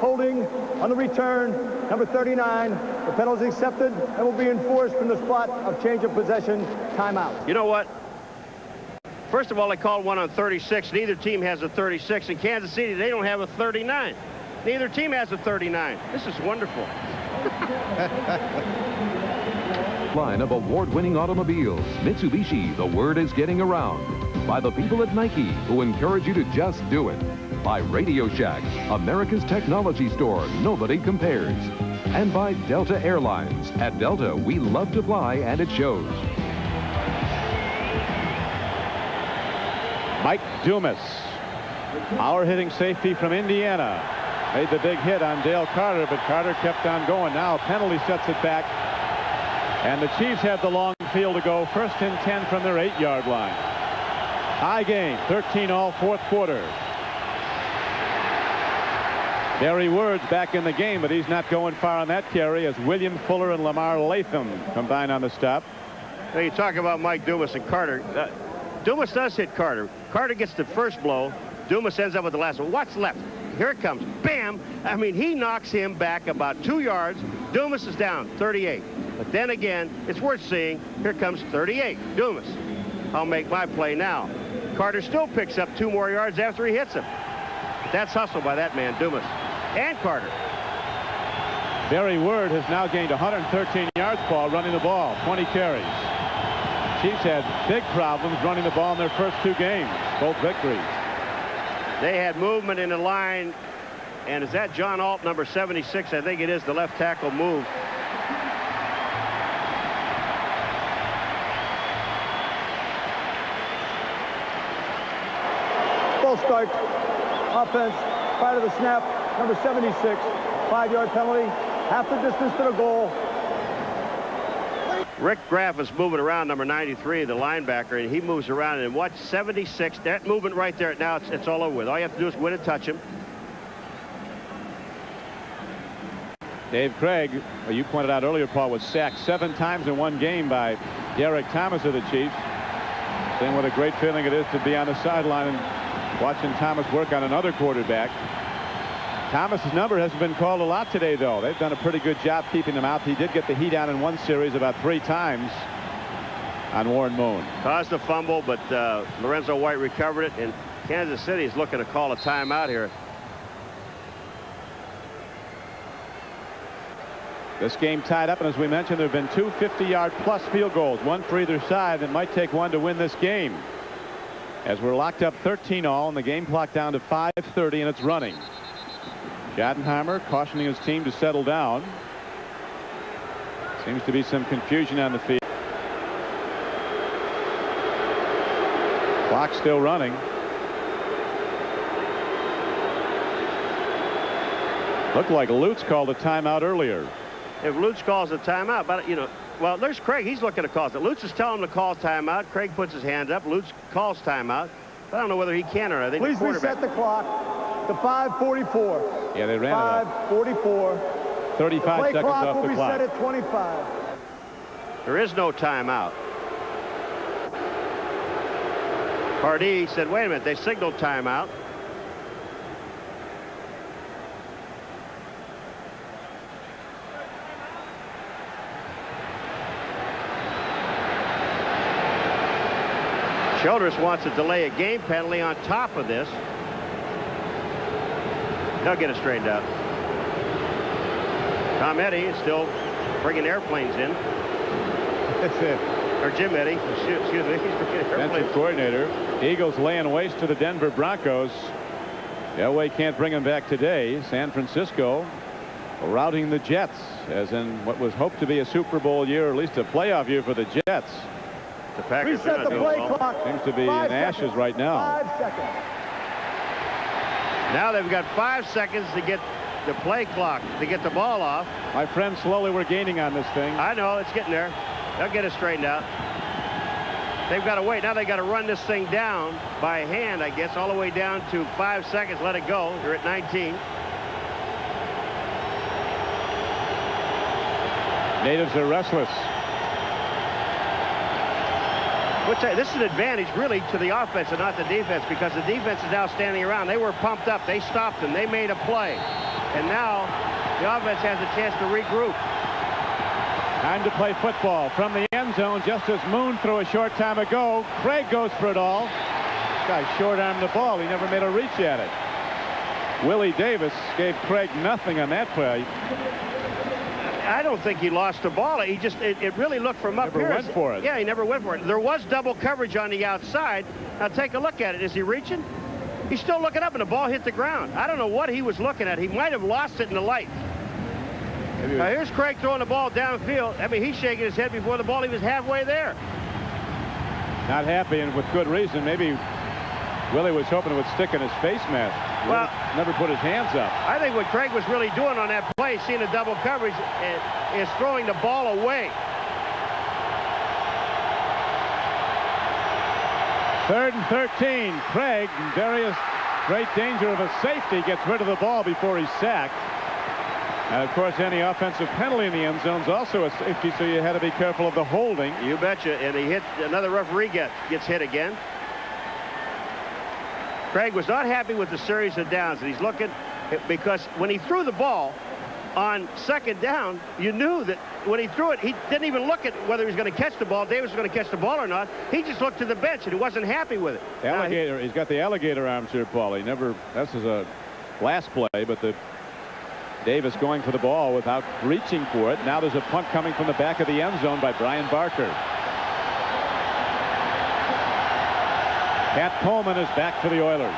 Holding on the return, number 39. The penalty is accepted and will be enforced from the spot of change of possession. Timeout.
You know what? First of all, they called one on 36. Neither team has a 36. In Kansas City, they don't have a 39. Neither team has a 39. This is wonderful.
Line of award-winning automobiles, Mitsubishi, the word is getting around. By the people at Nike, who encourage you to just do it. By Radio Shack, America's technology store nobody compares. And by Delta Airlines. At Delta, we love to fly, and it shows.
Mike Dumas, our hitting safety from Indiana, made the big hit on Dale Carter, but Carter kept on going. Now a penalty sets it back, and the Chiefs have the long field to go. 1st and 10 from their 8-yard line. High game, 13-all, 4th quarter. Barry Word's back in the game, but he's not going far on that carry as William Fuller and Lamar Latham combine on the stop.
Now you talk about Mike Dumas and Carter. Dumas does hit Carter. Carter gets the first blow. Dumas ends up with the last one. What's left? Here it comes. Bam! I mean, he knocks him back about 2 yards. Dumas is down 38. But then again, it's worth seeing. Here comes 38. Dumas. I'll make my play now. Carter still picks up 2 more yards after he hits him. But that's hustle by that man, Dumas. And Carter.
Barry Word has now gained 113 yards, Paul, running the ball, 20 carries. Chiefs had big problems running the ball in their first 2 games, both victories.
They had movement in the line, and is that John Alt, number 76? I think it is, the left tackle move.
Full start. Offense, prior to the snap, number 76, 5-yard penalty, half the distance to the goal.
Rick Graff is moving around, number 93, the linebacker, and he moves around, and watch 76, that movement right there. Now it's all over with. All you have to do is win and touch him.
Dave Krieg, you pointed out earlier, Paul, was sacked 7 times in one game by Derek Thomas of the Chiefs. Saying what a great feeling it is to be on the sideline and watching Thomas work on another quarterback. Thomas's number hasn't been called a lot today, though. They've done a pretty good job keeping him out. He did get the heat on in one series about 3 times on Warren Moon.
Caused a fumble, but Lorenzo White recovered it, and Kansas City is looking to call a timeout here.
This game tied up, and as we mentioned, there have been 2 50-yard plus field goals, one for either side, that might take one to win this game. As we're locked up 13-all, and the game clock down to 5:30, and it's running. Schottenheimer cautioning his team to settle down. Seems to be some confusion on the field. Clock still running. Looked like Lutz called a timeout earlier.
If Lutz calls a timeout, but you know, well, there's Craig. He's looking to call it. Lutz is telling him to call timeout. Craig puts his hand up. Lutz calls timeout. But I don't know whether he can or not. I think
Please reset the clock to 5:44.
Yeah, they ran
5:44.
35 seconds off the clock.
Play clock will reset at 25.
There is no timeout. Pardee said, wait a minute, they signaled timeout. Childress wants to delay a game penalty on top of this. They'll get it straightened out. Tom Eddy is still bringing airplanes in.
That's it.
Or Jim Eddy. Excuse me. He's bringing airplanes.
Defensive coordinator. Eagles laying waste to the Denver Broncos. Elway can't bring them back today. San Francisco routing the Jets, as in what was hoped to be a Super Bowl year, or at least a playoff year for the Jets.
The Packers
reset the play clock.
Seems to be in ashes right now.
5 seconds.
Now they've got 5 seconds to get the play clock, to get the ball off.
My friend, slowly we're gaining on this thing.
I know, it's getting there. They'll get it straightened out. They've got to wait. Now they've got to run this thing down by hand, I guess, all the way down to 5 seconds. Let it go. They're at 19.
Natives are restless.
This is an advantage, really, to the offense and not the defense, because the defense is now standing around. They were pumped up. They stopped them. They made a play. And now the offense has a chance to regroup.
Time to play football from the end zone, just as Moon threw a short time ago. Craig goes for it all. This guy short-armed the ball. He never made a reach at it. Willie Davis gave Craig nothing on that play.
I don't think he lost the ball. He just, it really looked from up here.
Never went for it.
Yeah, he never went for it. There was double coverage on the outside. Now take a look at it. Is he reaching? He's still looking up, and the ball hit the ground. I don't know what he was looking at. He might have lost it in the light. Now here's Craig throwing the ball downfield. I mean, he's shaking his head before the ball. He was halfway there.
Not happy, and with good reason. Maybe Willie was hoping it would stick in his face mask.
Well,
never put his hands up.
I think what Craig was really doing on that play, seeing the double coverage, is throwing the ball away.
3rd and 13. Craig, in various great danger of a safety, gets rid of the ball before he's sacked. And of course, any offensive penalty in the end zone is also a safety, so you had to be careful of the holding.
You betcha. And he hit, another referee gets hit again. Craig was not happy with the series of downs, and he's looking, because when he threw the ball on 2nd down, you knew that when he threw it, he didn't even look at whether he was going to catch the ball. Davis was going to catch the ball or not. He just looked to the bench, and he wasn't happy with it.
Alligator, he's got the alligator arms here, Paul. He never, this is a last play, but the Davis going for the ball without reaching for it. Now there's a punt coming from the back of the end zone by Brian Barker. Pat Coleman is back for the Oilers.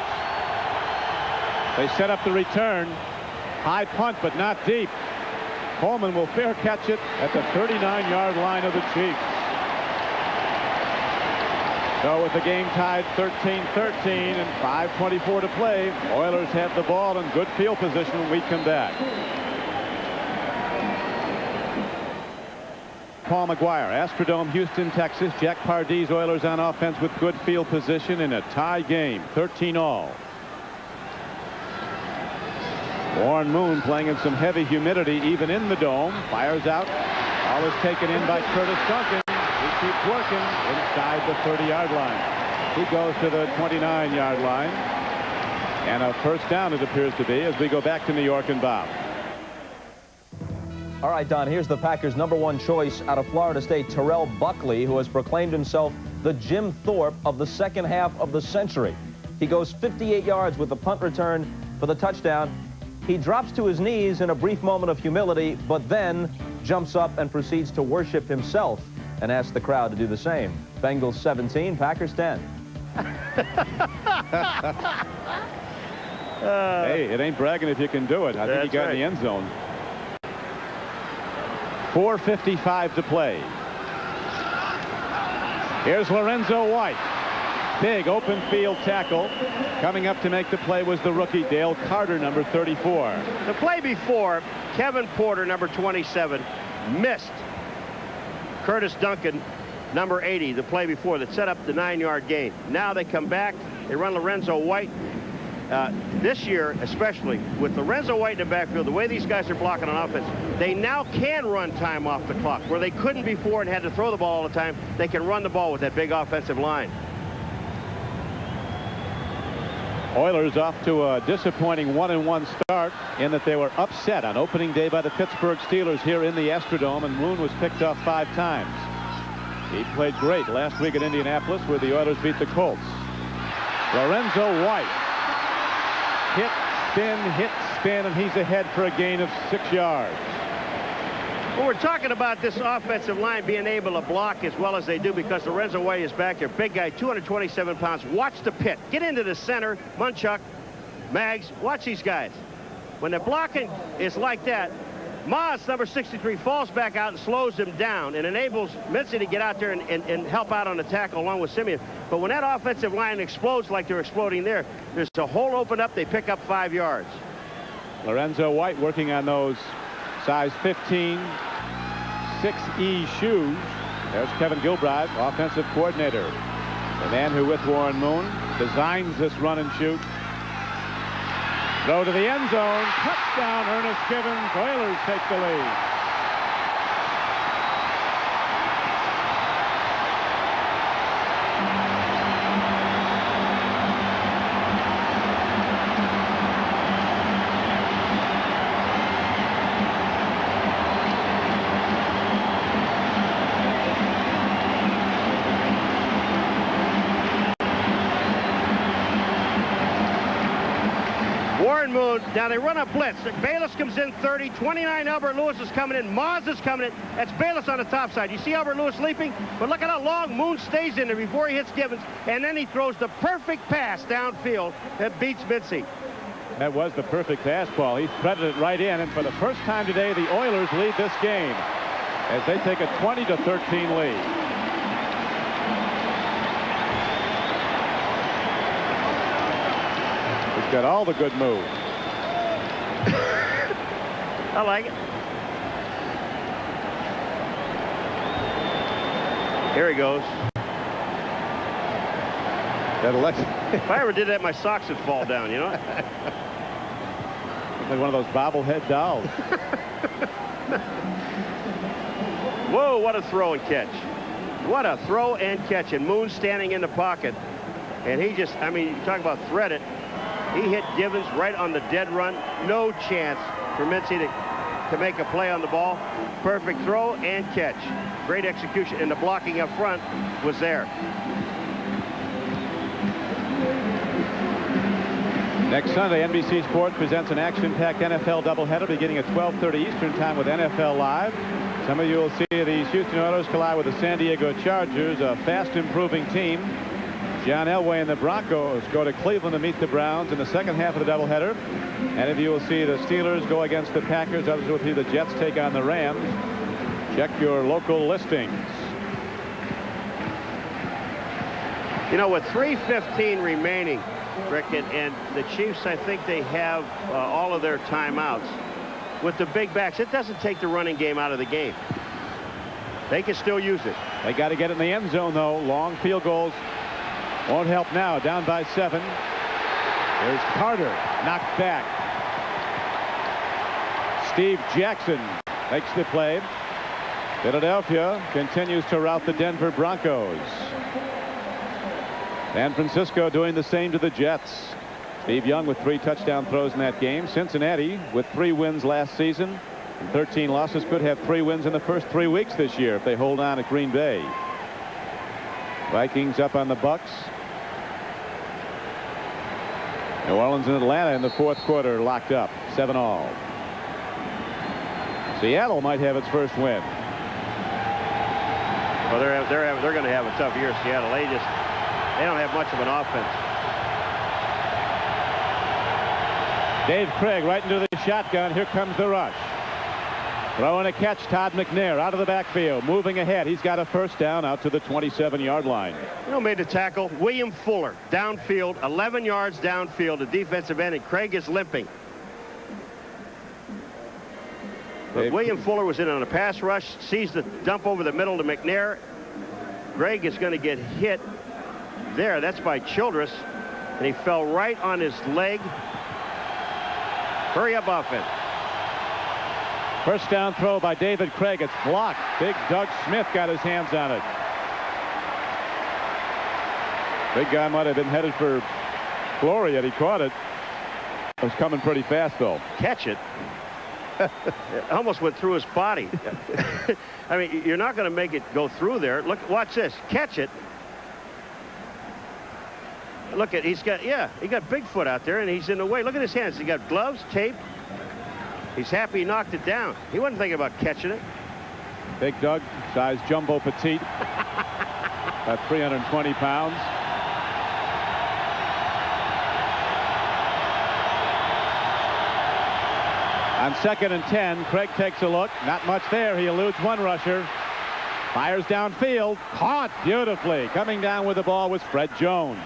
They set up the return. High punt, but not deep. Coleman will fair catch it at the 39-yard line of the Chiefs. So with the game tied 13-13 and 5:24 to play, Oilers have the ball in good field position when we come back. Paul Maguire, Astrodome, Houston, Texas. Jack Pardee's Oilers on offense with good field position in a tie game, 13-all. Warren Moon playing in some heavy humidity even in the dome. Fires out. Ball is taken in by Curtis Duncan. He keeps working inside the 30-yard line. He goes to the 29-yard line. And a first down it appears to be as we go back to New York and Bob.
All right, Don, here's the Packers' #1 choice out of Florida State, Terrell Buckley, who has proclaimed himself the Jim Thorpe of the second half of the century. He goes 58 yards with the punt return for the touchdown. He drops to his knees in a brief moment of humility, but then jumps up and proceeds to worship himself and asks the crowd to do the same. Bengals 17, Packers 10.
Hey, it ain't bragging if you can do it. I think he got in the end zone. 4:55 to play. Here's Lorenzo White. Big open field tackle. Coming up to make the play was the rookie Dale Carter, number 34.
The play before, Kevin Porter, number 27, missed Curtis Duncan, number 80, the play before that set up the 9-yard gain. Now they come back. They run Lorenzo White. This year, especially with Lorenzo White in the backfield, the way these guys are blocking on offense, they now can run time off the clock where they couldn't before and had to throw the ball all the time. They can run the ball with that big offensive line.
Oilers off to a disappointing 1-1 start in that they were upset on opening day by the Pittsburgh Steelers here in the Astrodome, and Moon was picked off 5 times. He played great last week at Indianapolis where the Oilers beat the Colts. Lorenzo White. Hit, spin, and he's ahead for a gain of 6 yards.
Well, we're talking about this offensive line being able to block as well as they do because Lorenzo White is back there. Big guy, 227 pounds. Watch the pit. Get into the center. Munchuk, Mags, watch these guys. When the blocking is like that, Moss, number 63, falls back out and slows him down and enables Mincy to get out there and help out on the tackle along with Simeon. But when that offensive line explodes like they're exploding there, there's a hole open up. They pick up 5 yards.
Lorenzo White working on those size 15 6E shoes. There's Kevin Gilbride, offensive coordinator. The man who, with Warren Moon, designs this run and shoot. Throw to the end zone. Touchdown, Ernest Givens. Oilers take the lead.
Warren Moon, now they run a blitz. Bayless comes in 30, 29 Albert Lewis is coming in, Moz is coming in. That's Bayless on the top side. You see Albert Lewis leaping? But look at how long Moon stays in there before he hits Gibbons, and then he throws the perfect pass downfield that beats Mitzi.
That was the perfect pass, Paul. He threaded it right in, and for the first time today, the Oilers lead this game as they take a 20-13 lead. He's got all the good moves.
I like it. Here he goes. If I ever did that, my socks would fall down, you know?
Like one of those bobblehead dolls.
Whoa, what a throw and catch. What a throw and catch. And Moon standing in the pocket. And he just, I mean, you talk about threaded. He hit Gibbons right on the dead run. No chance for Mitzi to make a play on the ball. Perfect throw and catch. Great execution. And the blocking up front was there.
Next Sunday, NBC Sports presents an action-packed NFL doubleheader beginning at 12:30 Eastern Time with NFL Live. Some of you will see the Houston Oilers collide with the San Diego Chargers, a fast-improving team. John Elway and the Broncos go to Cleveland to meet the Browns in the second half of the doubleheader. And if you will see the Steelers go against the Packers, others will see the Jets take on the Rams. Check your local listings.
You know, with 3:15 remaining, Rick, and the Chiefs, I think they have all of their timeouts. With the big backs, it doesn't take the running game out of the game. They can still use it.
They got to get it in the end zone, though. Long field goals won't help now. Down by 7. There's Carter, knocked back. Steve Jackson makes the play. Philadelphia continues to rout the Denver Broncos. San Francisco doing the same to the Jets. Steve Young with 3 touchdown throws in that game. Cincinnati with 3 wins last season and 13 losses could have 3 wins in the first 3 weeks this year if they hold on at Green Bay. Vikings up on the Bucks. New Orleans and Atlanta in the fourth quarter locked up 7-all. Seattle might have its first win.
Well, they're going to have a tough year, Seattle. They don't have much of an offense.
Dave Krieg right into the shotgun. Here comes the rush. Throwing a catch, Todd McNair out of the backfield. Moving ahead. He's got a first down out to the 27-yard line.
You know, made the tackle. William Fuller downfield, 11 yards downfield, the defensive end, and Krieg is limping. But William Fuller was in on a pass rush, sees the dump over the middle to McNair. Krieg is going to get hit there. That's by Childress, and he fell right on his leg. Hurry up offense.
First down throw by David Krieg. It's blocked. Big Doug Smith got his hands on it. Big guy might have been headed for glory yet he caught it. It was coming pretty fast, though.
Catch it. It almost went through his body. I mean, you're not going to make it go through there. Look, watch this. Catch it. Look at, he got Bigfoot out there, and he's in the way. Look at his hands. He got gloves, tape. He's happy he knocked it down. He wasn't thinking about catching it.
Big Doug, size jumbo petite, about 320 pounds. On 2nd and 10, Krieg takes a look. Not much there. He eludes one rusher. Fires downfield. Caught beautifully. Coming down with the ball was Fred Jones.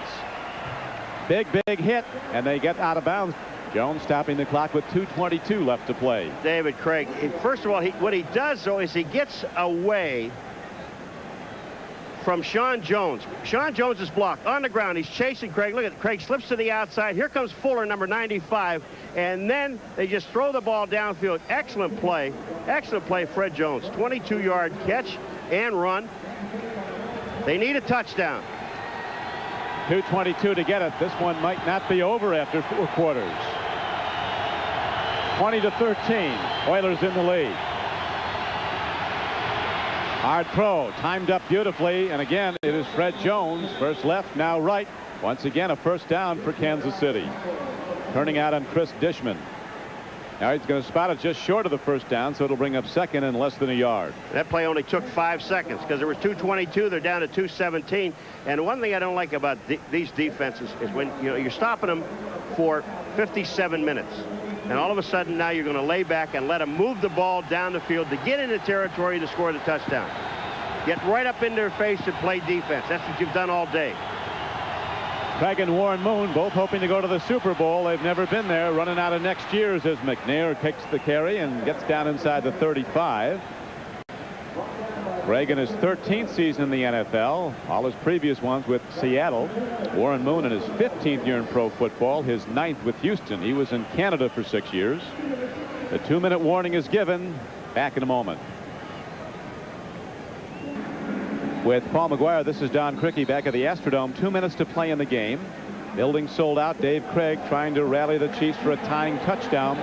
Big hit, and they get out of bounds. Jones stopping the clock with 2:22 left to play.
David Krieg, first of all, what he does, though, is he gets away from Sean Jones. Sean Jones is blocked on the ground. He's chasing Krieg. Look at Krieg slips to the outside. Here comes Fuller, number 95, and then they just throw the ball downfield. Excellent play. Excellent play, Fred Jones. 22-yard catch and run. They need a touchdown.
2:22 to get it. This one might not be over after 4 quarters. 20-13. Oilers in the lead. Hard throw, timed up beautifully, and again it is Fred Jones. First left, now right. Once again a first down for Kansas City. turning out on Chris Dishman. Now he's going to spot it just short of the first down, so it'll bring up second and less than a yard.
That play only took 5 seconds because there was 2:22. They're down to 2:17. And one thing I don't like about these defenses is when you're stopping them for 57 minutes. And all of a sudden now you're going to lay back and let them move the ball down the field to get into territory to score the touchdown. Get right up in their face and play defense. That's what you've done all day.
Craig and Warren Moon both hoping to go to the Super Bowl. They've never been there. Running out of next year's as McNair kicks the carry and gets down inside the 35. Craig in his 13th season in the NFL. All his previous ones with Seattle. Warren Moon in his 15th year in pro football. His 9th with Houston. He was in Canada for 6 years. The 2-minute warning is given. Back in a moment. With Paul Maguire, this is Don Criqui back at the Astrodome. 2 minutes to play in the game. Building sold out. Dave Craig trying to rally the Chiefs for a tying touchdown.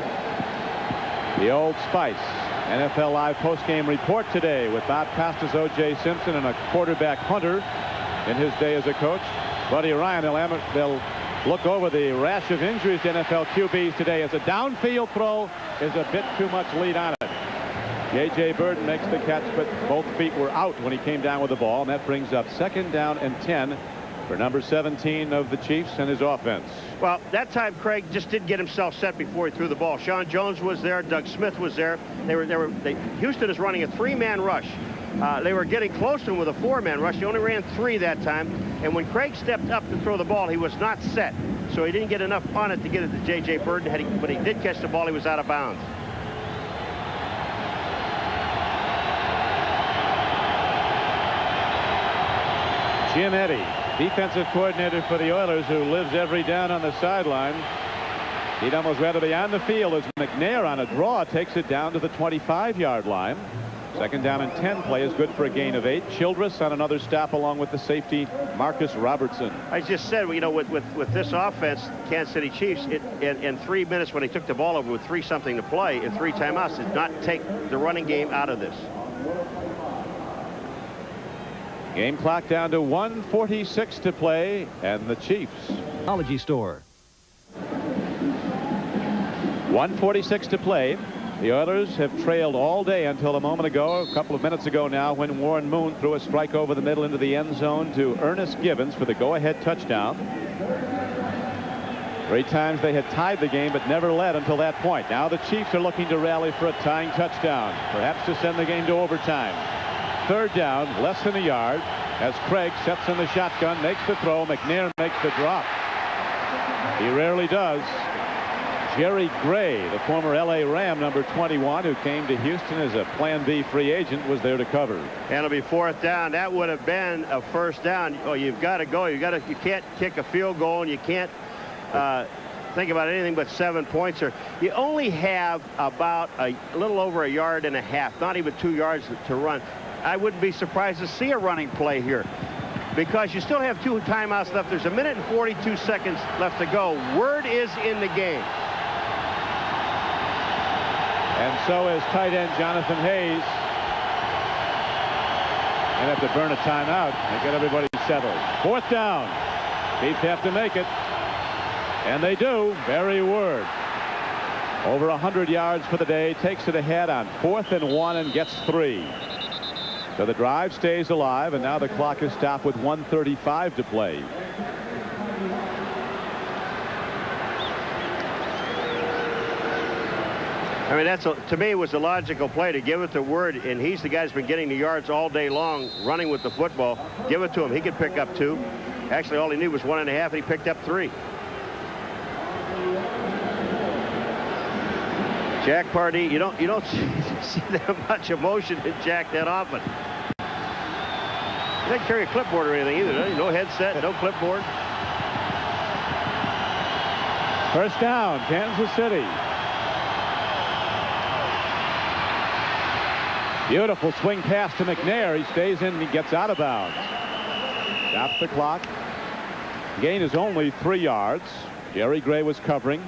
The Old Spice. NFL Live postgame report today with Bob Costas, O.J. Simpson, and a quarterback Hunter in his day as a coach. Buddy Ryan, they'll look over the rash of injuries to NFL QBs today as a downfield throw is a bit too much lead on it. J.J. Burden makes the catch, but both feet were out when he came down with the ball, and that brings up 2nd down and 10 for number 17 of the Chiefs and his offense.
Well, that time Craig just didn't get himself set before he threw the ball. Sean Jones was there. Doug Smith was there. Houston is running a 3-man rush. They were getting close to him with a 4-man rush. He only ran 3 that time. And when Craig stepped up to throw the ball, he was not set. So he didn't get enough on it to get it to J.J. Burden. But he did catch the ball. He was out of bounds.
Jim Eddy, defensive coordinator for the Oilers, who lives every down on the sideline. He'd almost rather be on the field as McNair on a draw takes it down to the 25-yard line. 2nd down and 10 play is good for a gain of 8. Childress on another stop along with the safety Marcus Robertson.
I just said, with this offense, Kansas City Chiefs, in 3 minutes when they took the ball over with 3-something to play and 3 timeouts, did not take the running game out of this.
Game clock down to 1:46 to play, and the Chiefs.
Technology Store.
1:46 to play. The Oilers have trailed all day until a moment ago, a couple of minutes ago now, when Warren Moon threw a strike over the middle into the end zone to Ernest Givens for the go-ahead touchdown. 3 times they had tied the game but never led until that point. Now the Chiefs are looking to rally for a tying touchdown, perhaps to send the game to overtime. 3rd down, less than a yard, as Craig sets in the shotgun, makes the throw. McNair makes the drop. He rarely does. Jerry Gray, the former L.A. Ram, number 21, who came to Houston as a Plan B free agent, was there to cover.
And it'll be 4th down. That would have been a 1st down. Oh, you've got to go. You can't kick a field goal, and you can't think about anything but 7 points. Or you only have about a little over a yard and a half, not even 2 yards to run. I wouldn't be surprised to see a running play here because you still have 2 timeouts left. There's 1 minute and 42 seconds left to go. Word is in the game.
And so is tight end Jonathan Hayes. They have to burn a timeout and get everybody settled. 4th down. Chiefs have to make it. And they do. Barry Word. Over 100 yards for the day. Takes it ahead on 4th and 1 and gets 3. So the drive stays alive, and now the clock is stopped with 1:35 to play.
I mean, to me, it was a logical play to give it to Word, and he's the guy who's been getting the yards all day long, running with the football. Give it to him. He could pick up 2. Actually, all he needed was 1.5, and he picked up 3. Jack Pardee, you don't see that much emotion in Jack that often. He doesn't carry a clipboard or anything either, does he? No headset, no clipboard.
1st down, Kansas City. Beautiful swing pass to McNair. He stays in and he gets out of bounds. Stops the clock. Gain is only 3 yards. Jerry Gray was covering.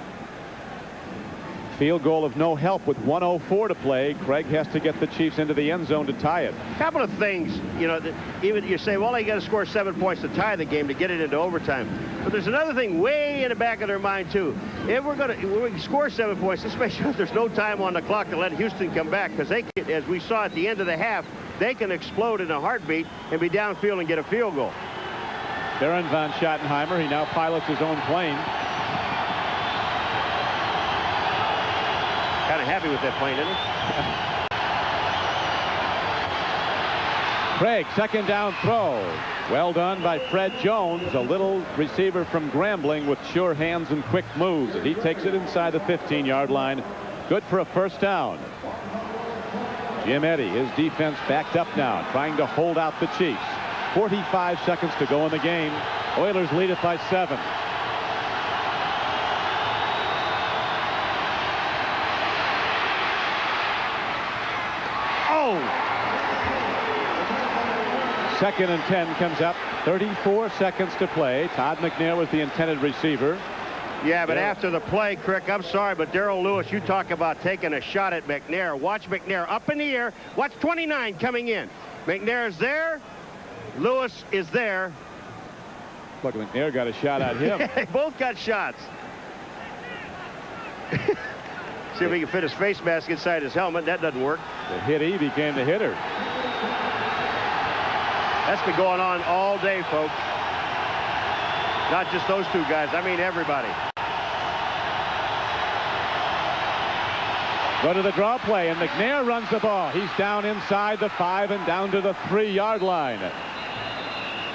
field goal of no help with 1:04 to play. Craig has to get the Chiefs into the end zone to tie it.
A couple of things, you know, that even you say, well, they got to score 7 points to tie the game to get it into overtime. But there's another thing way in the back of their mind, too. If we score 7 points, let's make sure there's no time on the clock to let Houston come back, because they can, as we saw at the end of the half, they can explode in a heartbeat and be downfield and get a field goal.
Baron von Schottenheimer, he now pilots his own plane.
Kind of happy with that plane, isn't he?
Craig, second down throw. Well done by Fred Jones, a little receiver from Grambling with sure hands and quick moves. And he takes it inside the 15-yard line. Good for a first down. Jim Eddy, his defense backed up now, trying to hold out the Chiefs. 45 seconds to go in the game. Oilers lead it by 7.
Oh!
Second and 10 comes up. 34 seconds to play. Todd McNair was the intended receiver.
Yeah, but after the play, Crick, I'm sorry, but Darrell Lewis, you talk about taking a shot at McNair. Watch McNair up in the air. Watch 29 coming in. McNair's there. Lewis is there.
Look, McNair got a shot at him.
They both got shots. See if he can fit his face mask inside his helmet. That doesn't work.
The hittee became the hitter.
That's been going on all day, folks. Not just those two guys. I mean everybody.
Go to the draw play, and McNair runs the ball. He's down inside the 5 and down to the 3-yard line.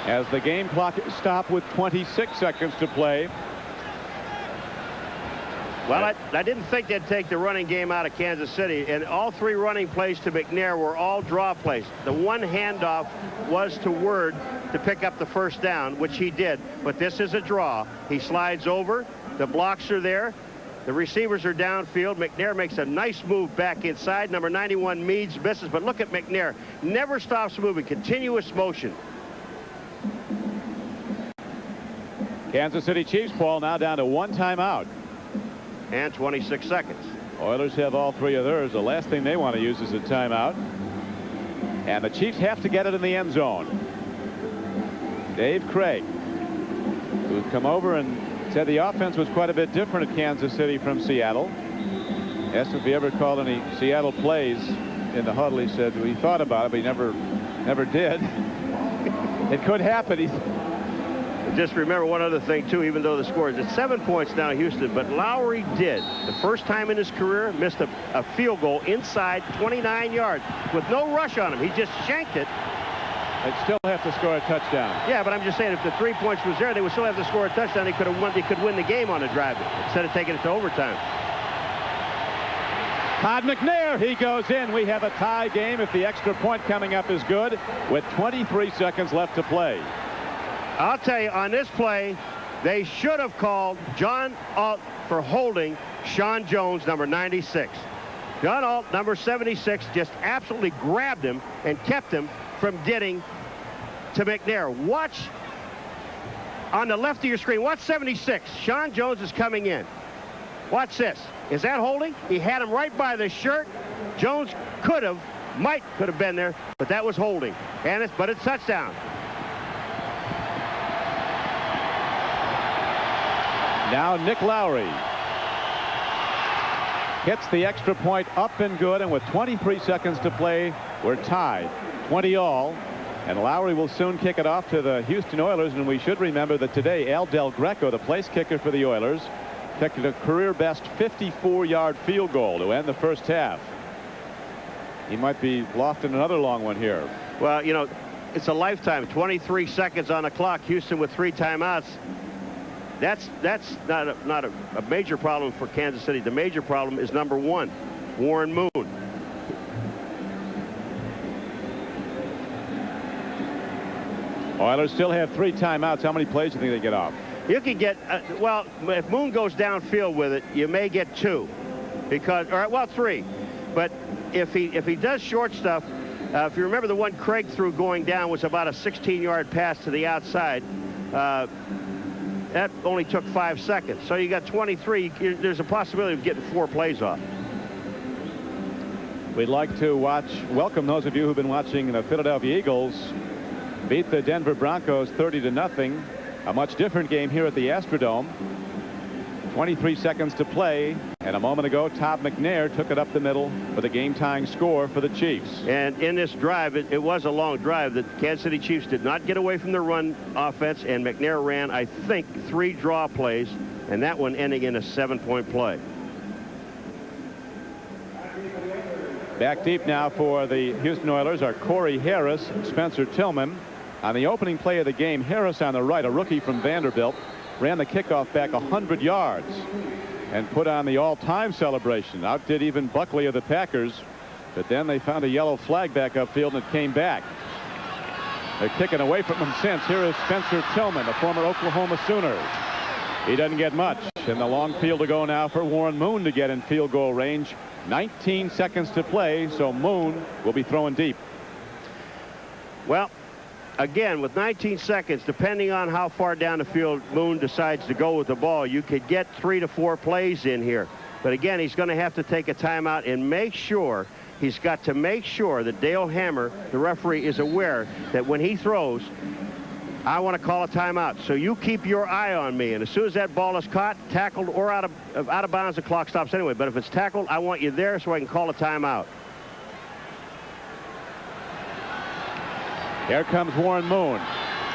As the game clock stopped with 26 seconds to play.
Well, I didn't think they'd take the running game out of Kansas City, and all 3 running plays to McNair were all draw plays. The one handoff was to Word to pick up the first down, which he did, but this is a draw. He slides over, the blocks are there, the receivers are downfield. McNair makes a nice move back inside. Number 91 Meads misses, but look at McNair. Never stops moving, continuous motion.
Kansas City Chiefs ball now down to 1 timeout.
And 26 seconds.
Oilers have all 3 of theirs. The last thing they want to use is a timeout. And the Chiefs have to get it in the end zone. Dave Craig, who's come over and said the offense was quite a bit different at Kansas City from Seattle. Asked if he ever called any Seattle plays in the huddle. He said he thought about it, but he never did. It could happen.
Just remember one other thing, too, even though the score is at 7 points now, Houston, but Lowry did, the first time in his career, missed a field goal inside 29 yards with no rush on him. He just shanked it.
They'd still have to score a touchdown.
Yeah, but I'm just saying, if the 3 points was there, they would still have to score a touchdown. They could win the game on a drive instead of taking it to overtime.
Todd McNair, he goes in. We have a tie game if the extra point coming up is good with 23 seconds left to play.
I'll tell you, on this play, they should have called John Alt for holding Sean Jones, number 96. John Alt, number 76, just absolutely grabbed him and kept him from getting to McNair. Watch on the left of your screen. Watch 76. Sean Jones is coming in. Watch this. Is that holding? He had him right by the shirt. Jones could have been there, but that was holding. But it's touchdown.
Now Nick Lowry hits the extra point up and good, and with 23 seconds to play, we're tied 20 all, and Lowry will soon kick it off to the Houston Oilers. And we should remember that today Al Del Greco, the place kicker for the Oilers, kicked a career best 54-yard field goal to end the first half. He might be lofting another long one here.
Well, you know, it's a lifetime. 23 seconds on the clock. Houston with 3 timeouts. That's not a major problem for Kansas City. The major problem is number 1, Warren Moon.
Oilers still have 3 timeouts. How many plays do you think they get off?
You can get, well, if Moon goes downfield with it, you may get 2. Because, all right, well, 3. But if he does short stuff, if you remember the one Craig threw going down was about a 16-yard pass to the outside. that only took 5 seconds. So you got 23. There's a possibility of getting 4 plays off.
We'd like to welcome those of you who've been watching the Philadelphia Eagles beat the Denver Broncos 30-0. A much different game here at the Astrodome. 23 seconds to play, and a moment ago Todd McNair took it up the middle for the game-tying score for the Chiefs.
And in this drive, it was a long drive. The Kansas City Chiefs did not get away from the run offense, and McNair ran, I think, 3 draw plays, and that one ending in a 7-point play.
Back deep now for the Houston Oilers are Corey Harris, Spencer Tillman. On the opening play of the game, Harris on the right, a rookie from Vanderbilt, ran the kickoff back 100 yards and put on the all-time celebration. Outdid even Buckley of the Packers, but then they found a yellow flag back upfield and it came back. They're kicking away from him since. Here is Spencer Tillman, the former Oklahoma Sooner. He doesn't get much, and the long field to go now for Warren Moon to get in field goal range. 19 seconds to play, so Moon will be throwing deep.
Well, again, with 19 seconds, depending on how far down the field Moon decides to go with the ball, you could get 3 to 4 plays in here. But again, he's going to have to take a timeout and make sure, he's got to make sure that Dale Hammer, the referee, is aware that when he throws, I want to call a timeout. So you keep your eye on me. And as soon as that ball is caught, tackled, or out of bounds, the clock stops anyway. But if it's tackled, I want you there so I can call a timeout.
Here comes Warren Moon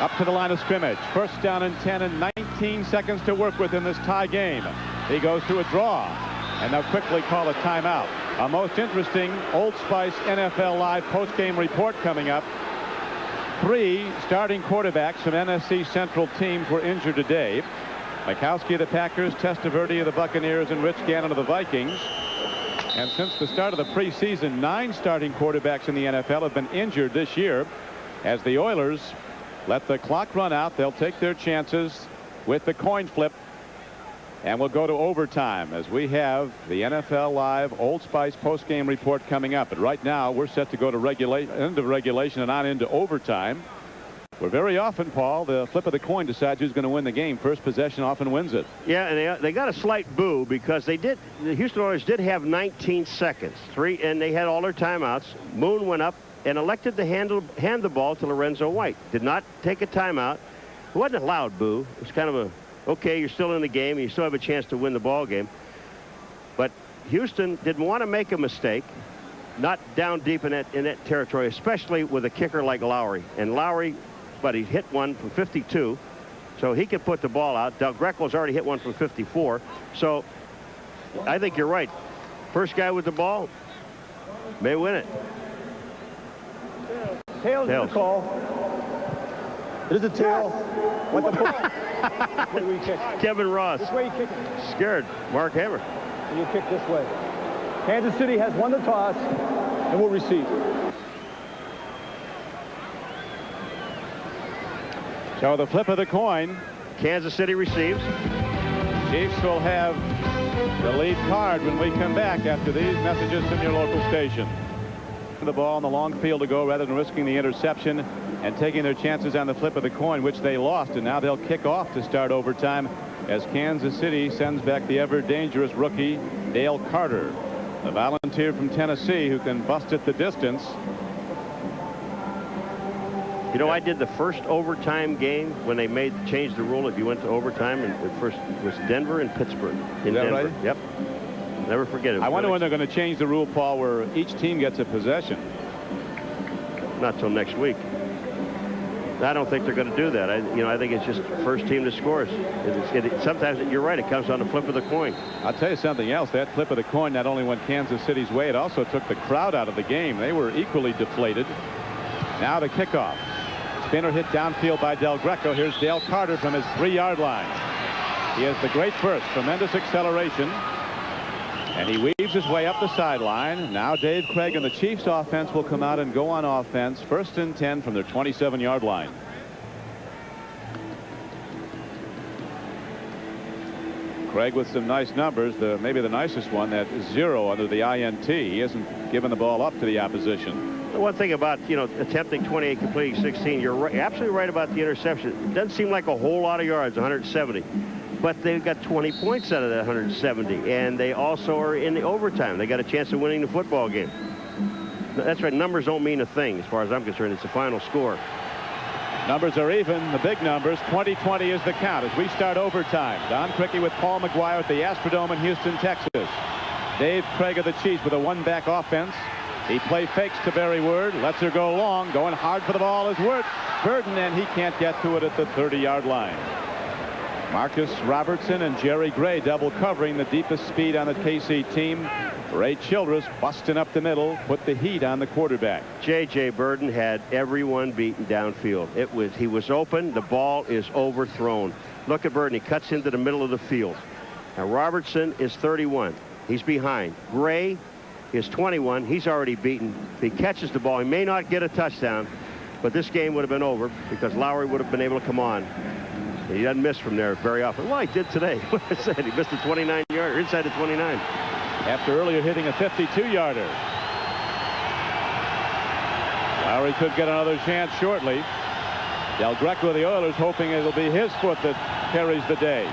up to the line of scrimmage. First down and 10 and 19 seconds to work with in this tie game. He goes to a draw, and they'll quickly call a timeout. A most interesting Old Spice NFL Live post-game report coming up. 3 starting quarterbacks from NFC Central teams were injured today. Mikowski of the Packers, Testaverde of the Buccaneers, and Rich Gannon of the Vikings. And since the start of the preseason, 9 starting quarterbacks in the NFL have been injured this year. As the Oilers let the clock run out, they'll take their chances with the coin flip, and we'll go to overtime as we have the NFL Live Old Spice post-game report coming up. But right now, we're set to go to end of regulation and on into overtime. Where very often, Paul, the flip of the coin decides who's going to win the game. First possession often wins it.
Yeah, and they got a slight boo because the Houston Oilers did have 19 seconds. And they had all their timeouts. Moon went up and elected to hand the ball to Lorenzo White. Did not take a timeout. It wasn't a loud boo. It was kind of okay, you're still in the game, and you still have a chance to win the ball game. But Houston didn't want to make a mistake, not down deep in that territory, especially with a kicker like Lowry. And Lowry, but he hit one from 52, so he could put the ball out. Del Greco's already hit one from 54. So I think you're right. First guy with the ball may win it.
Tails is the call. It is a tail. What the ball? This way we kick.
Kevin Ross.
This way you kick it.
Scared Mark Hammer.
And you kick this way. Kansas City has won the toss and will receive.
So the flip of the coin.
Kansas City receives.
Chiefs will have the lead card when we come back after these messages from your local station. The ball on the long field to go rather than risking the interception and taking their chances on the flip of the coin, which they lost, and now they'll kick off to start overtime as Kansas City sends back the ever dangerous rookie Dale Carter, the volunteer from Tennessee who can bust at the distance.
You know, I did the first overtime game when they changed the rule if you went to overtime, and the first was Denver and Pittsburgh in Denver.
Right?
Yep. Never forget it.
I wonder when they're going to change the rule, Paul, where each team gets a possession.
Not till next week. I don't think they're going to do that. I think it's just first team that scores. Sometimes you're right. It comes on the flip of the coin.
I'll tell you something else. That flip of the coin not only went Kansas City's way, it also took the crowd out of the game. They were equally deflated. Now the kickoff. Spinner hit downfield by Del Greco. Here's Dale Carter from his 3-yard line. He has the great burst, tremendous acceleration. And he weaves his way up the sideline. Now Dave Krieg and the Chiefs offense will come out and go on offense. 1st and 10 from their 27-yard line. Krieg with some nice numbers. Maybe the nicest one, that 0 under the INT. He hasn't given the ball up to the opposition.
The one thing about, attempting 28, completing 16, you're right, absolutely right about the interception. It doesn't seem like a whole lot of yards, 170. But they've got 20 points out of that 170. And they also are in the overtime. They got a chance of winning the football game. That's right. Numbers don't mean a thing as far as I'm concerned. It's the final score.
Numbers are even, the big numbers. 20-20 is the count as we start overtime. Don Criqui with Paul Maguire at the Astrodome in Houston, Texas. Dave Krieg of the Chiefs with a one-back offense. He play fakes to Barry Word, lets her go long. Going hard for the ball is Burden, and he can't get to it at the 30-yard line. Marcus Robertson and Jerry Gray double covering the deepest speed on the KC team. Ray Childress busting up the middle, put the heat on the quarterback.
J.J. Burden had everyone beaten downfield. He was open. The ball is overthrown. Look at Burden. He cuts into the middle of the field. Now Robertson is 31. He's behind. Gray is 21. He's already beaten. If he catches the ball, he may not get a touchdown, but this game would have been over because Lowry would have been able to come on. He doesn't miss from there very often. Well, he did today. What I said, he missed a 29-yarder inside the 29.
After earlier hitting a 52-yarder. Lowry could get another chance shortly. Del Greco of the Oilers hoping it'll be his foot that carries the day.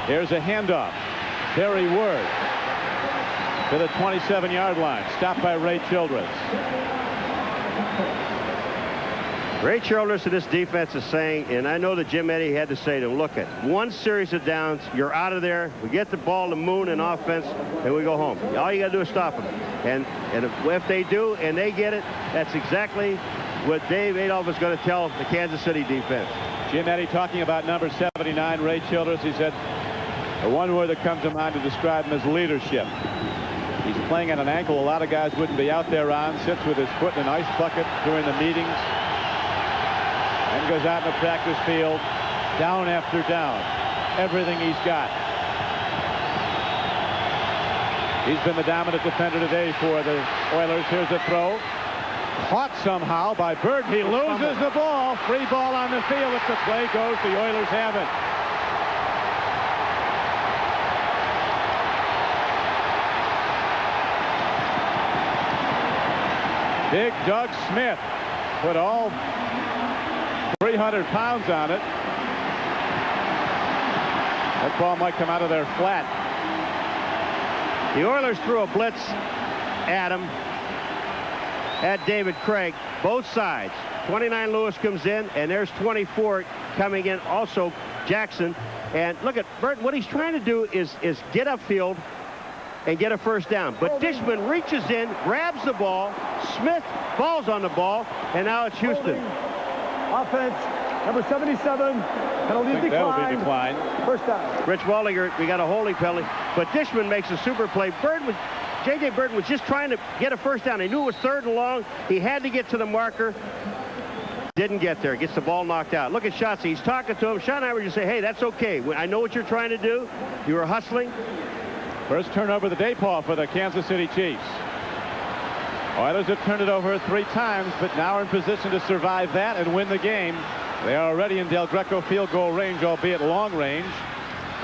Here's a handoff. Barry Word to the 27-yard line. Stopped by Ray Childress.
Ray Childress of this defense is saying, and I know that Jim Eddy had to say to him, look at one series of downs, you're out of there. We get the ball to Moon in offense, and we go home. All you got to do is stop them. And if they do and they get it, that's exactly what Dave Adolph is going to tell the Kansas City defense.
Jim Eddy talking about number 79, Ray Childress. He said the one word that comes to mind to describe him is leadership. He's playing at an ankle a lot of guys wouldn't be out there on. Sits with his foot in an ice bucket during the meetings. And goes out in the practice field, down after down. Everything he's got. He's been the dominant defender today for the Oilers. Here's a throw. Caught somehow by Bird. He loses the ball. Free ball on the field. If the play goes, the Oilers have it. Big Doug Smith put all 300 pounds on it. That ball might come out of there flat.
The Oilers threw a blitz at him, at David Krieg, both sides. 29 Lewis comes in, and there's 24 coming in, also Jackson. And look at Burton. What he's trying to do is get upfield and get a first down. But Dishman reaches in, grabs the ball. Smith falls on the ball, and now it's Houston.
Offense, number 77, penalty decline. First down.
Rich Waldinger, we got a holding penalty, but Dishman makes a super play. J.J. Burton was just trying to get a first down. He knew it was 3rd and long. He had to get to the marker. Didn't get there. Gets the ball knocked out. Look at Schatz. He's talking to him. Schottenheimer just say, hey, that's okay. I know what you're trying to do. You were hustling.
First turnover of the day, Paul, for the Kansas City Chiefs. Oilers have turned it over 3 times, but now are in position to survive that and win the game. They are already in Del Greco field goal range, albeit long range.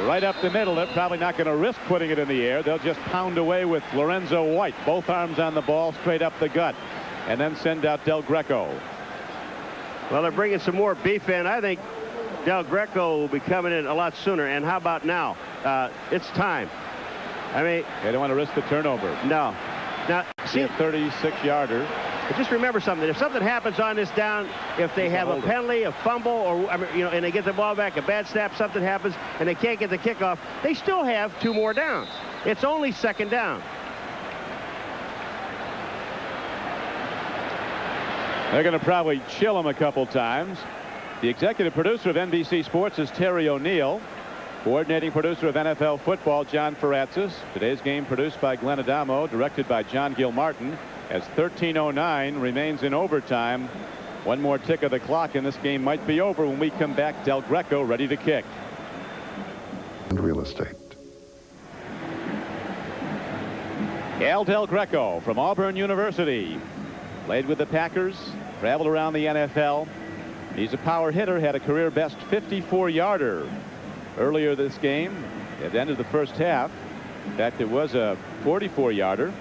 Right up the middle. They're probably not going to risk putting it in the air. They'll just pound away with Lorenzo White. Both arms on the ball, straight up the gut, and then send out Del Greco.
Well, they're bringing some more beef in. I think Del Greco will be coming in a lot sooner. And how about now? It's time. I mean,
they don't want to risk the turnover.
No. Now, see,
a 36-yarder.
But just remember something. If something happens on this down, if they have a penalty, a fumble, or and they get the ball back, a bad snap, something happens, and they can't get the kickoff, they still have 2 more downs. It's only 2nd down.
They're going to probably chill him a couple times. The executive producer of NBC Sports is Terry O'Neill. Coordinating producer of NFL football, John Ferratzis. Today's game produced by Glenn Adamo, directed by John Gilmartin. As 13:09 remains in overtime. One more tick of the clock, and this game might be over when we come back. Del Greco ready to kick.
And real estate.
Al Del Greco from Auburn University. Played with the Packers, traveled around the NFL. He's a power hitter, had a career best 54-yarder earlier this game. At the end of the first half. In fact, it was a 44-yarder.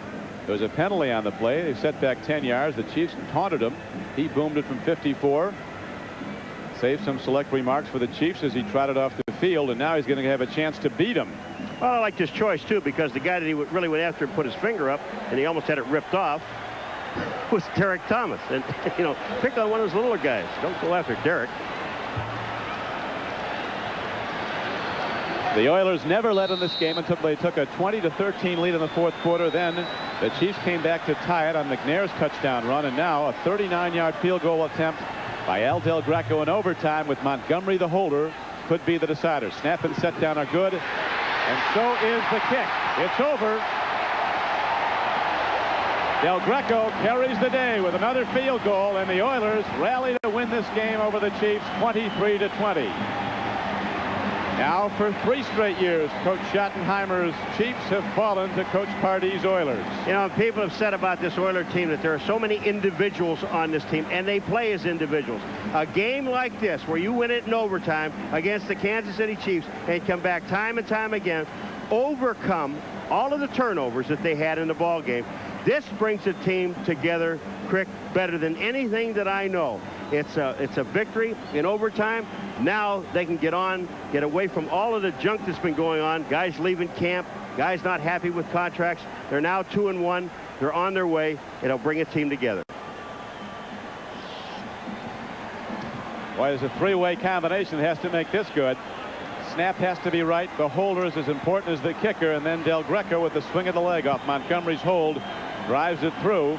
There was a penalty on the play. They set back 10 yards. The Chiefs taunted him. He boomed it from 54. Saved some select remarks for the Chiefs as he trotted off the field, and now he's going to have a chance to beat him.
Well, I like this choice, too, because the guy that he really went after and put his finger up, and he almost had it ripped off, was Derek Thomas. And, you know, pick on one of those littler guys. Don't go after Derek.
The Oilers never led in this game until they took a 20-13 lead in the fourth quarter. Then the Chiefs came back to tie it on McNair's touchdown run, and now a 39-yard field goal attempt by Al Del Greco in overtime with Montgomery the holder could be the decider. Snap and set down are good, and so is the kick. It's over. Del Greco carries the day with another field goal, and the Oilers rally to win this game over the Chiefs 23-20. Now for 3 straight years, Coach Schottenheimer's Chiefs have fallen to Coach Pardee's Oilers.
You know, people have said about this Oiler team that there are so many individuals on this team, and they play as individuals. A game like this, where you win it in overtime against the Kansas City Chiefs and come back time and time again, overcome all of the turnovers that they had in the ball game. This brings the team together, Crick, better than anything that I know. It's a victory in overtime. Now they can get away from all of the junk that's been going on. Guys leaving camp, guys not happy with contracts. They're now 2-1. They're on their way. It'll bring a team together.
Boy, there's a 3-way combination that has to make this good. Snap has to be right. The holder is as important as the kicker, and then Del Greco with the swing of the leg off Montgomery's hold drives it through.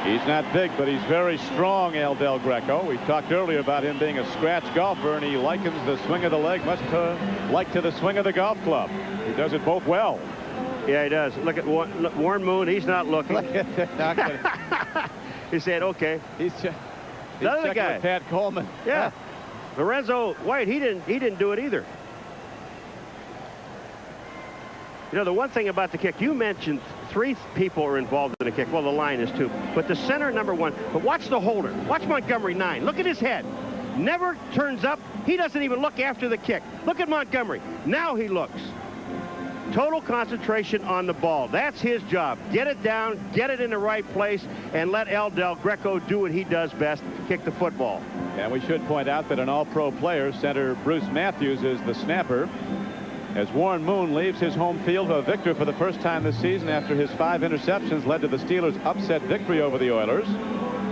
He's not big, but he's very strong, Al Del Greco. We talked earlier about him being a scratch golfer, and he likens the swing of the leg much like to the swing of the golf club. He does it both well.
Yeah, he does. Look at Warren Moon. He's not looking. He said, okay.
He's
another guy.
With Pat Coleman.
Yeah. Lorenzo White, he didn't do it either. You know, the one thing about the kick, you mentioned 3 people are involved in the kick. Well, the line is 2. But the center, number 1. But watch the holder. Watch Montgomery, 9. Look at his head. Never turns up. He doesn't even look after the kick. Look at Montgomery. Now he looks. Total concentration on the ball. That's his job. Get it down, get it in the right place, and let Al Del Greco do what he does best, kick the football.
And we should point out that an all-pro player, center Bruce Matthews, is the snapper. As Warren Moon leaves his home field a victor for the first time this season after his 5 interceptions led to the Steelers' upset victory over the Oilers.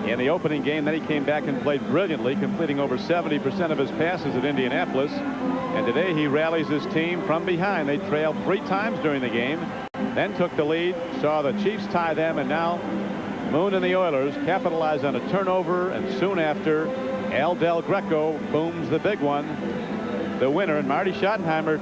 In the opening game, then he came back and played brilliantly, completing over 70% of his passes at Indianapolis. And today he rallies his team from behind. They trailed 3 times during the game, then took the lead, saw the Chiefs tie them, and now Moon and the Oilers capitalize on a turnover, and soon after, Al Del Greco booms the big one, the winner. And Marty Schottenheimer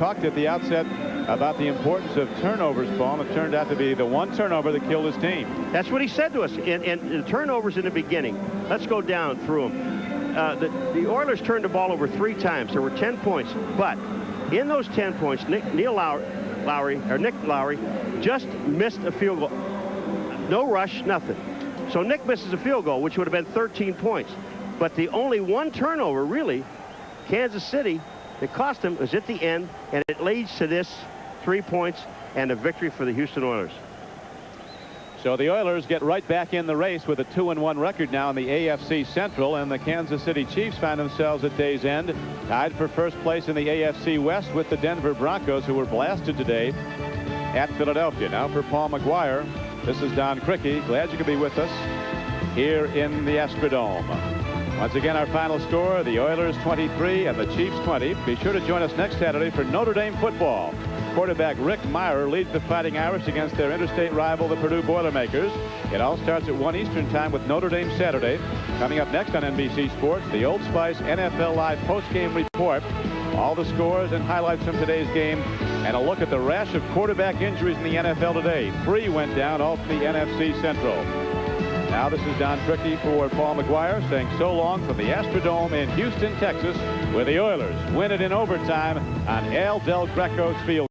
talked at the outset about the importance of turnovers, Paul, and it turned out to be the one turnover that killed his team.
That's what he said to us. And turnovers in the beginning. Let's go down through them. The Oilers turned the ball over 3 times. There were 10 points. But in those 10 points, Nick Lowry just missed a field goal. No rush, nothing. So Nick misses a field goal, which would have been 13 points. But the only one turnover, really, Kansas City, that cost him, was at the end, and it leads to this 3 points and a victory for the Houston Oilers.
So the Oilers get right back in the race with a 2-1 record now in the AFC Central, and the Kansas City Chiefs find themselves at day's end tied for first place in the AFC West with the Denver Broncos, who were blasted today at Philadelphia. Now for Paul Maguire, this is Don Criqui. Glad you could be with us here in the Astrodome. Once again, our final score, the Oilers 23 and the Chiefs 20. Be sure to join us next Saturday for Notre Dame football. Quarterback Rick Meyer leads the Fighting Irish against their interstate rival, the Purdue Boilermakers. It all starts at 1 Eastern time with Notre Dame Saturday. Coming up next on NBC Sports, the Old Spice NFL Live postgame report. All the scores and highlights from today's game, and a look at the rash of quarterback injuries in the NFL today. 3 went down, all from the NFC Central. Now this is Don Criqui for Paul Maguire saying so long from the Astrodome in Houston, Texas, where the Oilers win it in overtime on Al Del Greco's field.